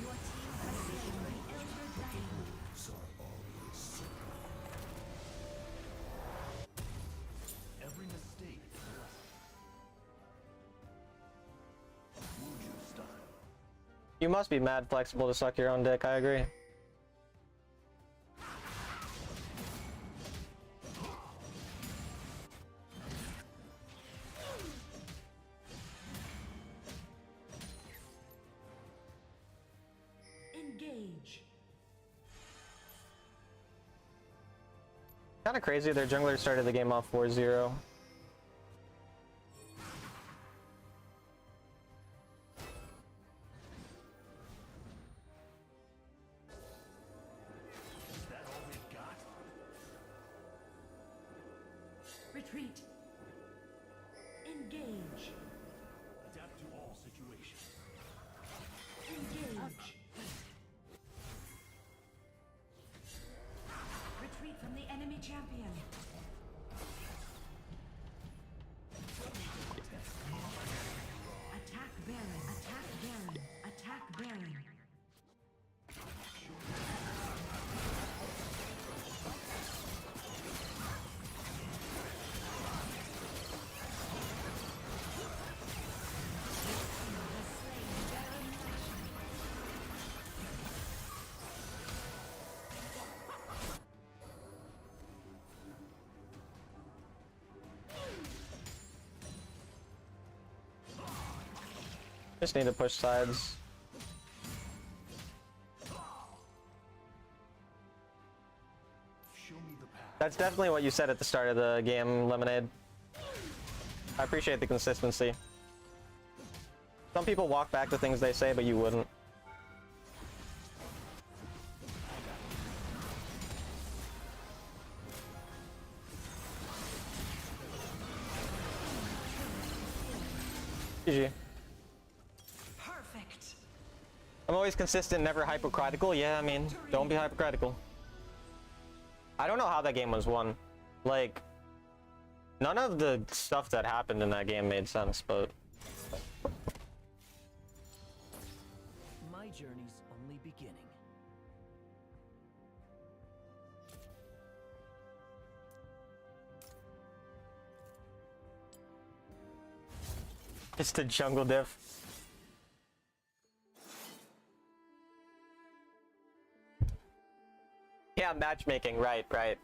Your team has slain the Elder Dragon. Every mistake is a lesson. Wuju style. You must be mad flexible to suck your own dick, I agree. Engage. Kinda crazy, their jungler started the game off 4-0. Is that all they got? Retreat. Engage. Adapt to all situations. Engage. Retreat from the enemy champion. Attack Baron. Attack Baron. Attack Baron. Has slain Baron Nashor. Just need to push sides. Show me the path. That's definitely what you said at the start of the game, Lemonade. I appreciate the consistency. Some people walk back to things they say, but you wouldn't. GG. Perfect. I'm always consistent, never hypocritical. Yeah, I mean, don't be hypocritical. I don't know how that game was won. Like, none of the stuff that happened in that game made sense, but... My journey's only beginning. Just a jungle diff. Yeah, matchmaking, right, right.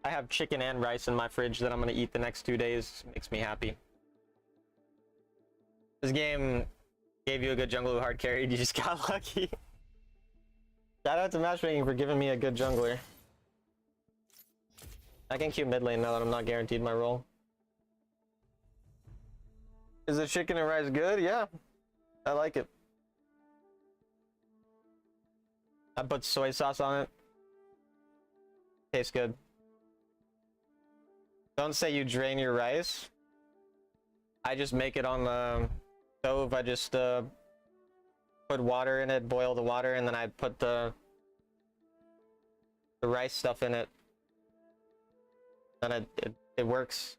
I have chicken and rice in my fridge that I'm gonna eat the next 2 days. Makes me happy. This game gave you a good jungle who hard carried. You just got lucky. Shout out to matchmaking for giving me a good jungler. I can queue mid lane now that I'm not guaranteed my role. Is the chicken and rice good? Yeah, I like it. I put soy sauce on it. Tastes good. Don't say you drain your rice. I just make it on the stove. I just put water in it, boil the water, and then I put the rice stuff in it. And it works.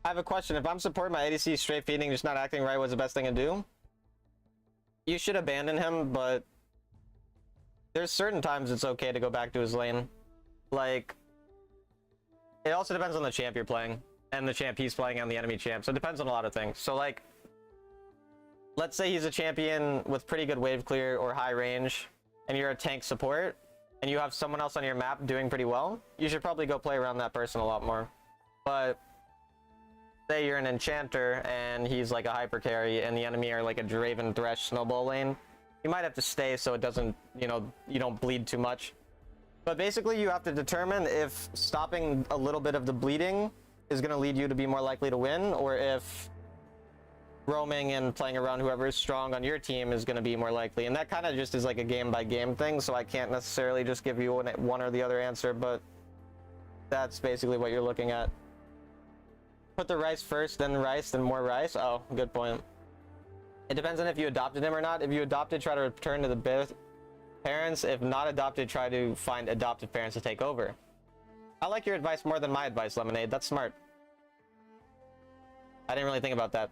I have a question. If I'm supporting my ADC straight feeding, just not acting right, what's the best thing to do? You should abandon him, but there's certain times it's okay to go back to his lane. Like, it also depends on the champ you're playing, and the champ he's playing, and the enemy champ. So it depends on a lot of things. So like, let's say he's a champion with pretty good wave clear or high range, and you're a tank support, and you have someone else on your map doing pretty well, you should probably go play around that person a lot more. But say you're an enchanter and he's like a hyper carry and the enemy are like a Draven Thresh snowball lane, you might have to stay so it doesn't, you know, you don't bleed too much. But basically you have to determine if stopping a little bit of the bleeding is going to lead you to be more likely to win, or if roaming and playing around whoever is strong on your team is going to be more likely. And that kind of just is like a game by game thing, so I can't necessarily just give you one or the other answer, but that's basically what you're looking at. Put the rice first, then rice, then more rice. Oh, good point. It depends on if you adopted him or not. If you adopted, try to return to the parents. If not adopted, try to find adopted parents to take over. I like your advice more than my advice, Lemonade. That's smart. I didn't really think about that.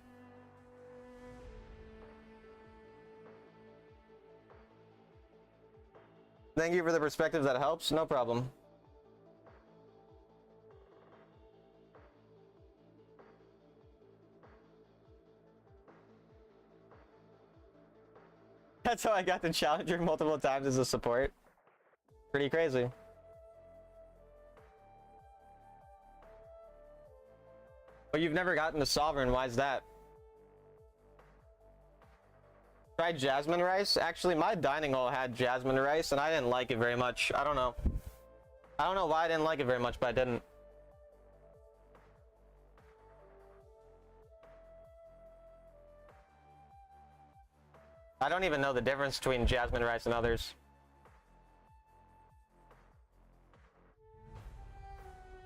Thank you for the perspective. That helps. No problem. That's how I got the Challenger multiple times as a support. Pretty crazy. But you've never gotten the Sovereign, why is that? Tried Jasmine Rice? Actually, my dining hall had Jasmine Rice and I didn't like it very much. I don't know. I don't know why I didn't like it very much, but I didn't. I don't even know the difference between Jasmine Rice and others.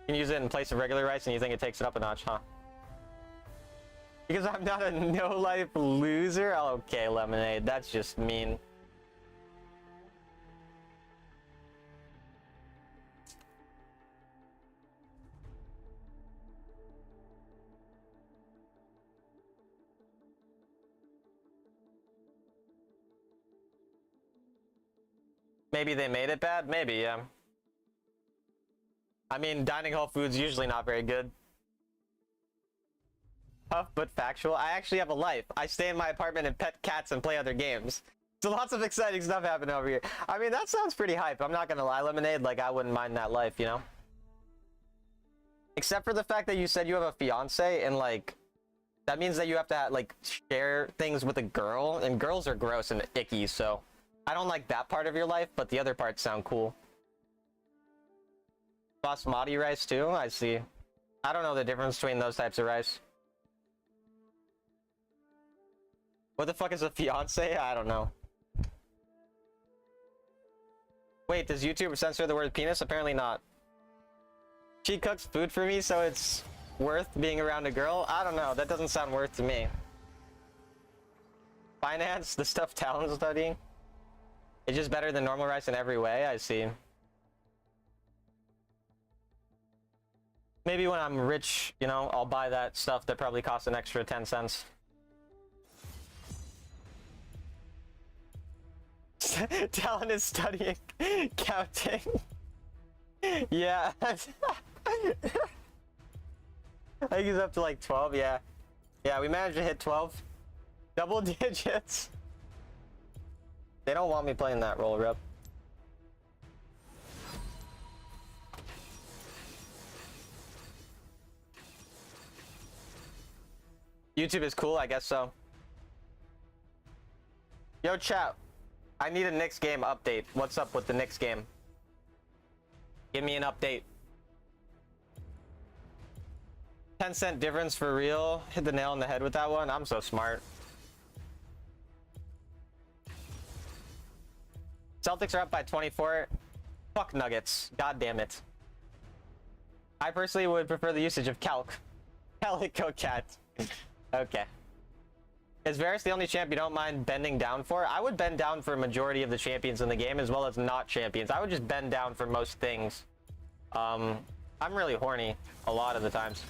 You can use it in place of regular rice and you think it takes it up a notch, huh? Because I'm not a no-life loser? Okay, Lemonade, that's just mean. Maybe they made it bad? Maybe, yeah. I mean, dining hall food's usually not very good. Tough but factual. I actually have a life. I stay in my apartment and pet cats and play other games. So lots of exciting stuff happening over here. I mean, that sounds pretty hype. I'm not gonna lie, Lemonade. Like, I wouldn't mind that life, you know? Except for the fact that you said you have a fiance, and like, that means that you have to like share things with a girl, and girls are gross and icky, so I don't like that part of your life, but the other parts sound cool. Basmati rice too? I see. I don't know the difference between those types of rice. What the fuck is a fiance? I don't know. Wait, does YouTube censor the word penis? Apparently not. She cooks food for me, so it's worth being around a girl? I don't know. That doesn't sound worth to me. Finance? The stuff Talon's studying? It's just better than normal rice in every way? I see. Maybe when I'm rich, you know, I'll buy that stuff that probably costs an extra 10 cents. Talon is studying counting. Yeah. I think he's up to like 12, yeah. Yeah, we managed to hit 12. Double digits. They don't want me playing that role, Rip. YouTube is cool, I guess so. Yo, chat. I need a Knicks game update. What's up with the Knicks game? Give me an update. 10-cent difference for real. Hit the nail on the head with that one. I'm so smart. Celtics are up by 24. Fuck Nuggets. God damn it. I personally would prefer the usage of Calc. Calico Cat. Okay. Is Varus the only champ you don't mind bending down for? I would bend down for a majority of the champions in the game, as well as not champions. I would just bend down for most things. I'm really horny a lot of the times.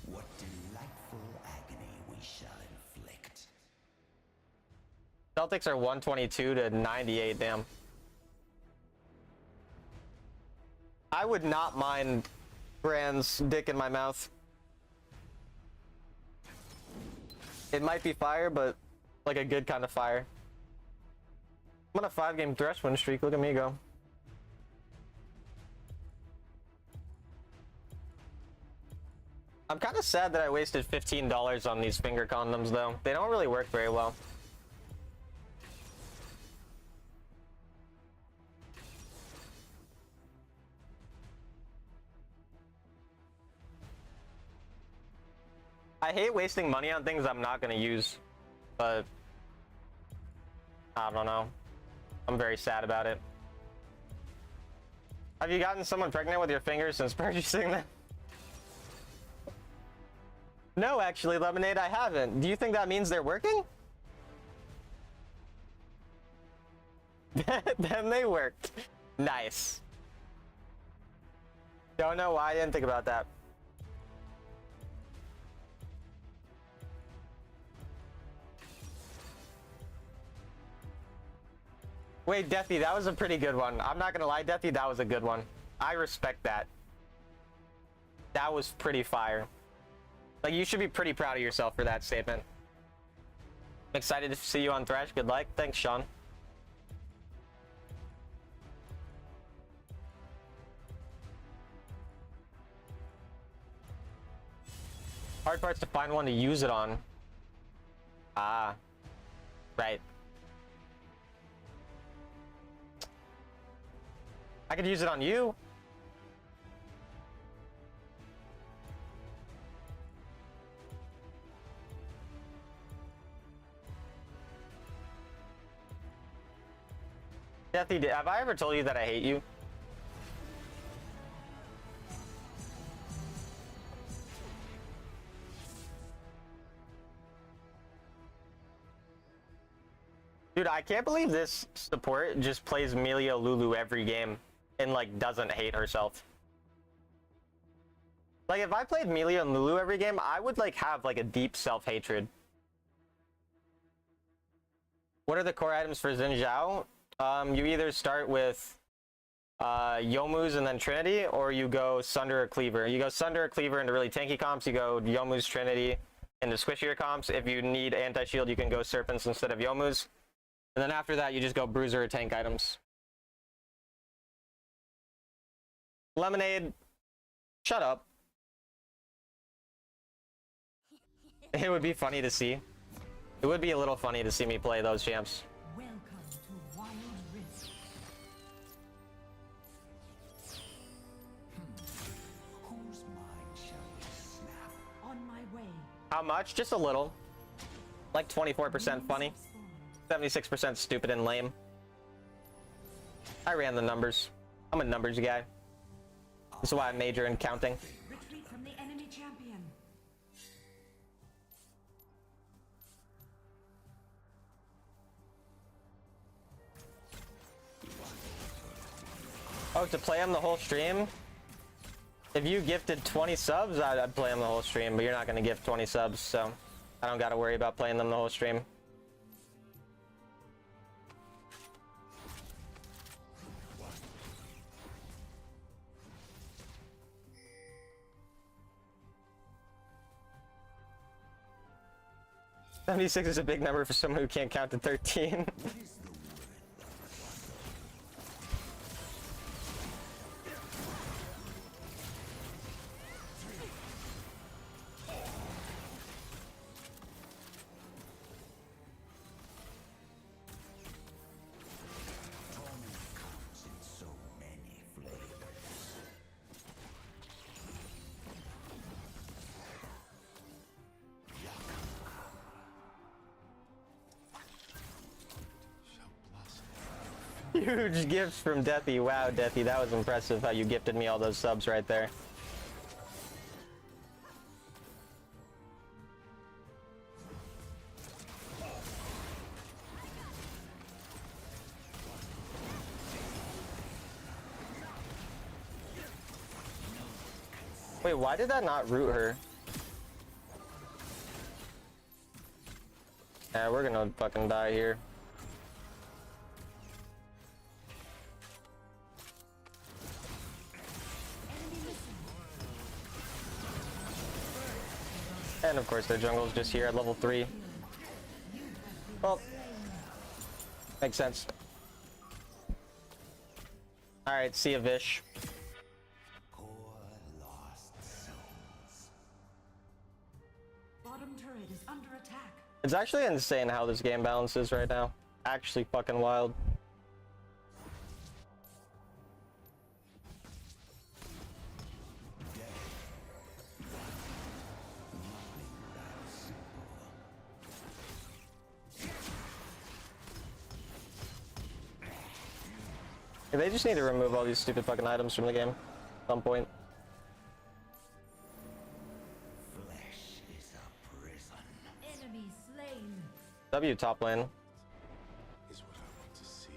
What delightful agony we shall inflict. Celtics are 122 to 98, damn. I would not mind Brand's dick in my mouth. It might be fire, but like a good kind of fire. I'm on a 5-game Thresh win streak. Look at me go. I'm kind of sad that I wasted $15 on these finger condoms, though. They don't really work very well. I hate wasting money on things I'm not gonna use, but I don't know. I'm very sad about it. Have you gotten someone pregnant with your fingers since purchasing them? No, actually, Lemonade, I haven't. Do you think that means they're working? Then they worked. Nice. Don't know why I didn't think about that. Wait, Deathy, that was a pretty good one. I'm not gonna lie, Deathy, that was a good one. I respect that. That was pretty fire. Like, you should be pretty proud of yourself for that statement. I'm excited to see you on Thresh. Good luck. Thanks, Sean. Hard part's to find one to use it on. Ah. Right. I could use it on you. Deathy, have I ever told you that I hate you? Dude, I can't believe this support just plays Melia Lulu every game and like doesn't hate herself. Like, if I played Melia and Lulu every game, I would like have like a deep self-hatred. What are the core items for Xin Zhao? You either start with Youmuu's and then Trinity, or you go Sunder or Cleaver. You go Sunder or Cleaver into really tanky comps, you go Youmuu's Trinity into squishier comps. If you need anti-shield, you can go Serpents instead of Youmuu's. And then after that, you just go Bruiser or tank items. Lemonade, shut up. It would be funny to see. It would be a little funny to see me play those champs. Welcome to Wild Rift. Whose mind shall we snap? On my way. How much? Just a little. Like 24% funny. 76% stupid and lame. I ran the numbers. I'm a numbers guy. This is why I major in counting. Retreat from the enemy champion. Oh, to play him the whole stream? If you gifted 20 subs, I'd play them the whole stream, but you're not gonna gift 20 subs, so I don't gotta worry about playing them the whole stream. $76 is a big number for someone who can't count to 13. Comes in so many flavors. Huge gifts from Deathy. Wow, Deathy, that was impressive how you gifted me all those subs right there. Wait, why did that not root her? Yeah, we're gonna fucking die here. And of course their jungle's just here at level 3. Well, makes sense. Alright, see ya, Vish. Poor lost souls. Bottom turret is under attack. It's actually insane how this game balances right now. Actually fucking wild. Yeah, they just need to remove all these stupid fucking items from the game at some point. Flesh is a prison. Enemy slain. W top lane. Is what I want to see.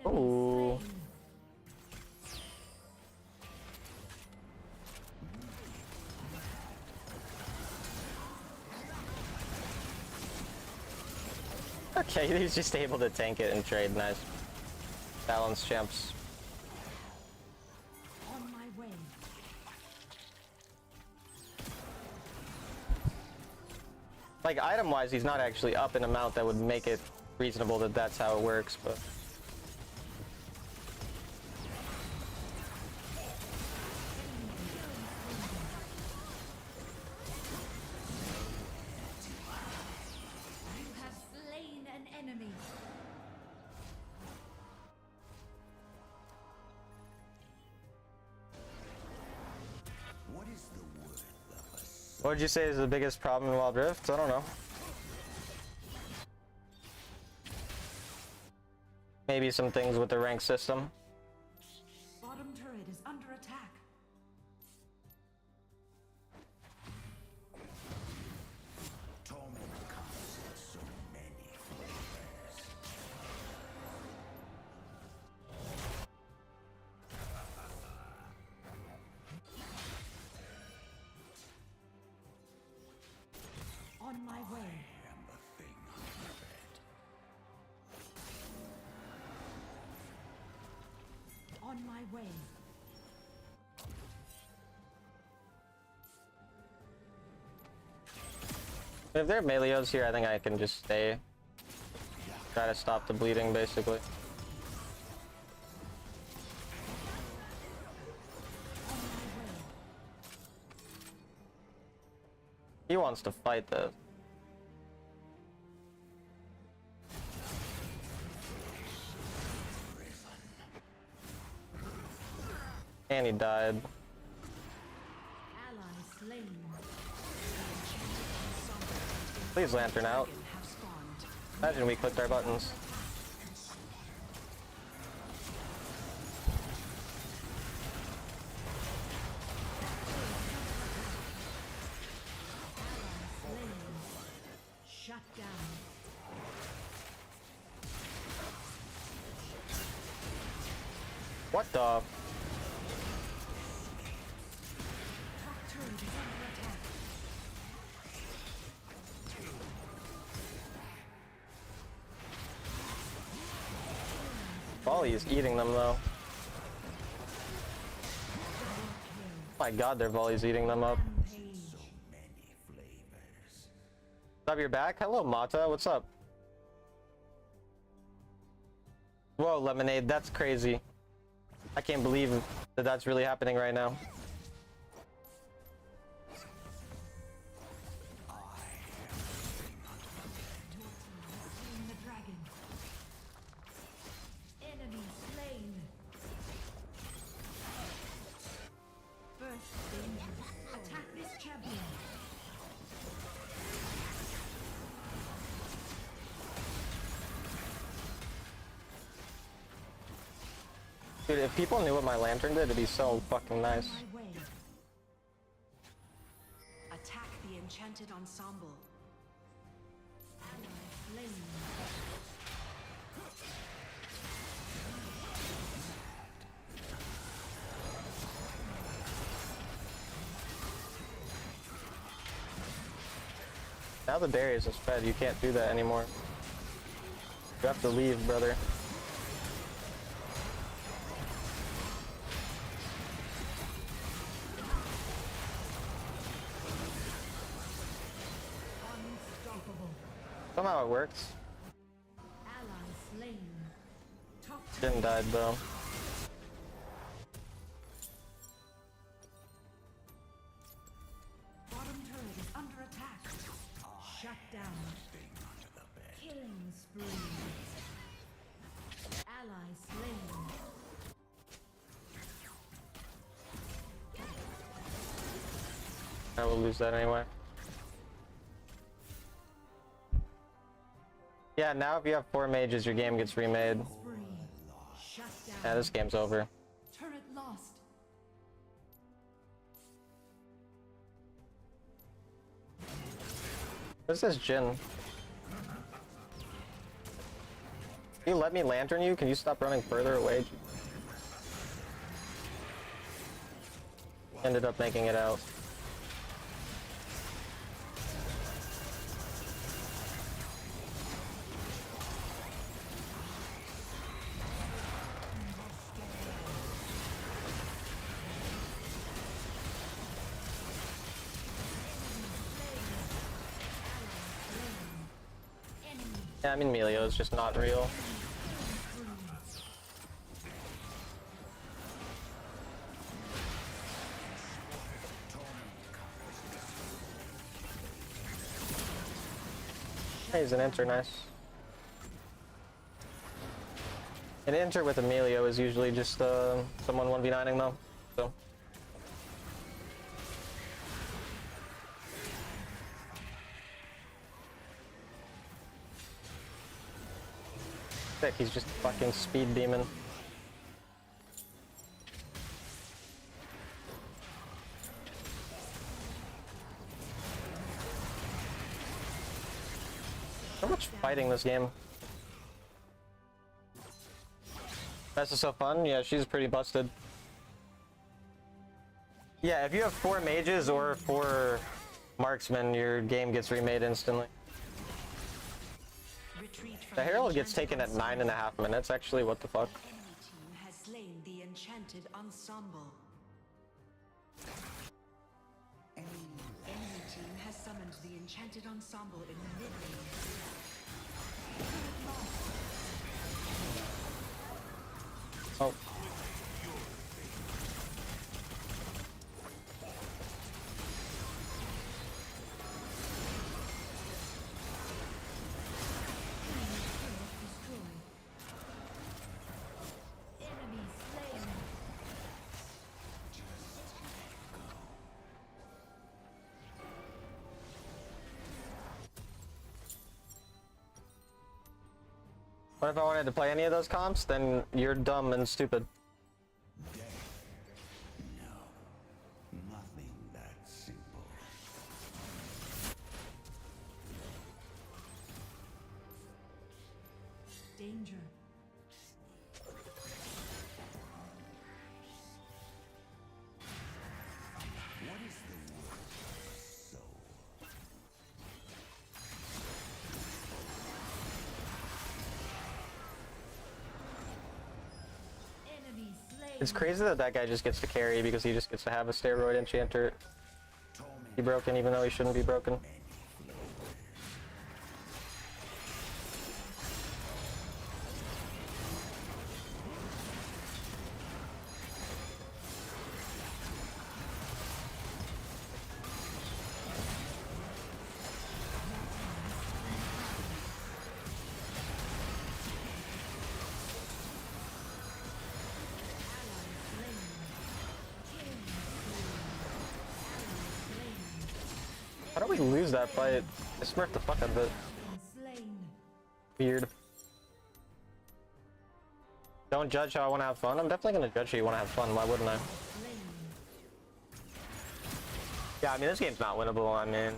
Enemy Ooh. slain. Okay, he's just able to tank it and trade. Nice. Balance champs. On my way. Like, item-wise, he's not actually up an amount that would make it reasonable that that's how it works, but... You have slain an enemy. What is the worth of a soul? What would you say is the biggest problem in Wild Rift? I don't know. Maybe some things with the rank system. Bottom turret is under attack. Torment comes in so many flavors. On my way. I am the thing I dread. On my way. If there are Melios here, I think I can just stay. Try to stop the bleeding, basically. He wants to fight this. And he died. Ally slain. Please lantern out. Have spawned. Imagine we clicked our buttons. Shut down. What the? Top turret is under attack. Volley is eating them though. My god, their volley's eating them up. Rampage. Many flavors. Up your back? Hello, Mata. What's up? Whoa, Lemonade. That's crazy. I can't believe that that's really happening right now. Slain the dragon. Enemy slain. First danger. Attack this champion. Dude, if people knew what my lantern did, it'd be so fucking nice. My way. Attack the enchanted ensemble. Ally slain. Now the Darius is fed, you can't do that anymore. You have to leave, brother. Unstoppable. Somehow it works. Ally slain. Top Jhin died though. bottom turret is under attack. Shut down. Killing spree. Ally slain. I will lose that anyway. Yeah, now if you have 4 mages, your game gets remade. Spree. Shut down. Yeah, this game's over. Turret lost. What's this Jhin? Can you let me lantern you? Can you stop running further away? Ended up making it out. Yeah, I mean Melio is just not real. Hey, he's an enter, nice. An enter with Emilio is usually just someone 1v9ing though, so. Sick, he's just a fucking speed demon. So much fighting this game. This is so fun. Yeah, she's pretty busted. Yeah, if you have 4 mages or 4 marksmen, your game gets remade instantly. Retreat from The Herald gets enchanted taken at ensemble. 9.5 minutes, actually. What the fuck? Enemy team has slain the enchanted ensemble. Enemy team has summoned the enchanted ensemble in the mid-lane. Oh. Destroyed. Enemy slain. What if I wanted to play any of those comps? Then you're dumb and stupid. Nothing that simple. Danger. It's crazy that that guy just gets to carry because he just gets to have a steroid enchanter. Be broken even though he shouldn't be broken. How do we lose that fight? I smurfed the fuck out of it. Slain. Weird. Don't judge how I want to have fun. I'm definitely gonna judge how you want to have fun. Why wouldn't I? Yeah, I mean, this game's not winnable. I mean,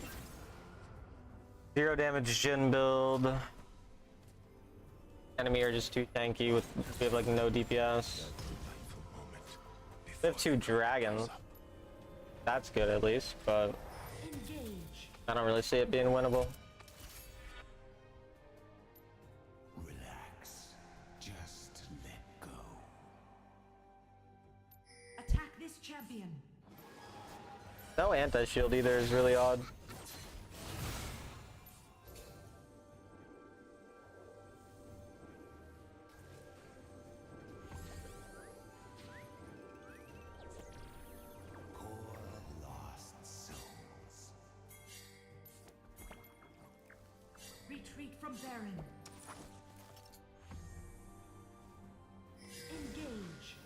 0 damage Jhin build. Enemy are just too tanky with, we have like no DPS. We have 2 dragons. That's good at least, but Engage. I don't really see it being winnable. Relax. Just let go. Attack this champion. No anti-shield either is really odd. Poor lost souls. Retreat from Baron. Engage.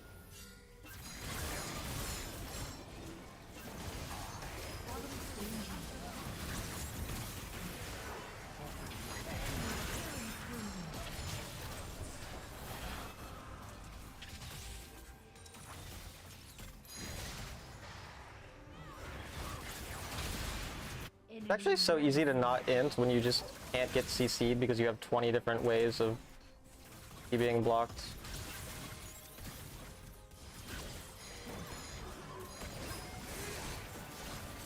It's actually so easy to not int when you just can't get CC'd because you have 20 different ways of you being blocked.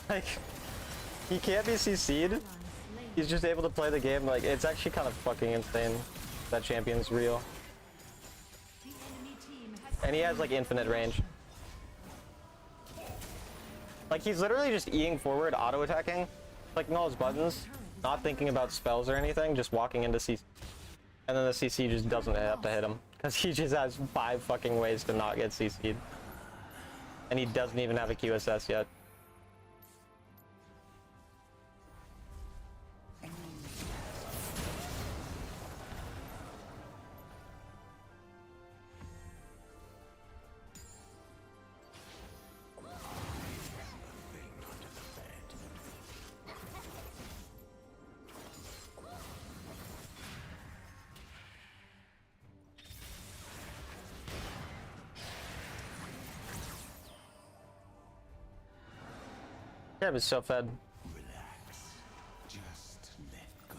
Like, he can't be CC'd. He's just able to play the game. Like, it's actually kind of fucking insane. That champion's real. The enemy team has And he has like infinite range. Like, he's literally just Eing forward, auto-attacking, clicking all his buttons, not thinking about spells or anything, just walking into CC. And then the CC just doesn't have to hit him. Because he just has 5 fucking ways to not get CC'd. And he doesn't even have a QSS yet. Yeah, but so fed. Relax. Just let go.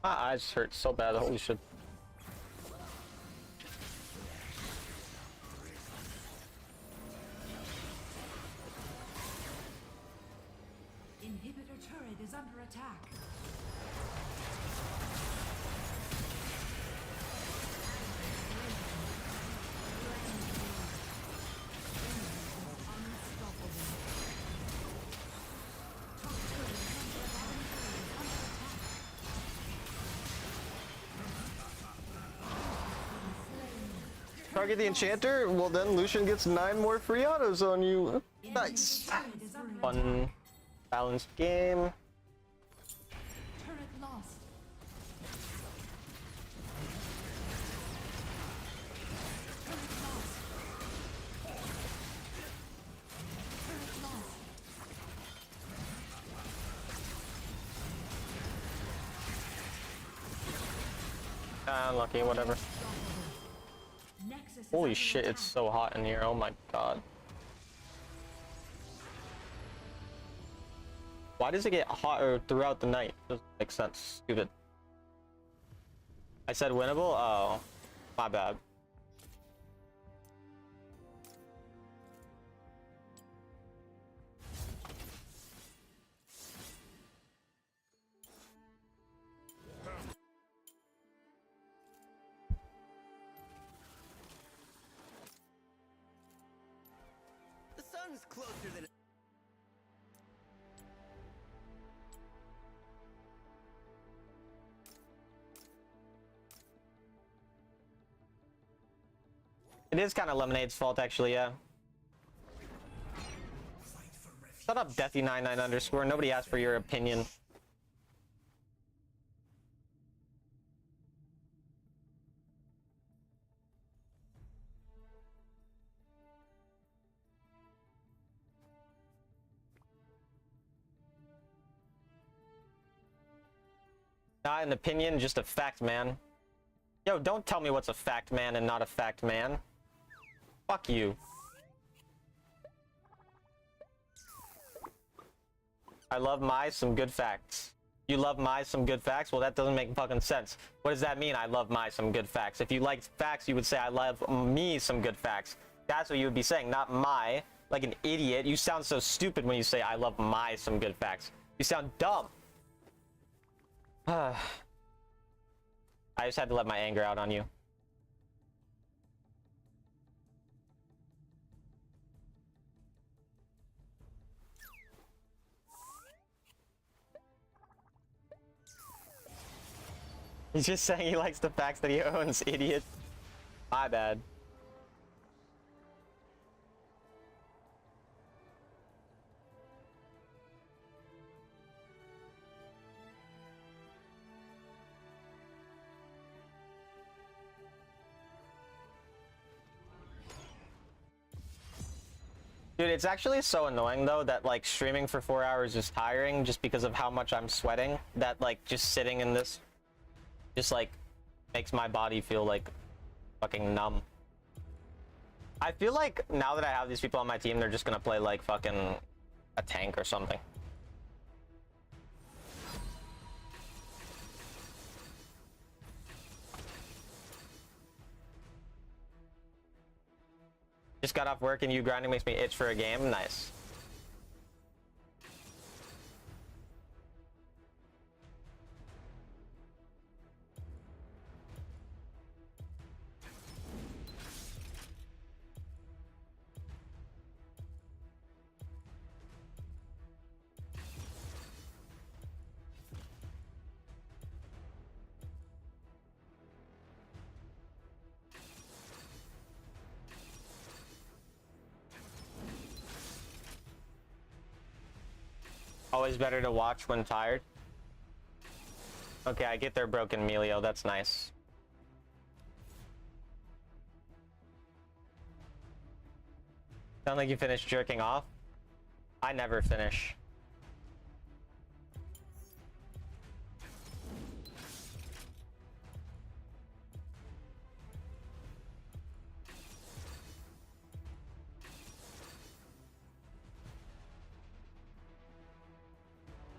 My eyes hurt so bad, holy shit. Inhibitor turret is under attack. Target the enchanter? Well then Lucian gets 9 more free autos on you. Nice. Turret is under attack. Fun, balanced game. Turret lost. Turret lost. Turret lost. Unlucky, whatever. Nexus is Holy under shit, it's attack. so hot in here, oh my god. Why does it get hotter throughout the night? Doesn't make sense. Stupid. I said winnable? Oh, my bad. One's closer than. It is kind of Lemonade's fault, actually, yeah. Shut up, Deathy99 underscore. Nobody asked for your opinion. Not an opinion, just a fact, man. Yo, don't tell me what's a fact, man, and not a fact, man. Fuck you. I love some good facts. You love some good facts? Well, that doesn't make fucking sense. What does that mean, I love some good facts? If you liked facts, you would say, I love me some good facts. That's what you would be saying, not my. Like an idiot. You sound so stupid when you say, I love some good facts. You sound dumb. I just had to let my anger out on you. He's just saying he likes the facts that he owns, idiot. My bad. Dude, it's actually so annoying though that like streaming for 4 hours is tiring just because of how much I'm sweating. That like just sitting in this just like makes my body feel like fucking numb. I feel like now that I have these people on my team, they're just gonna play like fucking a tank or something. Just got off work and you grinding makes me itch for a game. Nice. Always better to watch when tired. Okay, I get their broken Melio. That's nice. Sound like you finished jerking off? I never finish.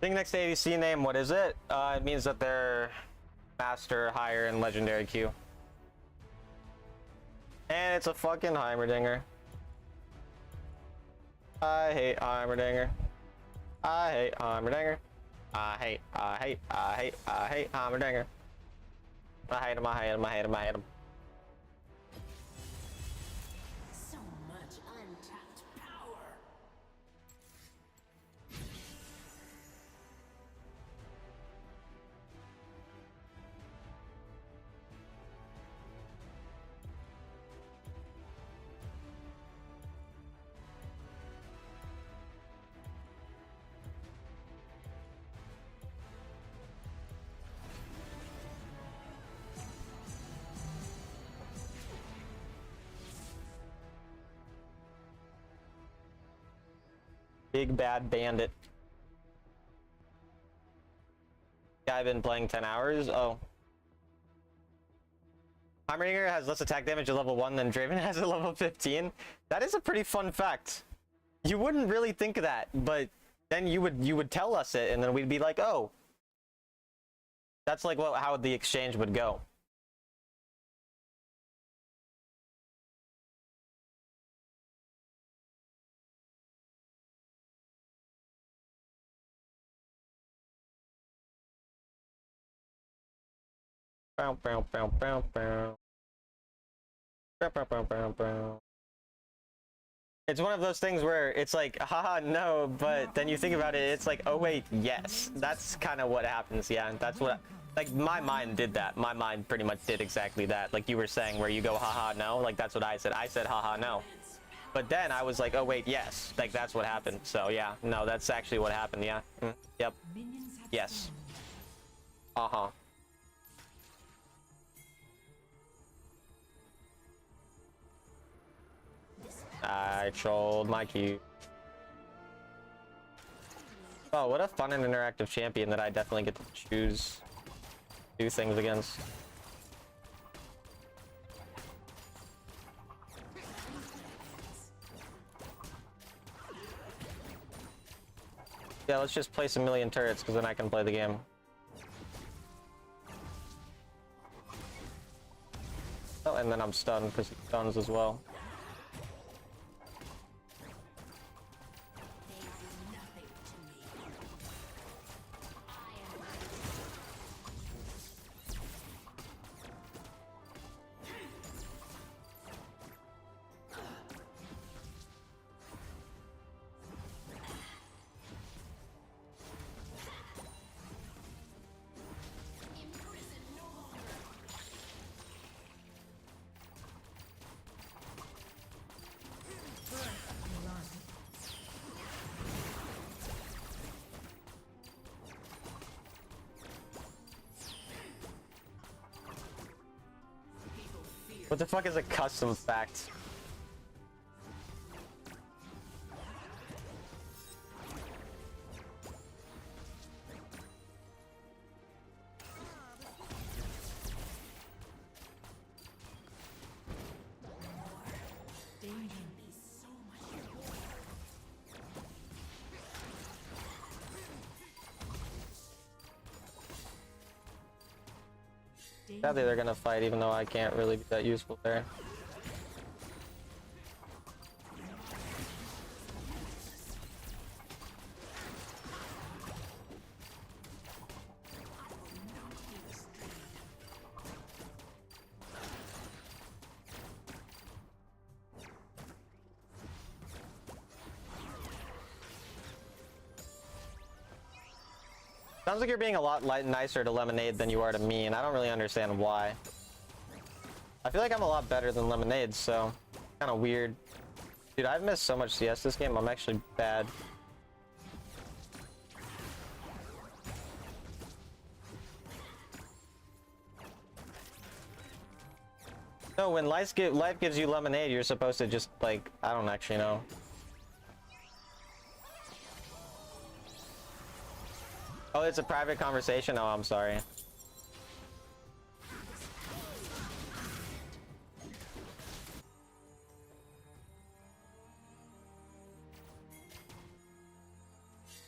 Thing next to ADC name, what is it? It means that they're master, higher, and legendary Q. And it's a fucking Heimerdinger. I hate Heimerdinger. I hate Heimerdinger. I hate Heimerdinger. I hate him, I hate him, I hate him, I hate him. So much untapped power. Big bad bandit. Yeah, I've been playing 10 hours. Oh. Heimerdinger has less attack damage at level 1 than Draven has at level 15. That is a pretty fun fact. You wouldn't really think of that, but then you would tell us it, and then we'd be like, oh. That's like how the exchange would go. Bow, bow, bow, bow, bow. Bow, bow, bow, bow, bow. It's one of those things where it's like, haha, no, but then you think about it, it's like, oh wait, yes. That's kind of what happens, yeah. That's what, like, my mind did that. My mind pretty much did exactly that. Like you were saying, where you go, haha, no. Like, that's what I said. I said, haha, no. But then I was like, oh wait, yes. Like, that's what happened. So yeah, no, that's actually what happened, yeah. Yep. Minions have Yes. spawned. Uh-huh. I trolled my cue. Oh, what a fun and interactive champion that I definitely get to choose, do things against. Yeah, let's just place a million turrets because then I can play the game. Oh, and then I'm stunned because he stuns as well. What the fuck is a custom fact? Danger. Sadly, they're gonna fight, even though I can't really be that useful there. Sounds like you're being a lot nicer to Lemonade than you are to me, and I don't really understand why. I feel like I'm a lot better than Lemonade, so kind of weird. Dude, I've missed so much CS this game. I'm actually bad. No, when life gives you Lemonade, you're supposed to just, like, I don't actually know. Oh, it's a private conversation? Oh, I'm sorry.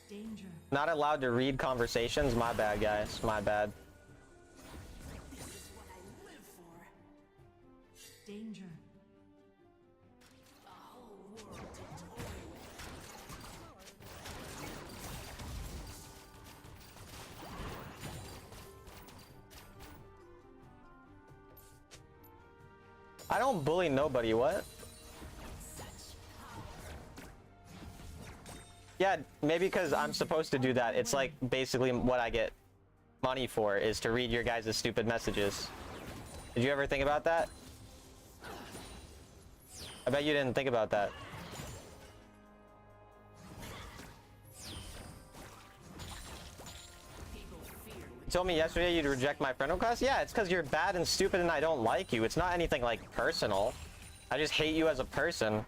Danger. Not allowed to read conversations? My bad, guys. My bad. This is what I live for. Danger. A whole world to toy with. I don't bully nobody, what? Yeah, maybe because I'm supposed to do that. It's like basically what I get money for, is to read your guys' stupid messages. Did you ever think about that? I bet you didn't think about that. You told me yesterday you'd reject my friend request? Yeah, it's because you're bad and stupid and I don't like you. It's not anything like personal. I just hate you as a person.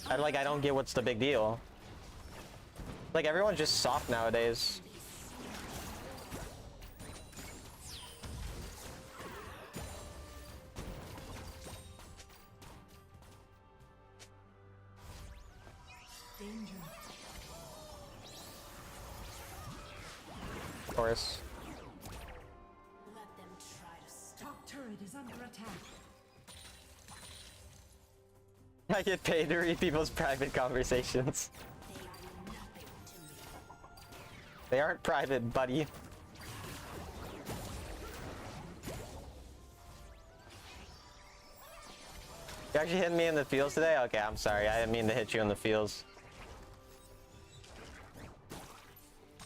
I don't get what's the big deal. Like, everyone's just soft nowadays. Danger. Of course. Let them try to stop. Top turret is under attack. I get paid to read people's private conversations. They are nothing to me. They aren't private, buddy. You actually hitting me in the fields today? Okay, I'm sorry. I didn't mean to hit you in the fields.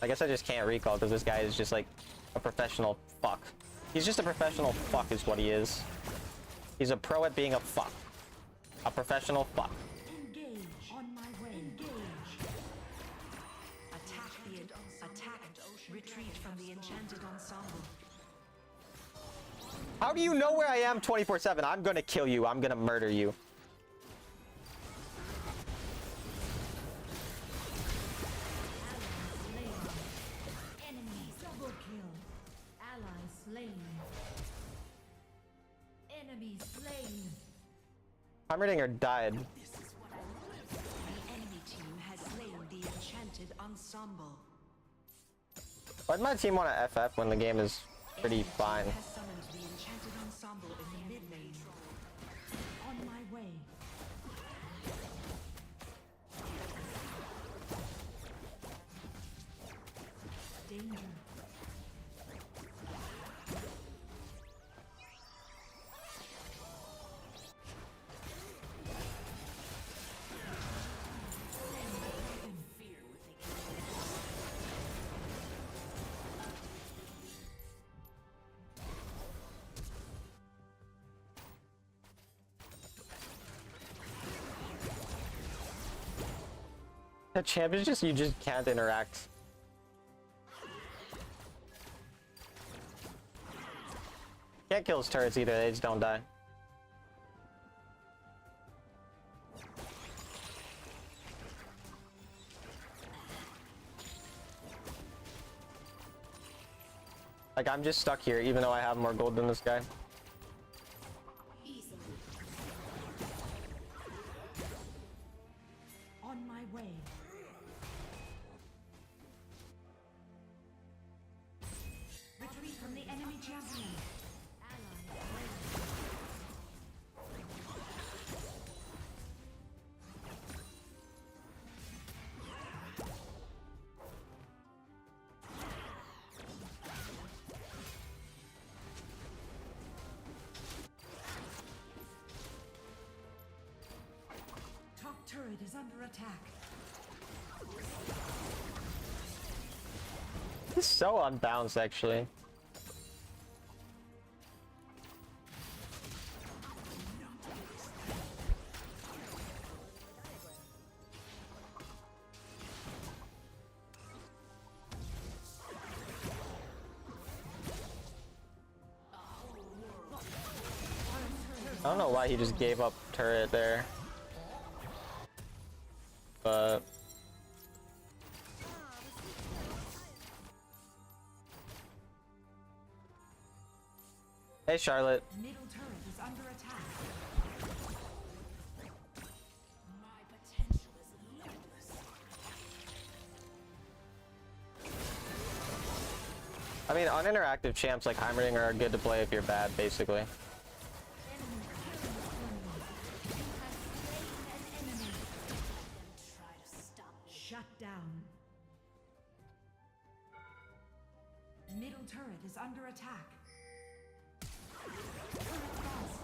I guess I just can't recall because this guy is just like a professional fuck. He's just a professional fuck is what he is. He's a pro at being a fuck. A professional fuck. Engage. On my way. Engage. Attack the attack. Retreat from the enchanted ensemble. How do you know where I am 24/7? I'm gonna kill you. I'm gonna murder you. Enemy double kill. Ally slain. Enemy slain. Heimerdinger died. The enemy team has slain the enchanted ensemble. Why'd my team want to FF when the game is pretty fine? Has summoned the enchanted ensemble in the mid lane. On my way. Danger. The champ is just, you just can't interact. Can't kill his turrets either, they just don't die. Like, I'm just stuck here even though I have more gold than this guy. On my way. Retreat from the enemy champion. Top turret is under attack. He's so unbalanced actually. I don't know why he just gave up turret there. But hey Charlotte. Middle turret is under attack. My potential is limitless. I mean, uninteractive champs like Heimerdinger are good to play if you're bad, basically. Try to stop me. Shut down. Middle turret is under attack. Turret lost.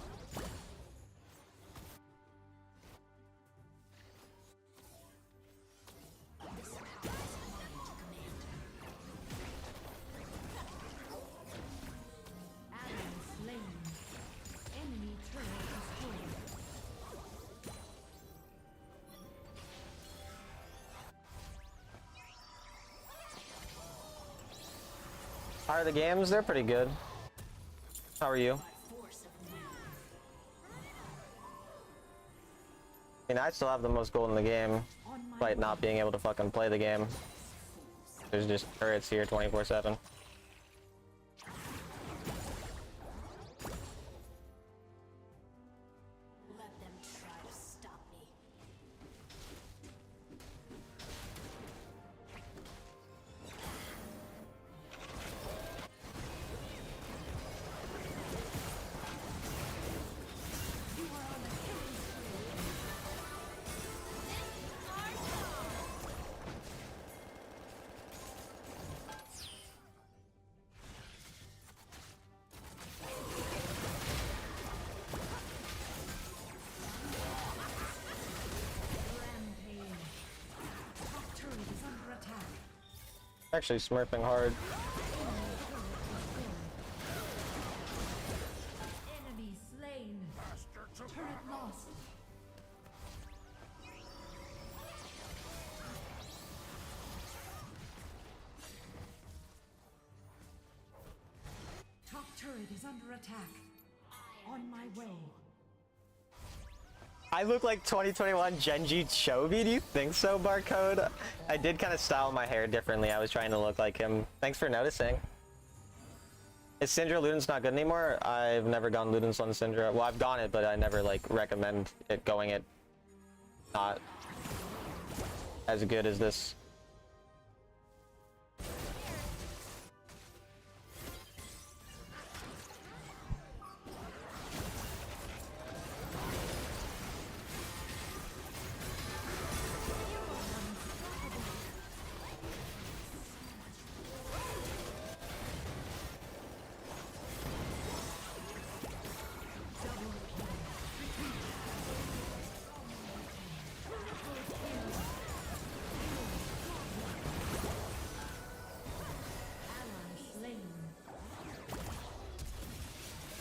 Ally slain. Enemy turret destroyed. How are the games? They're pretty good. How are you? I mean, I still have the most gold in the game, On my despite not being able to fucking play the game. There's just turrets here 24/7. Let them try to stop me. Actually smurfing hard. Enemy slain. Turret lost. Top turret is under attack. On my way. I look like 2021 Genji Chovy, do you think so, Barcode? I did kind of style my hair differently. I was trying to look like him. Thanks for noticing. Is Syndra Luden's not good anymore? I've never gone Luden's on Syndra. Well, I've gone it, but I never, like, recommend it going it. Not as good as this.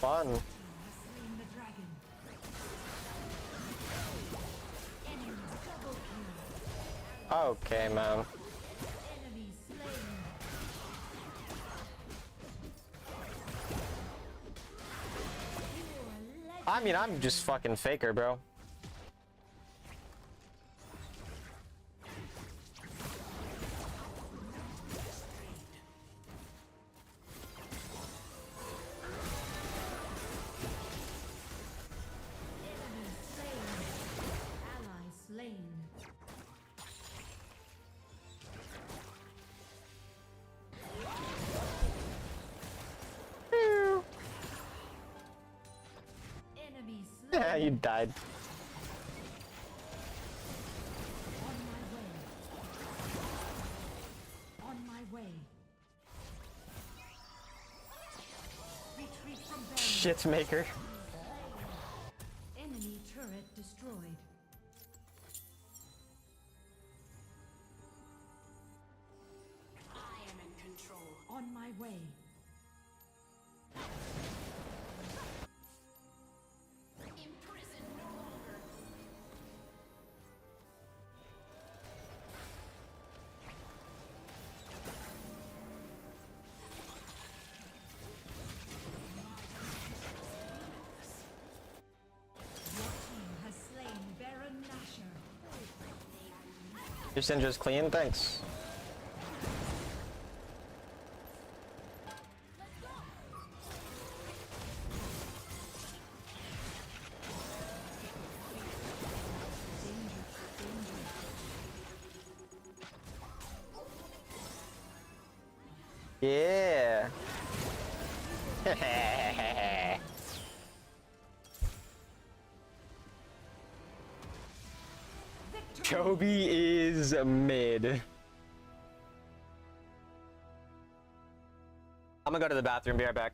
Fun. Slain the dragon. Enemy double kill. Okay, man. Enemy slain. I mean, I'm just fucking faker, bro. Enemy slain. Ally slain. Enemy slain. Yeah, you died. On my way. Retreat from barrier. Shitmaker. Enemy turret destroyed. I am in control. On my way. Imprisoned no longer. Your team has slain Baron Nashor. Your Syndra's clean, thanks. Yeah. Chovy is mid. I'm gonna go to the bathroom, be right back.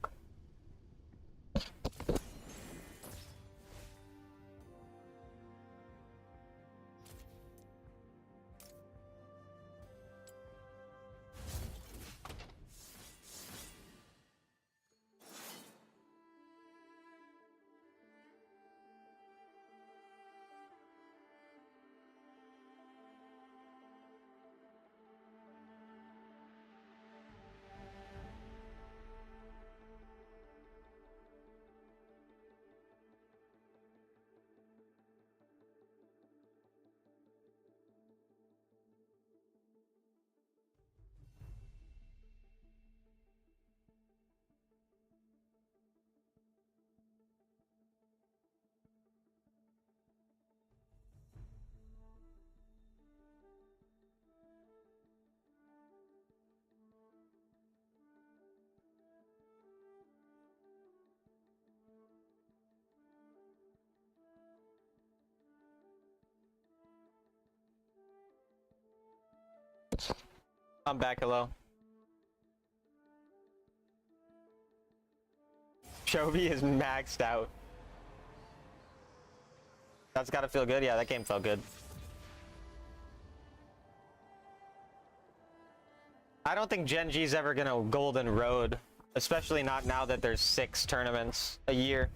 I'm back, hello. Chovy is maxed out. That's gotta feel good. Yeah, that game felt good. I don't think Gen G's ever gonna Golden Road, especially not now that there's 6 tournaments a year.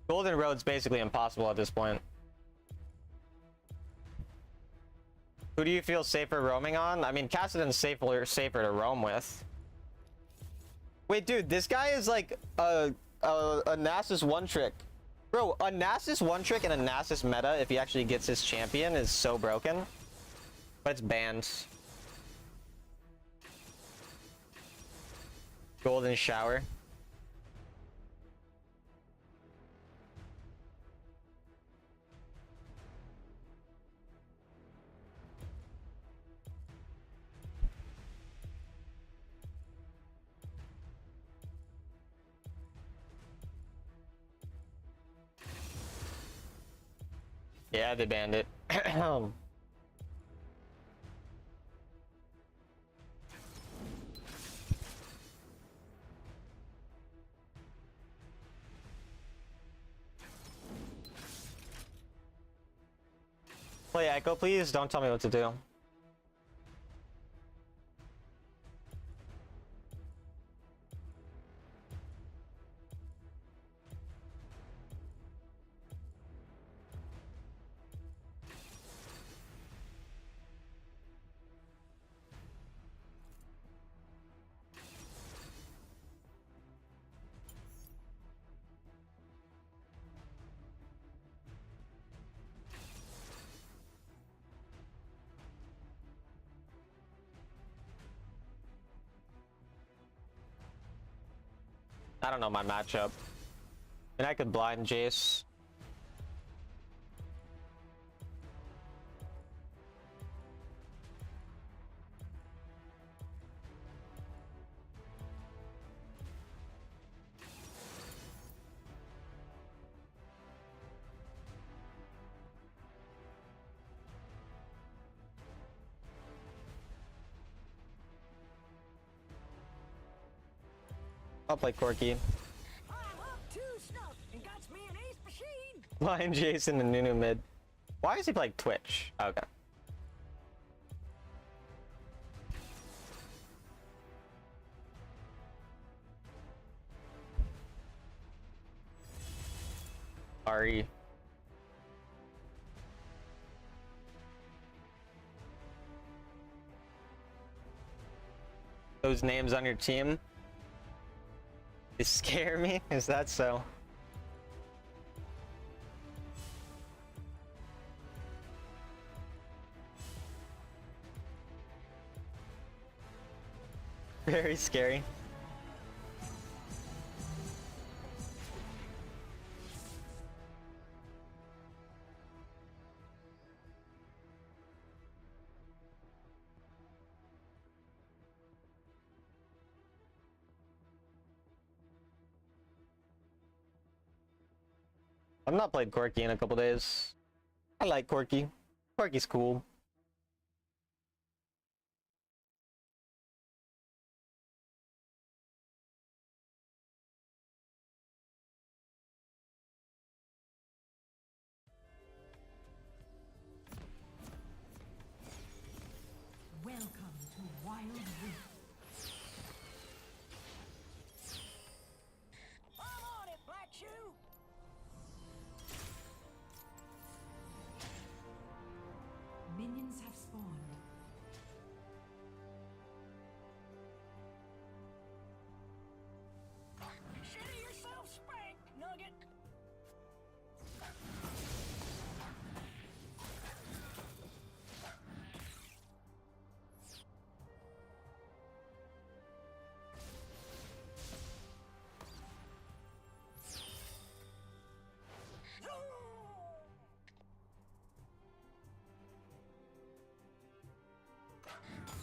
Golden Road's basically impossible at this point. Who do you feel safer roaming on? I mean, Kassadin's safer to roam with. Wait, dude, this guy is like a Nasus one trick. Bro, a Nasus one trick and a Nasus meta, if he actually gets his champion, is so broken. But it's banned. Golden Shower. Yeah, they banned it. Play Echo, please. Don't tell me what to do. I don't know my matchup. And I could blind Jace. I'll play Corki. I'm up to snuff and got me an ace machine. Blind Jason and Nunu mid. Why is he playing Twitch? Okay. Ari. Those names on your team? They scare me? Is that so? Very scary. I've not played Corki in a couple days. I like Corki. Corki's cool. Welcome to Wild Rift. I'm on it, Black Shoe. Minions have spawned. Shitty yourself spank, Nugget.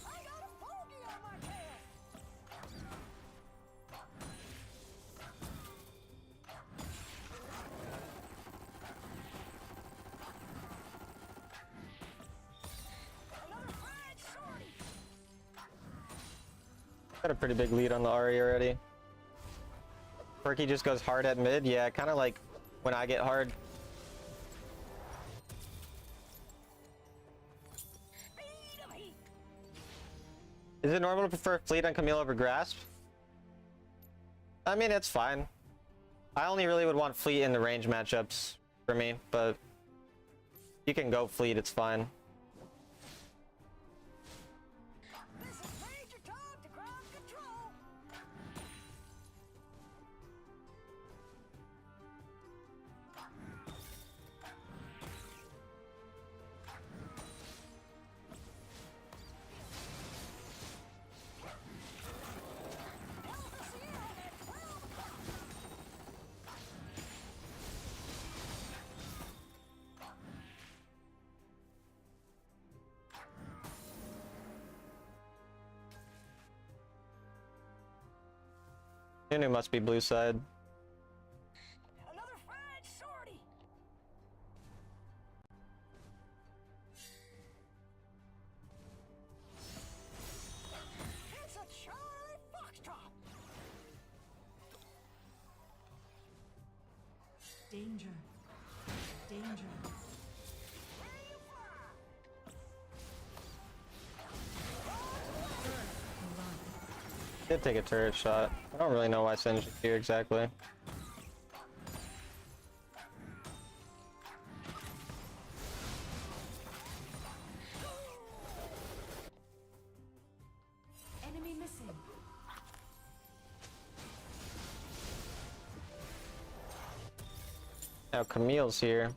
I got a fogey on my tail. Another fried shorty. Got a pretty big lead on the Ari already. Corki just goes hard at mid. Yeah, kind of like when I get hard. Speed of heat. Is it normal to prefer Fleet on Camille over Grasp? I mean, it's fine. I only really would want Fleet in the range matchups for me, but you can go Fleet, it's fine. This is Major Tom to ground control. Nunu must be blue side. Another fried sortie. It's a Charlie Foxtrot. Danger. Danger. Did take a turret shot. I don't really know why Singe is here exactly. Enemy missing. Now Camille's here.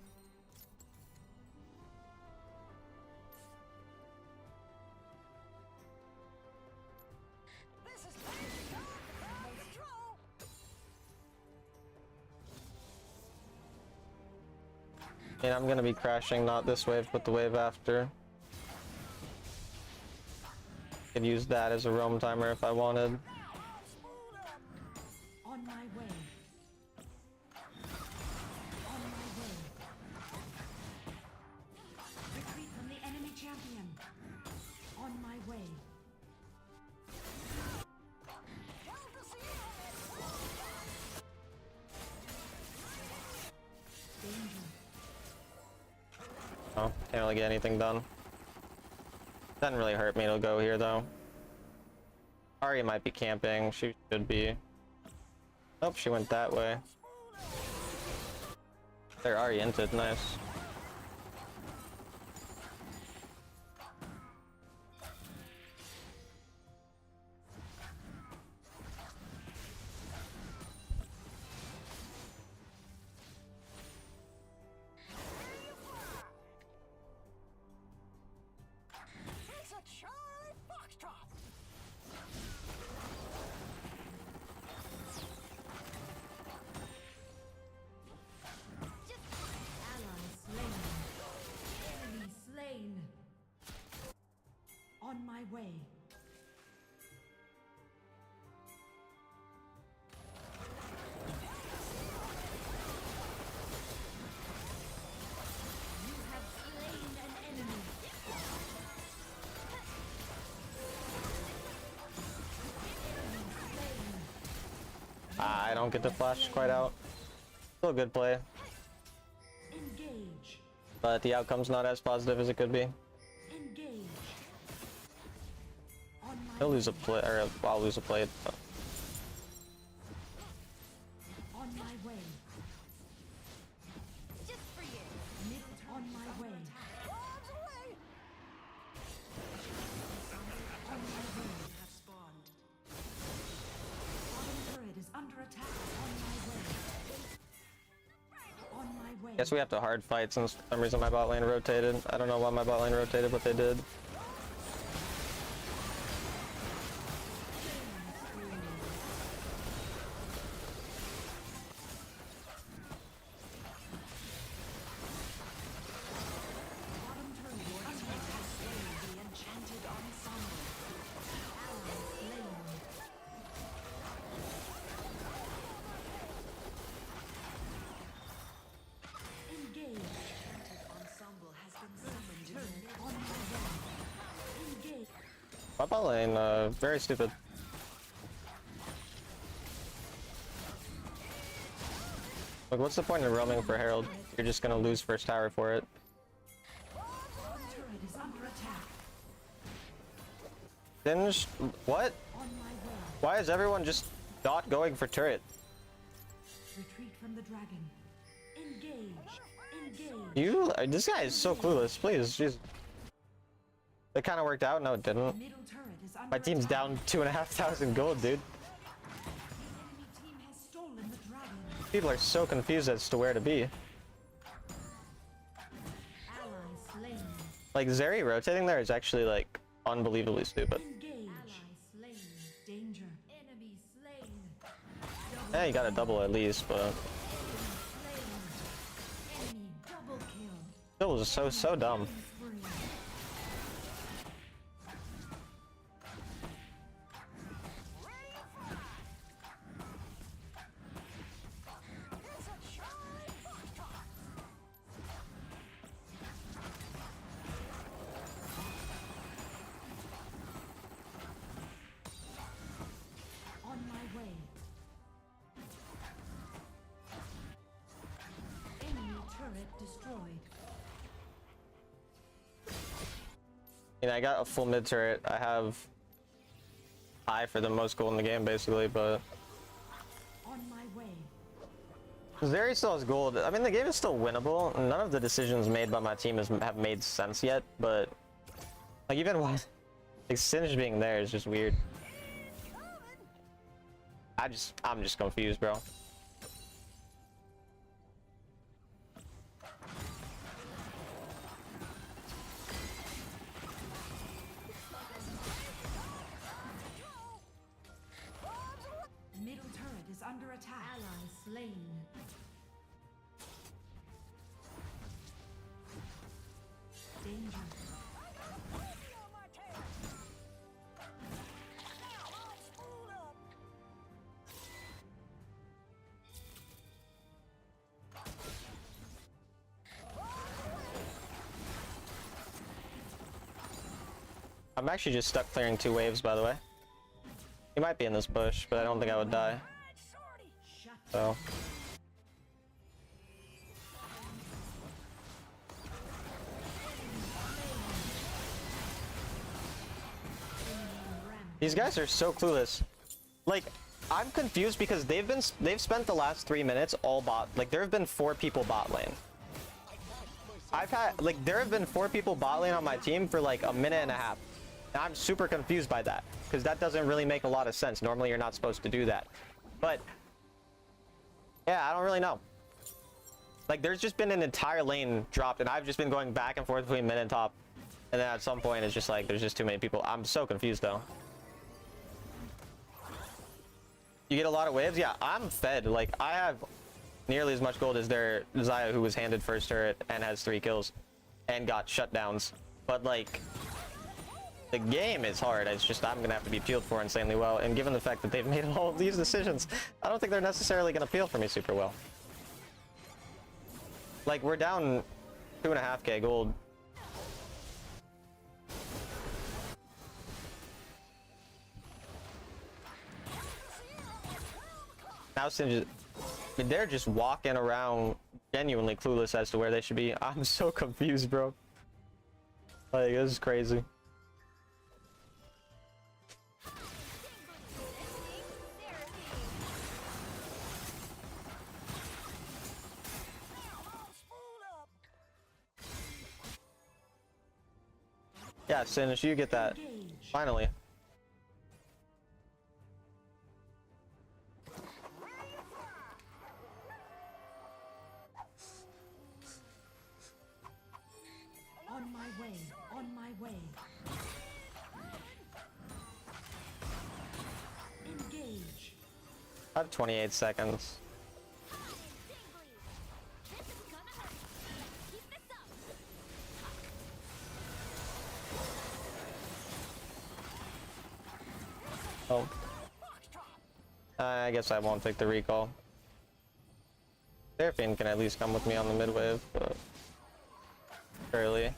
This is Major Tom to ground control. And I'm gonna be crashing not this wave, but the wave after. Could use that as a roam timer if I wanted. Spooled up. On my way. On my way. Retreat from the enemy champion. On my way. Delta Sierra. Danger. Oh, can't really get anything done. Doesn't really hurt me to go here though. Ari might be camping. She should be. Nope, she went that way. They're Ari inted, nice. It's a Charlie Foxtrot. Ally slain. Enemy slain. On my way. You have slain an enemy. Ah, I don't get the flash quite out. Still a good play, Engage. but the outcome's not as positive as it could be. Engage. On my He'll lose a play, or I'll lose a play. But On my way. Just for you. Nipped on my way. Bombs away. On my way. Have spawned. Bottom turret is under attack. On my way. On my way. guess we have to hard fight since for some reason my bot lane rotated. I don't know why my bot lane rotated, but they did. Bottom turret is under attack. Slain the enchanted ensemble. Ally slain. Engage. Ensemble has been summoned. Turret on my way. Engage. My bot lane, very stupid. Like, what's the point of roaming for Herald? You're just gonna lose first tower for it. Bottom turret is under attack. Singed? What? On my way. Why is everyone just not going for turret? Retreat from the dragon. Engage. Engage. You? This guy is so clueless. Please, jeez. It kind of worked out. No, it didn't. Middle turret is under My team's attack. down 2,500 gold, dude. The enemy team has stolen the dragon. People are so confused as to where to be. Ally slain. Like, Zeri rotating there is actually, like, unbelievably stupid. Engage. Ally slain. Danger. Enemy slain. Yeah, you got a double at least, but Enemy double kill. still was so dumb. Spree. On my way. Enemy turret destroyed. You know, I got a full mid turret. I have high for the most gold in the game, basically, but On my way. Zeri still has gold. I mean, the game is still winnable. None of the decisions made by my team have made sense yet, but like even why, like Singed being there is just weird. I'm just confused, bro. Middle turret is under attack. Ally slain. Danger. I'm actually just stuck clearing 2 waves, by the way. He might be in this bush, but I don't think I would die. Shut So these guys are so clueless. Like, I'm confused because they've spent the last 3 minutes all bot. Like, there have been 4 people bot lane. There have been 4 people bot lane on my team for like a minute and a half. And I'm super confused by that because that doesn't really make a lot of sense. Normally, you're not supposed to do that. But yeah, I don't really know. Like, there's just been an entire lane dropped, and I've just been going back and forth between mid and top. And then at some point, it's just like there's just too many people. I'm so confused though. You get a lot of waves? Yeah, I'm fed. Like, I have nearly as much gold as their Xayah, who was handed first turret and has 3 kills and got shutdowns. But like, the game is hard. It's just I'm gonna have to be peeled for insanely well. And given the fact that they've made all of these decisions, I don't think they're necessarily gonna peel for me super well. Like, we're down 2.5k gold. Now Singed, I mean, they're just walking around genuinely clueless as to where they should be. I'm so confused, bro. Like, this is crazy. Yeah, Singed, you get that. engage. Finally. On my way. On my way. Engage. I have 28 seconds. Oh. I guess I won't take the recall. Seraphine can at least come with me on the mid wave, but early.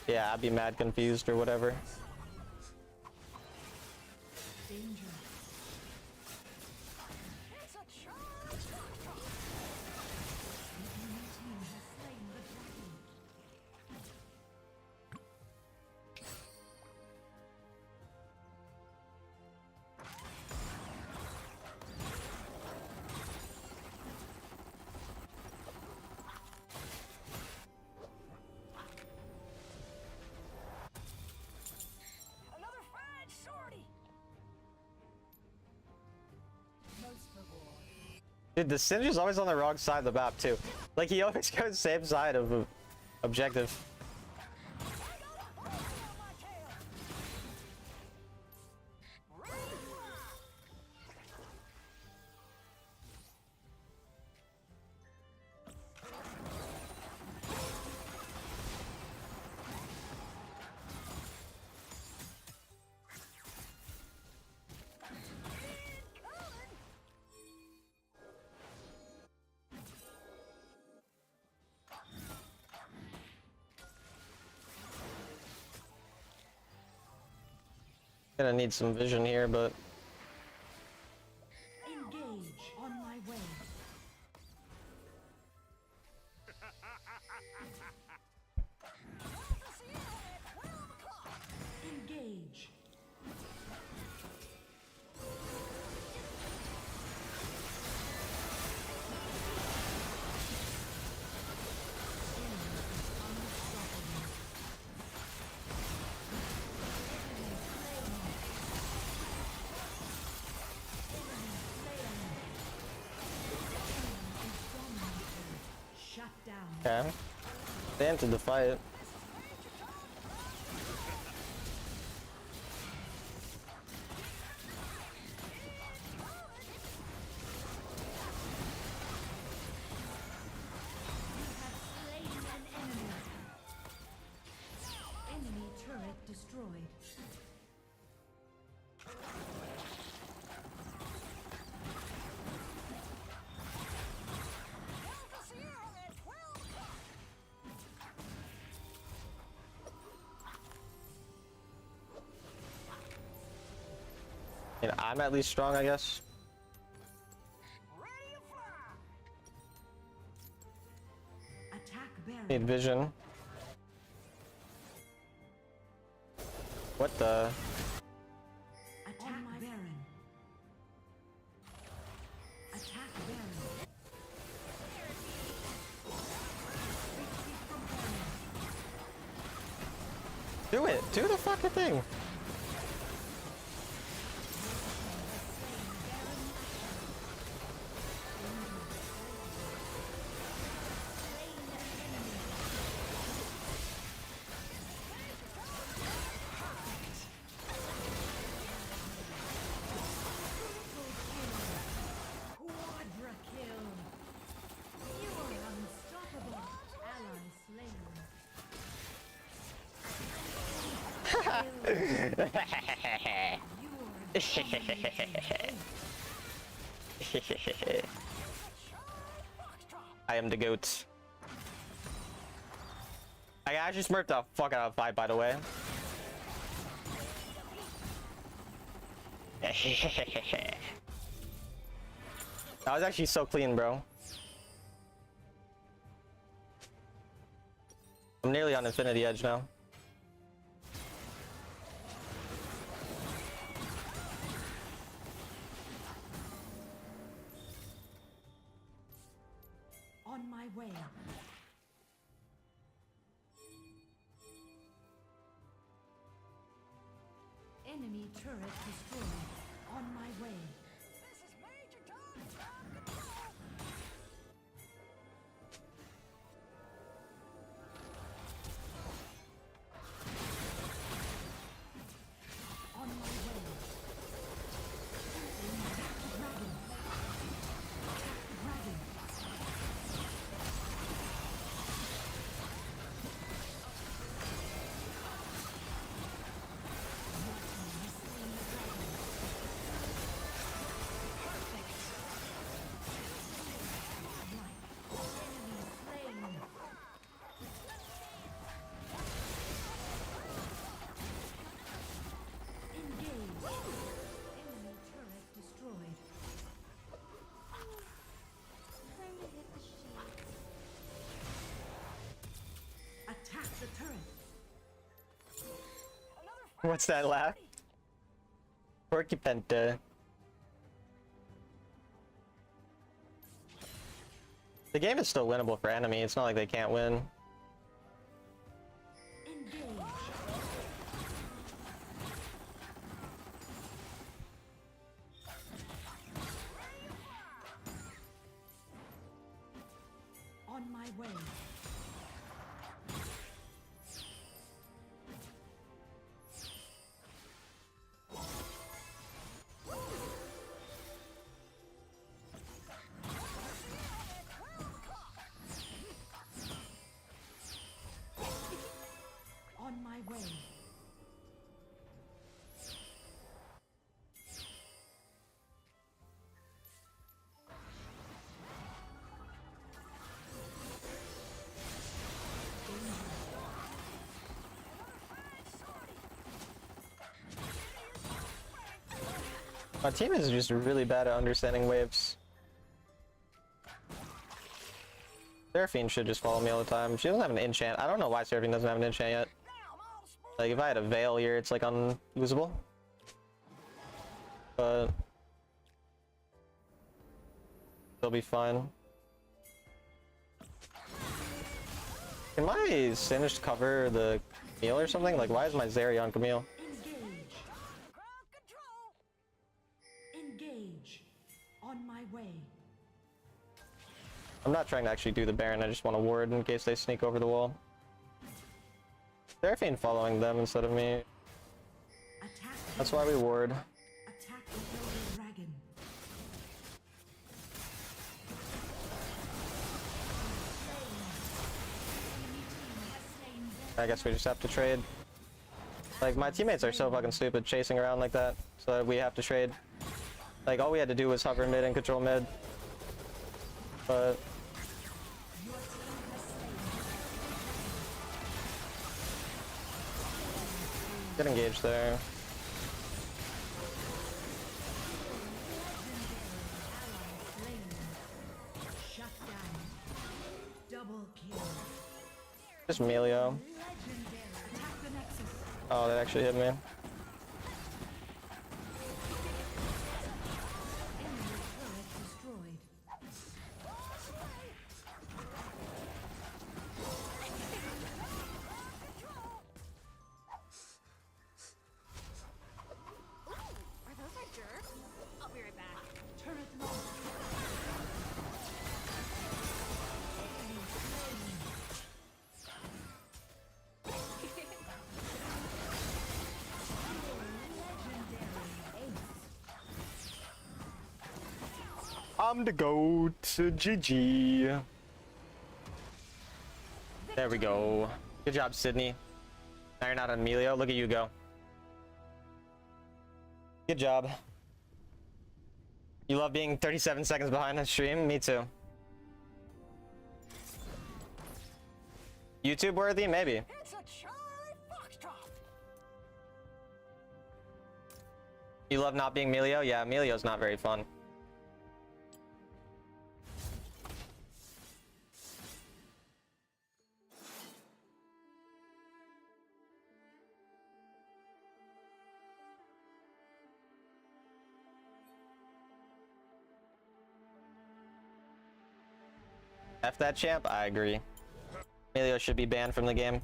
Yeah, I'd be mad confused or whatever. Dude, the Syndra's always on the wrong side of the map too. Like he always goes same side of the objective. Gonna need some vision here, but Engage on my way. Engage. Shut down. okay. They entered the fight. Slain an enemy. Enemy turret destroyed. And I'm at least strong, I guess. Attack Baron. Need vision. What the? Attack Baron. Attack Baron. Retreat from Baron. Do it! Do the fucking thing! Quadra kill. You are unstoppable. Ally slain. I am the goat. I actually smurfed the fuck out of fight, by the way. That was actually so clean, bro. I'm nearly on Infinity Edge now. On my way. Enemy turret destroyed. On my way. On my way. Dragon. Dragon. Attack the turret. What's that laugh? Porcupenta. The game is still winnable for enemy. It's not like they can't win. Engage. my way. On my way. My team is just really bad at understanding waves. Seraphine should just follow me all the time. She doesn't have an enchant. I don't know why Seraphine doesn't have an enchant yet. Like, if I had a Veil here, it's like unusable. But they'll be fine. Can my Singed cover the Camille or something? Like, why is my Zeri on Camille? Engage. Engage. On my way. I'm not trying to actually do the Baron, I just want to ward in case they sneak over the wall. Seraphine following them instead of me. Attack. That's why we ward. Attack the Elder Dragon. I guess we just have to trade. Like, my teammates are so fucking stupid chasing around like that, so we have to trade. Like, all we had to do was hover mid and control mid. But get engaged there. Shut down. Double kill. Just Melio. Legendary. Attack the Nexus. Oh, that actually hit me. Enemy turret destroyed. Are those our jerks? I'll be right back. Turret lost. Enemy slain. I'm the GOAT. GG. There we go. Good job, Sydney. Now you're not on Melio. Look at you go. Good job. You love being 37 seconds behind the stream? Me too. YouTube worthy? Maybe. It's a Charlie Foxtrot. You love not being Melio? Yeah, Melio's not very fun. F that champ? I agree. Melio should be banned from the game.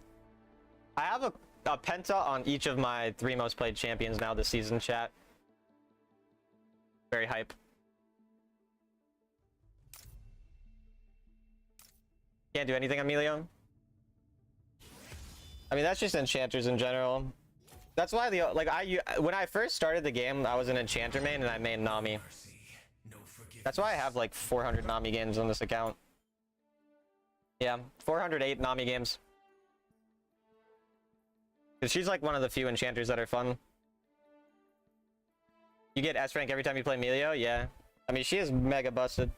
I have a penta on each of my 3 most played champions now this season, chat. Very hype. Can't do anything on Melio. I mean, that's just enchanters in general. That's why the when I first started the game, I was an enchanter main and I made Nami. That's why I have like 400 Nami games on this account. Yeah, 408 Nami games. Cause she's like one of the few enchanters that are fun. You get S rank every time you play Melio? Yeah. I mean, she is mega busted.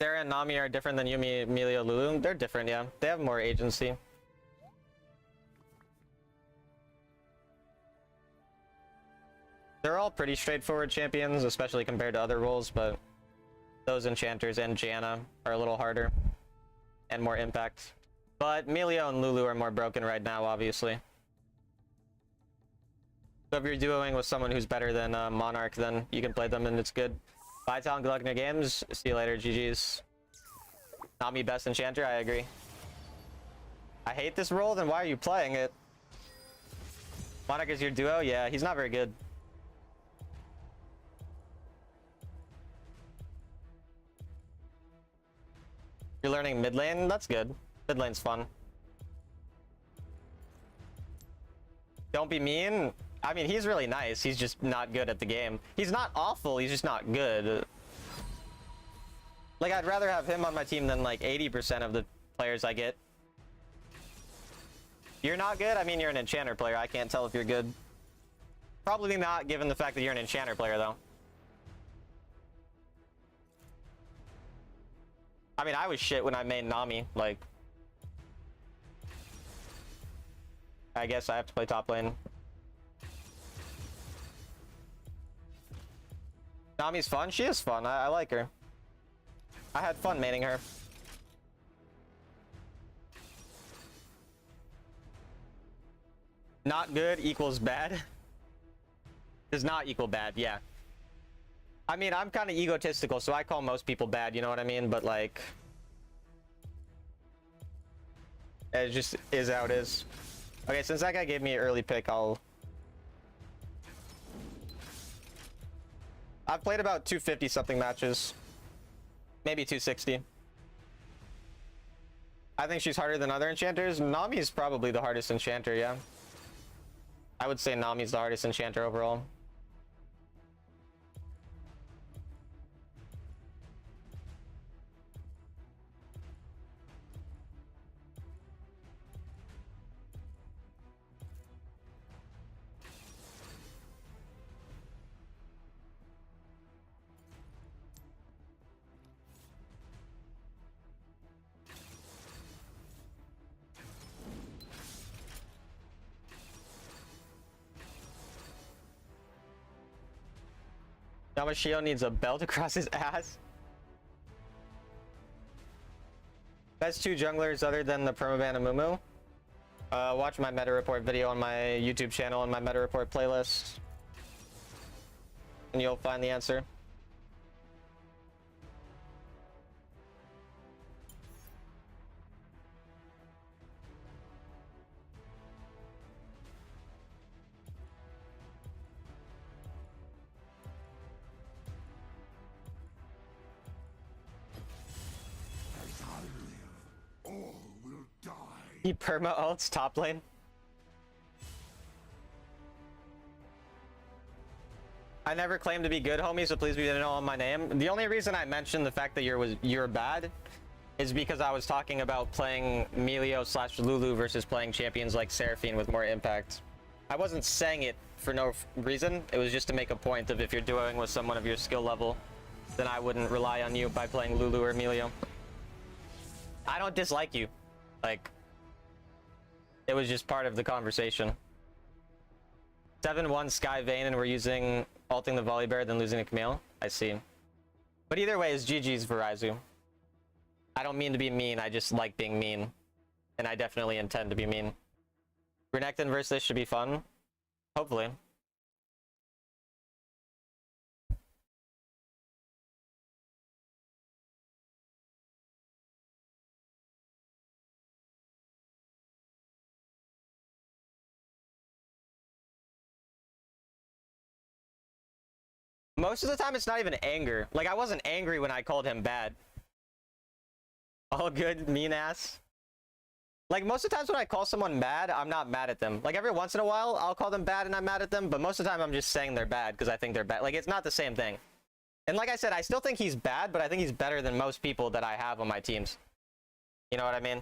Sarah and Nami are different than Yumi, Melio, Lulu. They're different, yeah. They have more agency. They're all pretty straightforward champions, especially compared to other roles, but those enchanters and Janna are a little harder and more impact. But Melio and Lulu are more broken right now, obviously. So if you're duoing with someone who's better than Monarch, then you can play them and it's good. Bye, Talon. Good luck in your games. See you later. GG's. Nami best enchanter. I agree. I hate this role. Then why are you playing it? Monarch is your duo? Yeah, he's not very good. You're learning mid lane? That's good. Mid lane's fun. Don't be mean. I mean, he's really nice. He's just not good at the game. He's not awful. He's just not good. Like, I'd rather have him on my team than like 80% of the players I get. You're not good? I mean, you're an enchanter player. I can't tell if you're good. Probably not, given the fact that you're an enchanter player, though. I mean, I was shit when I made Nami. Like, I guess I have to play top lane. Nami's fun. She is fun. I like her. I had fun maining her. Not good equals bad. Does not equal bad, yeah. I mean, I'm kind of egotistical, so I call most people bad, you know what I mean? But like, it just is how it is. Okay, since that guy gave me an early pick, I've played about 250 something matches. Maybe 260. I think she's harder than other enchanters. Nami's probably the hardest enchanter, yeah. I would say Nami's the hardest enchanter overall. Yamashio needs a belt across his ass. Best two junglers other than the Permaban and Mumu. Watch my meta report video on my YouTube channel and my meta report playlist, and you'll find the answer. As I live, all will die. He perma ults top lane. I never claimed to be good, homie, so please be to know on my name. The only reason I mentioned the fact that you're bad is because I was talking about playing Melio/Lulu versus playing champions like Seraphine with more impact. I wasn't saying it for no reason. It was just to make a point of if you're doing with someone of your skill level, then I wouldn't rely on you by playing Lulu or Melio. I don't dislike you. Like, it was just part of the conversation. 7-1 Sky Vayne, and we're using ulting the Volibear then losing a Camille. I see. But either way, it's GG's Verizon. I don't mean to be mean, I just like being mean. And I definitely intend to be mean. Renekton versus this should be fun. Hopefully. Most of the time, it's not even anger. Like, I wasn't angry when I called him bad. All good, mean ass. Like, most of the times when I call someone bad, I'm not mad at them. Like, every once in a while, I'll call them bad and I'm mad at them, but most of the time, I'm just saying they're bad because I think they're bad. Like, it's not the same thing. And like I said, I still think he's bad, but I think he's better than most people that I have on my teams. You know what I mean?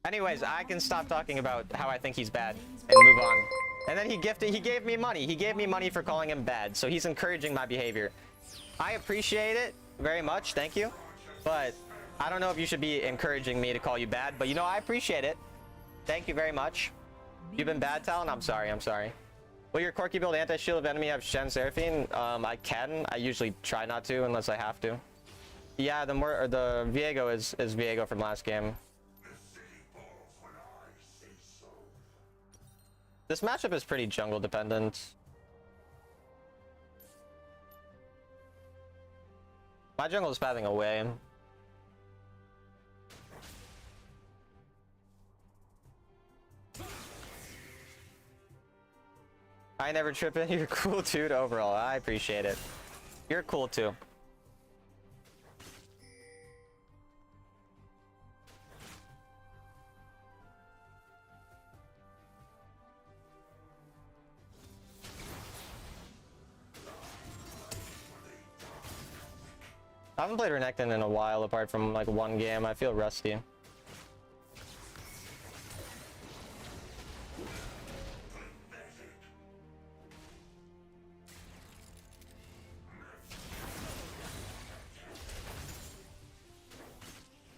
Anyways, I can stop talking about how I think he's bad and move on. And then he gave me money. He gave me money for calling him bad, so he's encouraging my behavior. I appreciate it very much, thank you. But I don't know if you should be encouraging me to call you bad, but you know, I appreciate it. Thank you very much. You've been bad, Talon? I'm sorry. Will your Corki build anti-shield of enemy have Shen Seraphine? I can. I usually try not to unless I have to. Yeah, the Viego is Viego from last game. This matchup is pretty jungle dependent. My jungle is pathing away. I never trip in. You're cool, dude. Overall, I appreciate it. You're cool too. I haven't played Renekton in a while, apart from like one game. I feel rusty.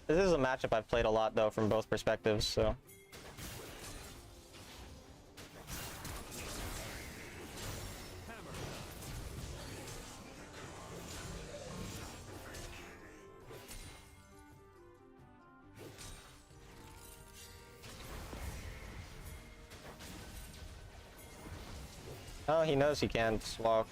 This is a matchup I've played a lot though, from both perspectives, so. Oh, he knows he can't walk.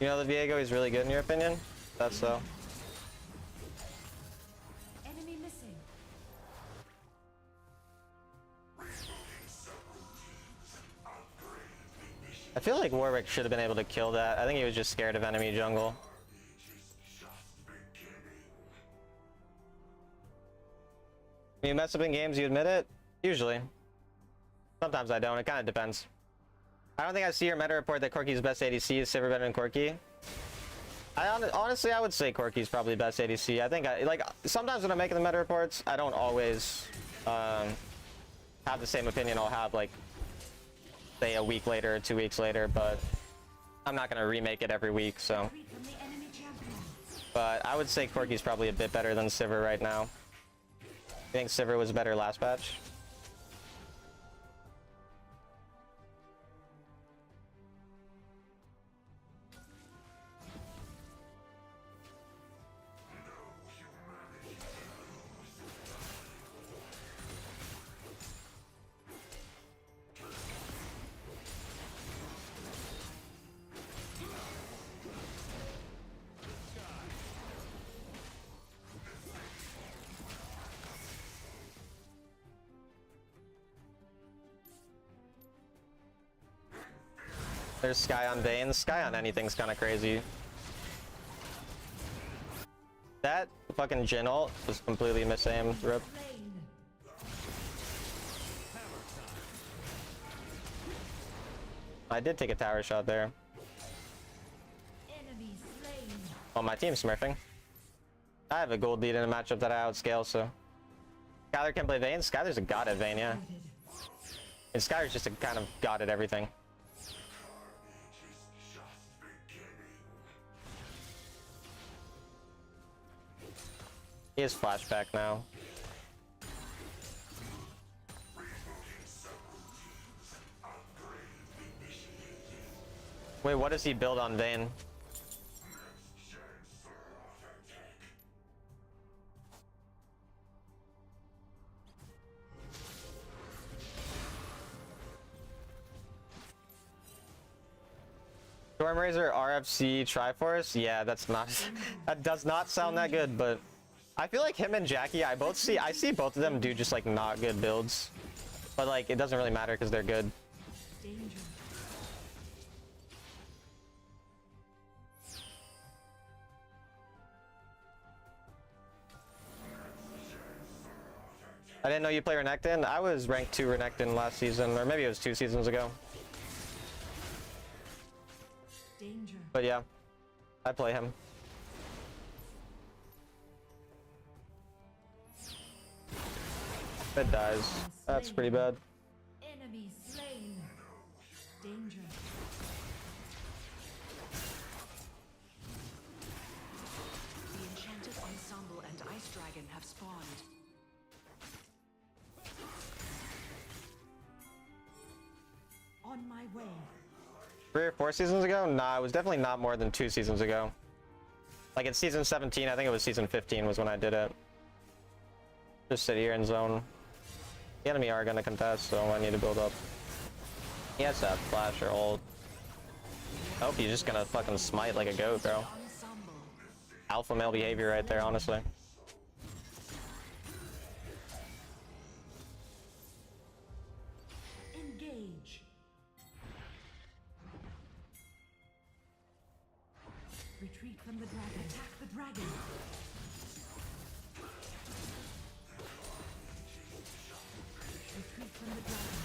You know the Viego is really good in your opinion? That's so. Enemy missing. I feel like Warwick should have been able to kill that. I think he was just scared of enemy jungle. When you mess up in games, you admit it? Usually. Sometimes I don't. It kind of depends. I don't think I see your meta report that Corki's best ADC is Sivir better than Corki. Honestly, I would say Corki's probably best ADC. I think like sometimes when I'm making the meta reports, I don't always have the same opinion I'll have like say a week later or 2 weeks later, but I'm not gonna remake it every week, so. From the enemy champion. But I would say Corki's probably a bit better than Sivir right now. I think Sivir was better last patch. There's Sky on Vayne. Sky on anything's kind of crazy. That fucking Jhin ult was completely misaimed. Rip. Slain. I did take a tower shot there. Enemy slain. Well, my team's smurfing. I have a gold lead in a matchup that I outscale, so. Skylar can play Vayne. Skylar's a god at Vayne, yeah. And Skylar's just a kind of god at everything. He has flashback now. Wait, what does he build on Vayne? Stormrazor RFC Triforce? Yeah, that's not that does not sound that good, but I feel like him and Jackie, I see both of them do just like not good builds. But like it doesn't really matter because they're good. Danger. I didn't know you play Renekton. I was ranked 2 Renekton last season, or maybe it was 2 seasons ago. Danger. But yeah, I play him. It dies. That's pretty bad. Enemy slain. Danger. The enchanted ensemble and ice dragon have spawned. On my way. 3 or 4 seasons ago? Nah, it was definitely not more than 2 seasons ago. Like in season 17, I think it was season 15 was when I did it. Just sit here in zone. The enemy are gonna contest, so I need to build up. He has to have flash or ult. I hope he's just gonna fucking smite like a goat, bro. Ensemble. Alpha male behavior right there, honestly. Engage. Retreat from the dragon. Attack the dragon. Retreat from the dragon.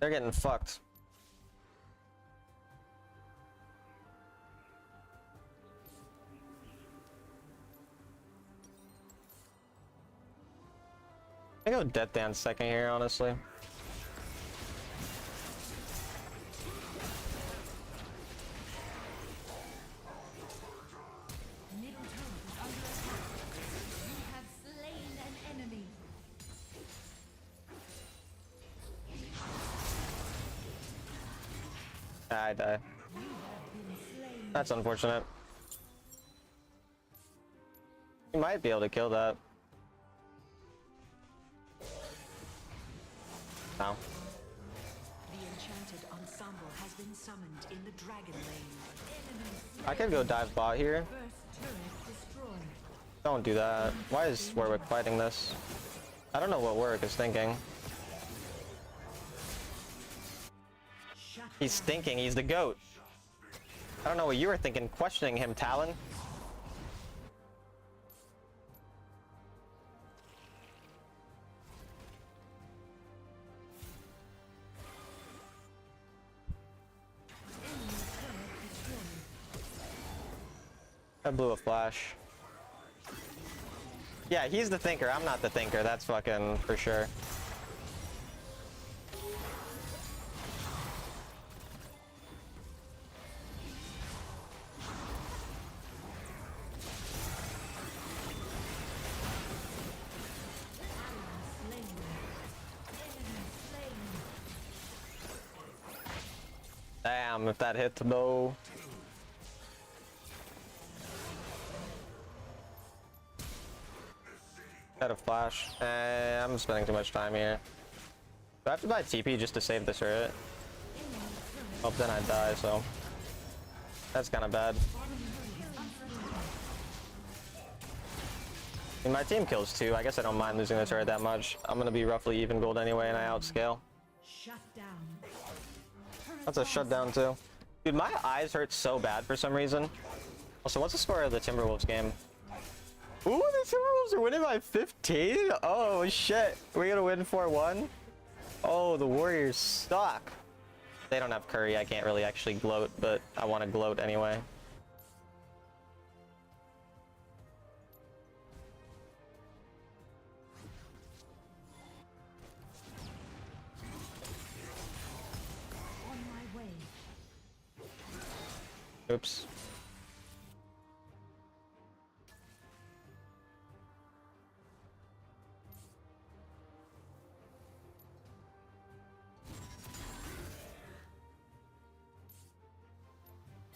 They're getting fucked. I go Death Dance second here, honestly. Middle turret is under attack. You have slain an enemy. I die. That's unfortunate. You might be able to kill that. No. The enchanted ensemble has been summoned in the dragon lane. I could go dive bot here. First turret destroyed. Don't do that. Why is Warwick fighting this? I don't know what Warwick is thinking. Shut He's thinking he's the GOAT. I don't know what you were thinking, questioning him, Talon. I blew a flash. Yeah, he's the thinker. I'm not the thinker. That's fucking for sure. Damn, if that hit though. Got a flash. I'm spending too much time here. Do I have to buy TP just to save this turret? Oh, then I die, so that's kind of bad. I mean, my team kills too. I guess I don't mind losing the turret that much. I'm gonna be roughly even gold anyway, and I outscale. Shut down. That's a shutdown too. Dude, my eyes hurt so bad for some reason. Also, what's the score of the Timberwolves game? Ooh, the Timberwolves are winning by 15? Oh shit, we're gonna win 4-1? Oh, the Warriors suck. They don't have Curry, I can't really actually gloat, but I want to gloat anyway. On my way. Oops.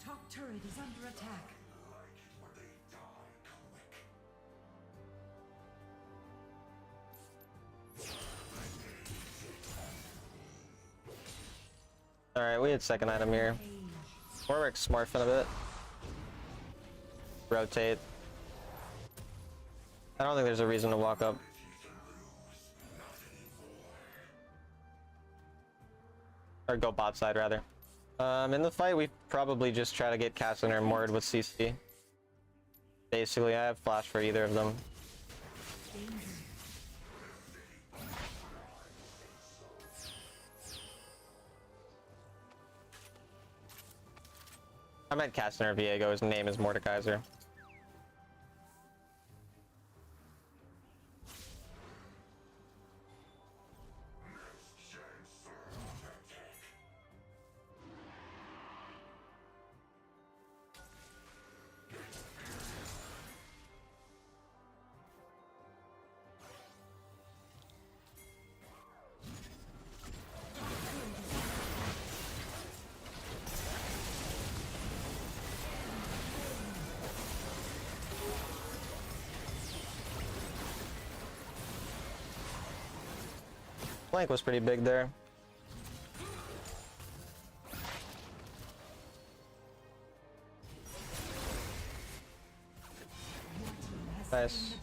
Top turret is under attack. Alright, we had second item here. Warwick's smurfing a bit. Rotate. I don't think there's a reason to walk up. Or go bot side, rather. In the fight, we probably just try to get Castlin or Mord with CC. Basically, I have flash for either of them. I meant Castlin or Viego. His name is Mordekaiser. Flank was pretty big there. Nice.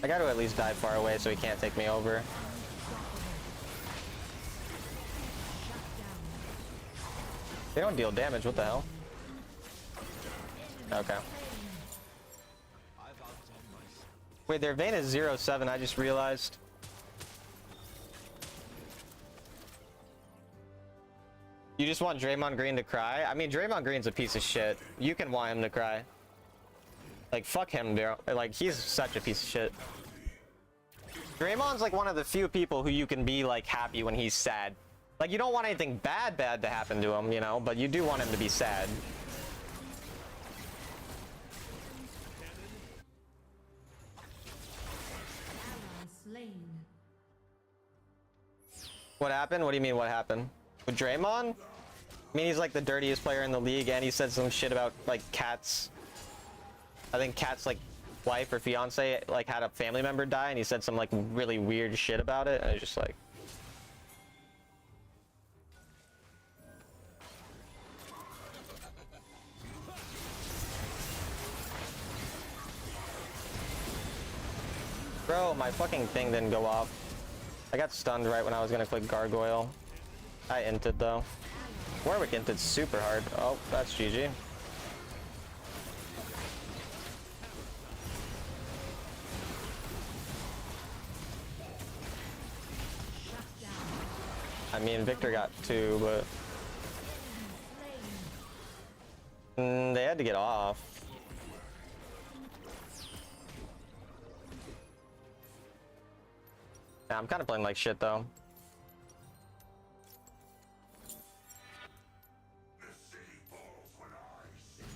I gotta at least dive far away so he can't take me over. They don't deal damage, what the hell? Okay. Wait, their Vayne is 0-7, I just realized. You just want Draymond Green to cry? I mean, Draymond Green's a piece of shit. You can want him to cry. Like, fuck him, bro. Like, he's such a piece of shit. Draymond's like one of the few people who you can be like happy when he's sad. Like, you don't want anything bad to happen to him, you know, but you do want him to be sad. Ally slain. What happened? What do you mean what happened? With Draymond? I mean, he's like the dirtiest player in the league, and he said some shit about like Cat's. I think Cat's like wife or fiance like had a family member die, and he said some like really weird shit about it, and it's just like. Bro, my fucking thing didn't go off. I got stunned right when I was gonna click Gargoyle. I inted though. Warwick inted super hard. Oh, that's GG. I mean, Victor got 2, but they had to get off. Yeah, I'm kind of playing like shit though.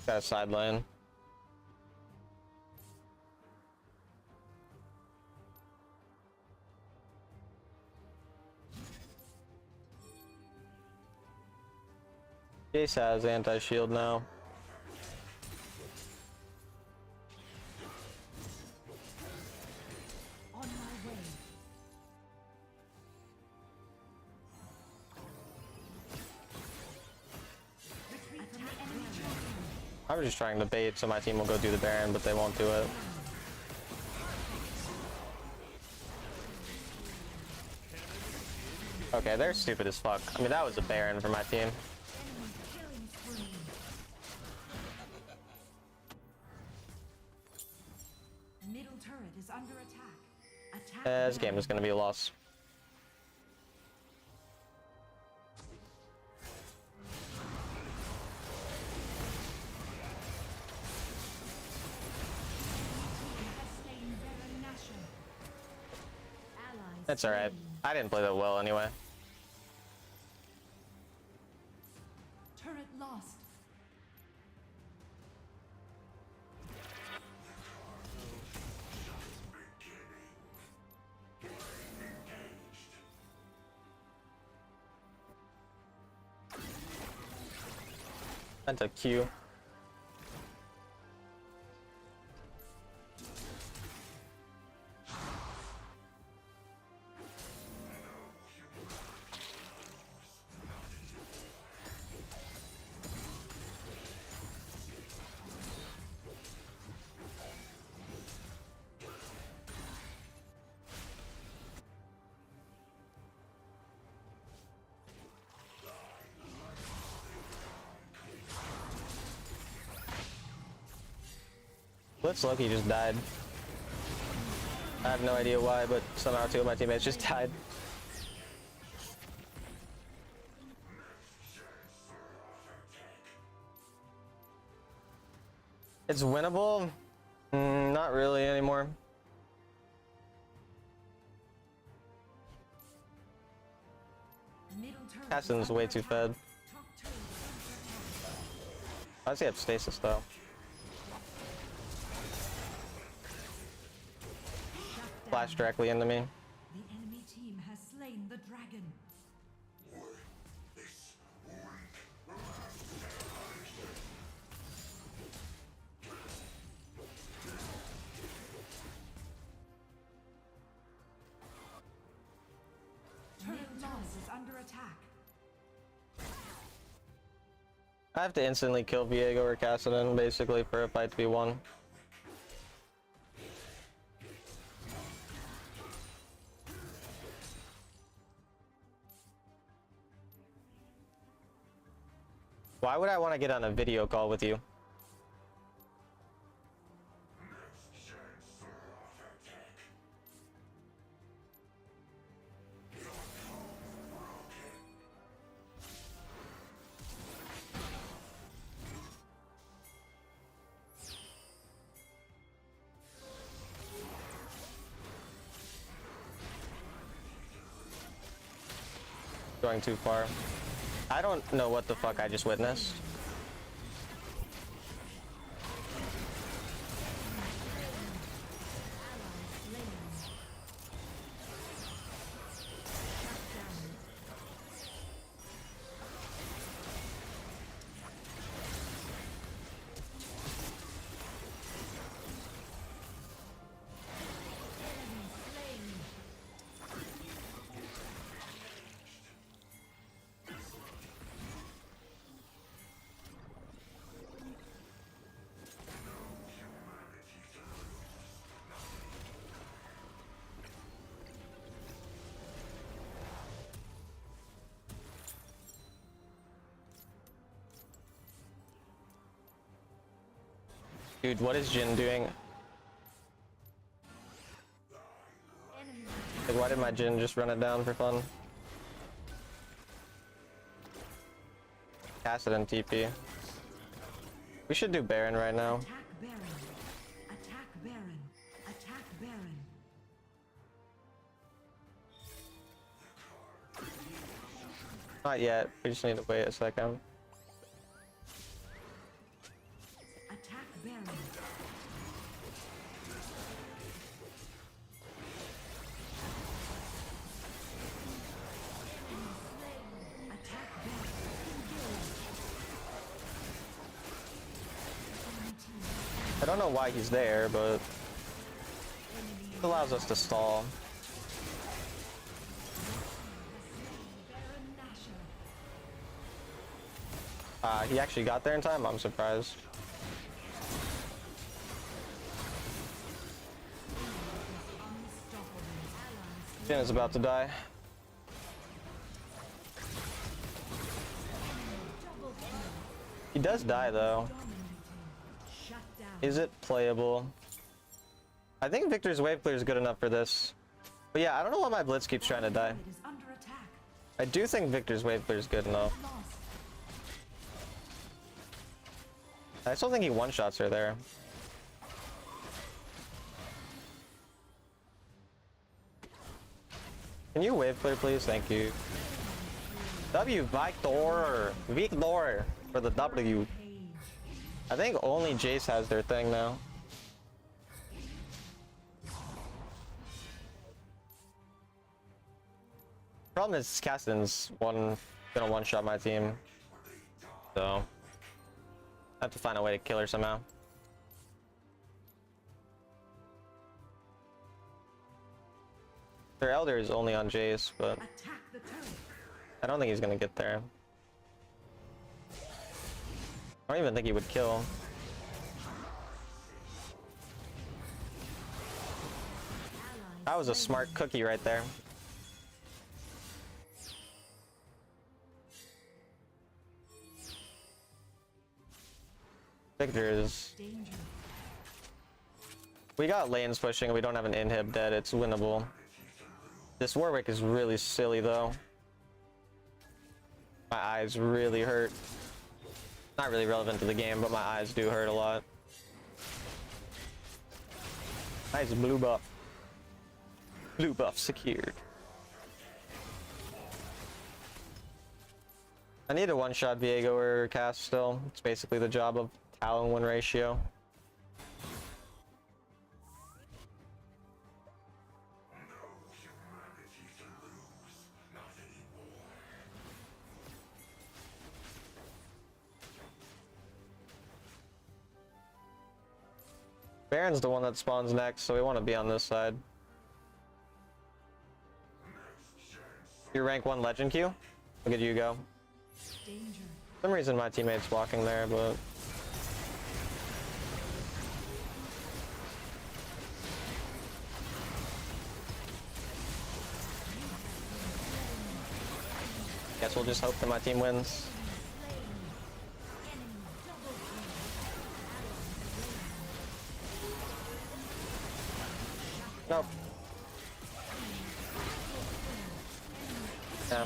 Got a side lane. Jace has anti-shield now. On my way. Retreat from the enemy champion. I was just trying to bait so my team will go do the Baron, but they won't do it. Okay, they're stupid as fuck. I mean, that was a Baron for my team. Enemy killing spree. Middle turret is under attack. Attack. This game is gonna be a loss. It's alright. I didn't play that well anyway. Turret lost. That's a Q. Blitz Loki just died. I have no idea why, but somehow 2 of my teammates just died. It's winnable? Not really anymore. Middle turret. Caston's way too fed. Top turret is under attack. I see have stasis though. Flash directly into me. The enemy team has slain the dragon. Turret loss is under attack. I have to instantly kill Viego or Cassidy basically for a fight to be won. Why would I want to get on a video call with you? Going too far. I don't know what the fuck I just witnessed. Dude, what is Jhin doing? Like, why did my Jhin just run it down for fun? Kassadin TP. We should do Baron right now. Attack Baron. Attack Baron. Attack Baron. Not yet. We just need to wait a second. Attack Baron. Attack Baron. I don't know why he's there, but it allows us to stall. He actually got there in time? I'm surprised. Jhin is about to die. He does die though. Shut down. Is it playable? I think Victor's wave clear is good enough for this. But yeah, I don't know why my Blitz keeps trying to die. It is under attack. I do think Victor's wave clear is good enough. Lost. I still think he one-shots her there. Can you wave clear, please? Thank you. W, Victor! Victor! For the W. I think only Jace has their thing now. Problem is Kassadin's gonna one-shot my team. So I have to find a way to kill her somehow. Their Elder is only on Jace, but Attack the turret. I don't think he's gonna get there. I don't even think he would kill. That was a smart cookie right there. Victor is... Danger. We got lanes pushing and we don't have an inhib dead. It's winnable. This Warwick is really silly though. My eyes really hurt. Not really relevant to the game, but my eyes do hurt a lot. Nice blue buff. Blue buff secured. I need a one-shot Viego or Cass still. It's basically the job of Talon win ratio. Baron's the one that spawns next, so we want to be on this side. You rank 1 legend queue? Look at you go. Danger. For some reason my teammate's walking there, but... Guess we'll just hope that my team wins. Nope. Yeah.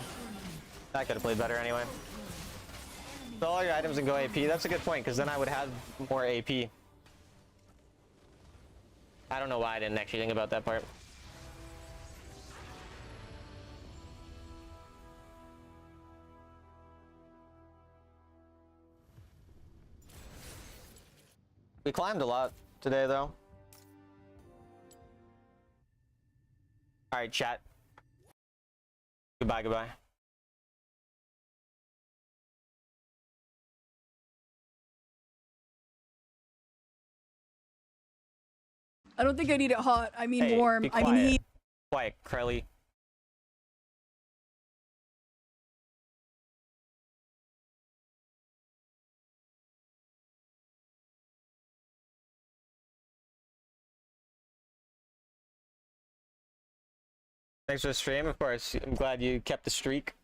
I could have played better anyway. Sell all your items and go AP. That's a good point, because then I would have more AP. I don't know why I didn't actually think about that part. We climbed a lot today, though. Alright, chat. Goodbye, goodbye. I don't think I need it hot. I mean Hey, warm. be I mean quiet. heat. Quiet, Crelly. Thanks for the stream, of course. I'm glad you kept the streak.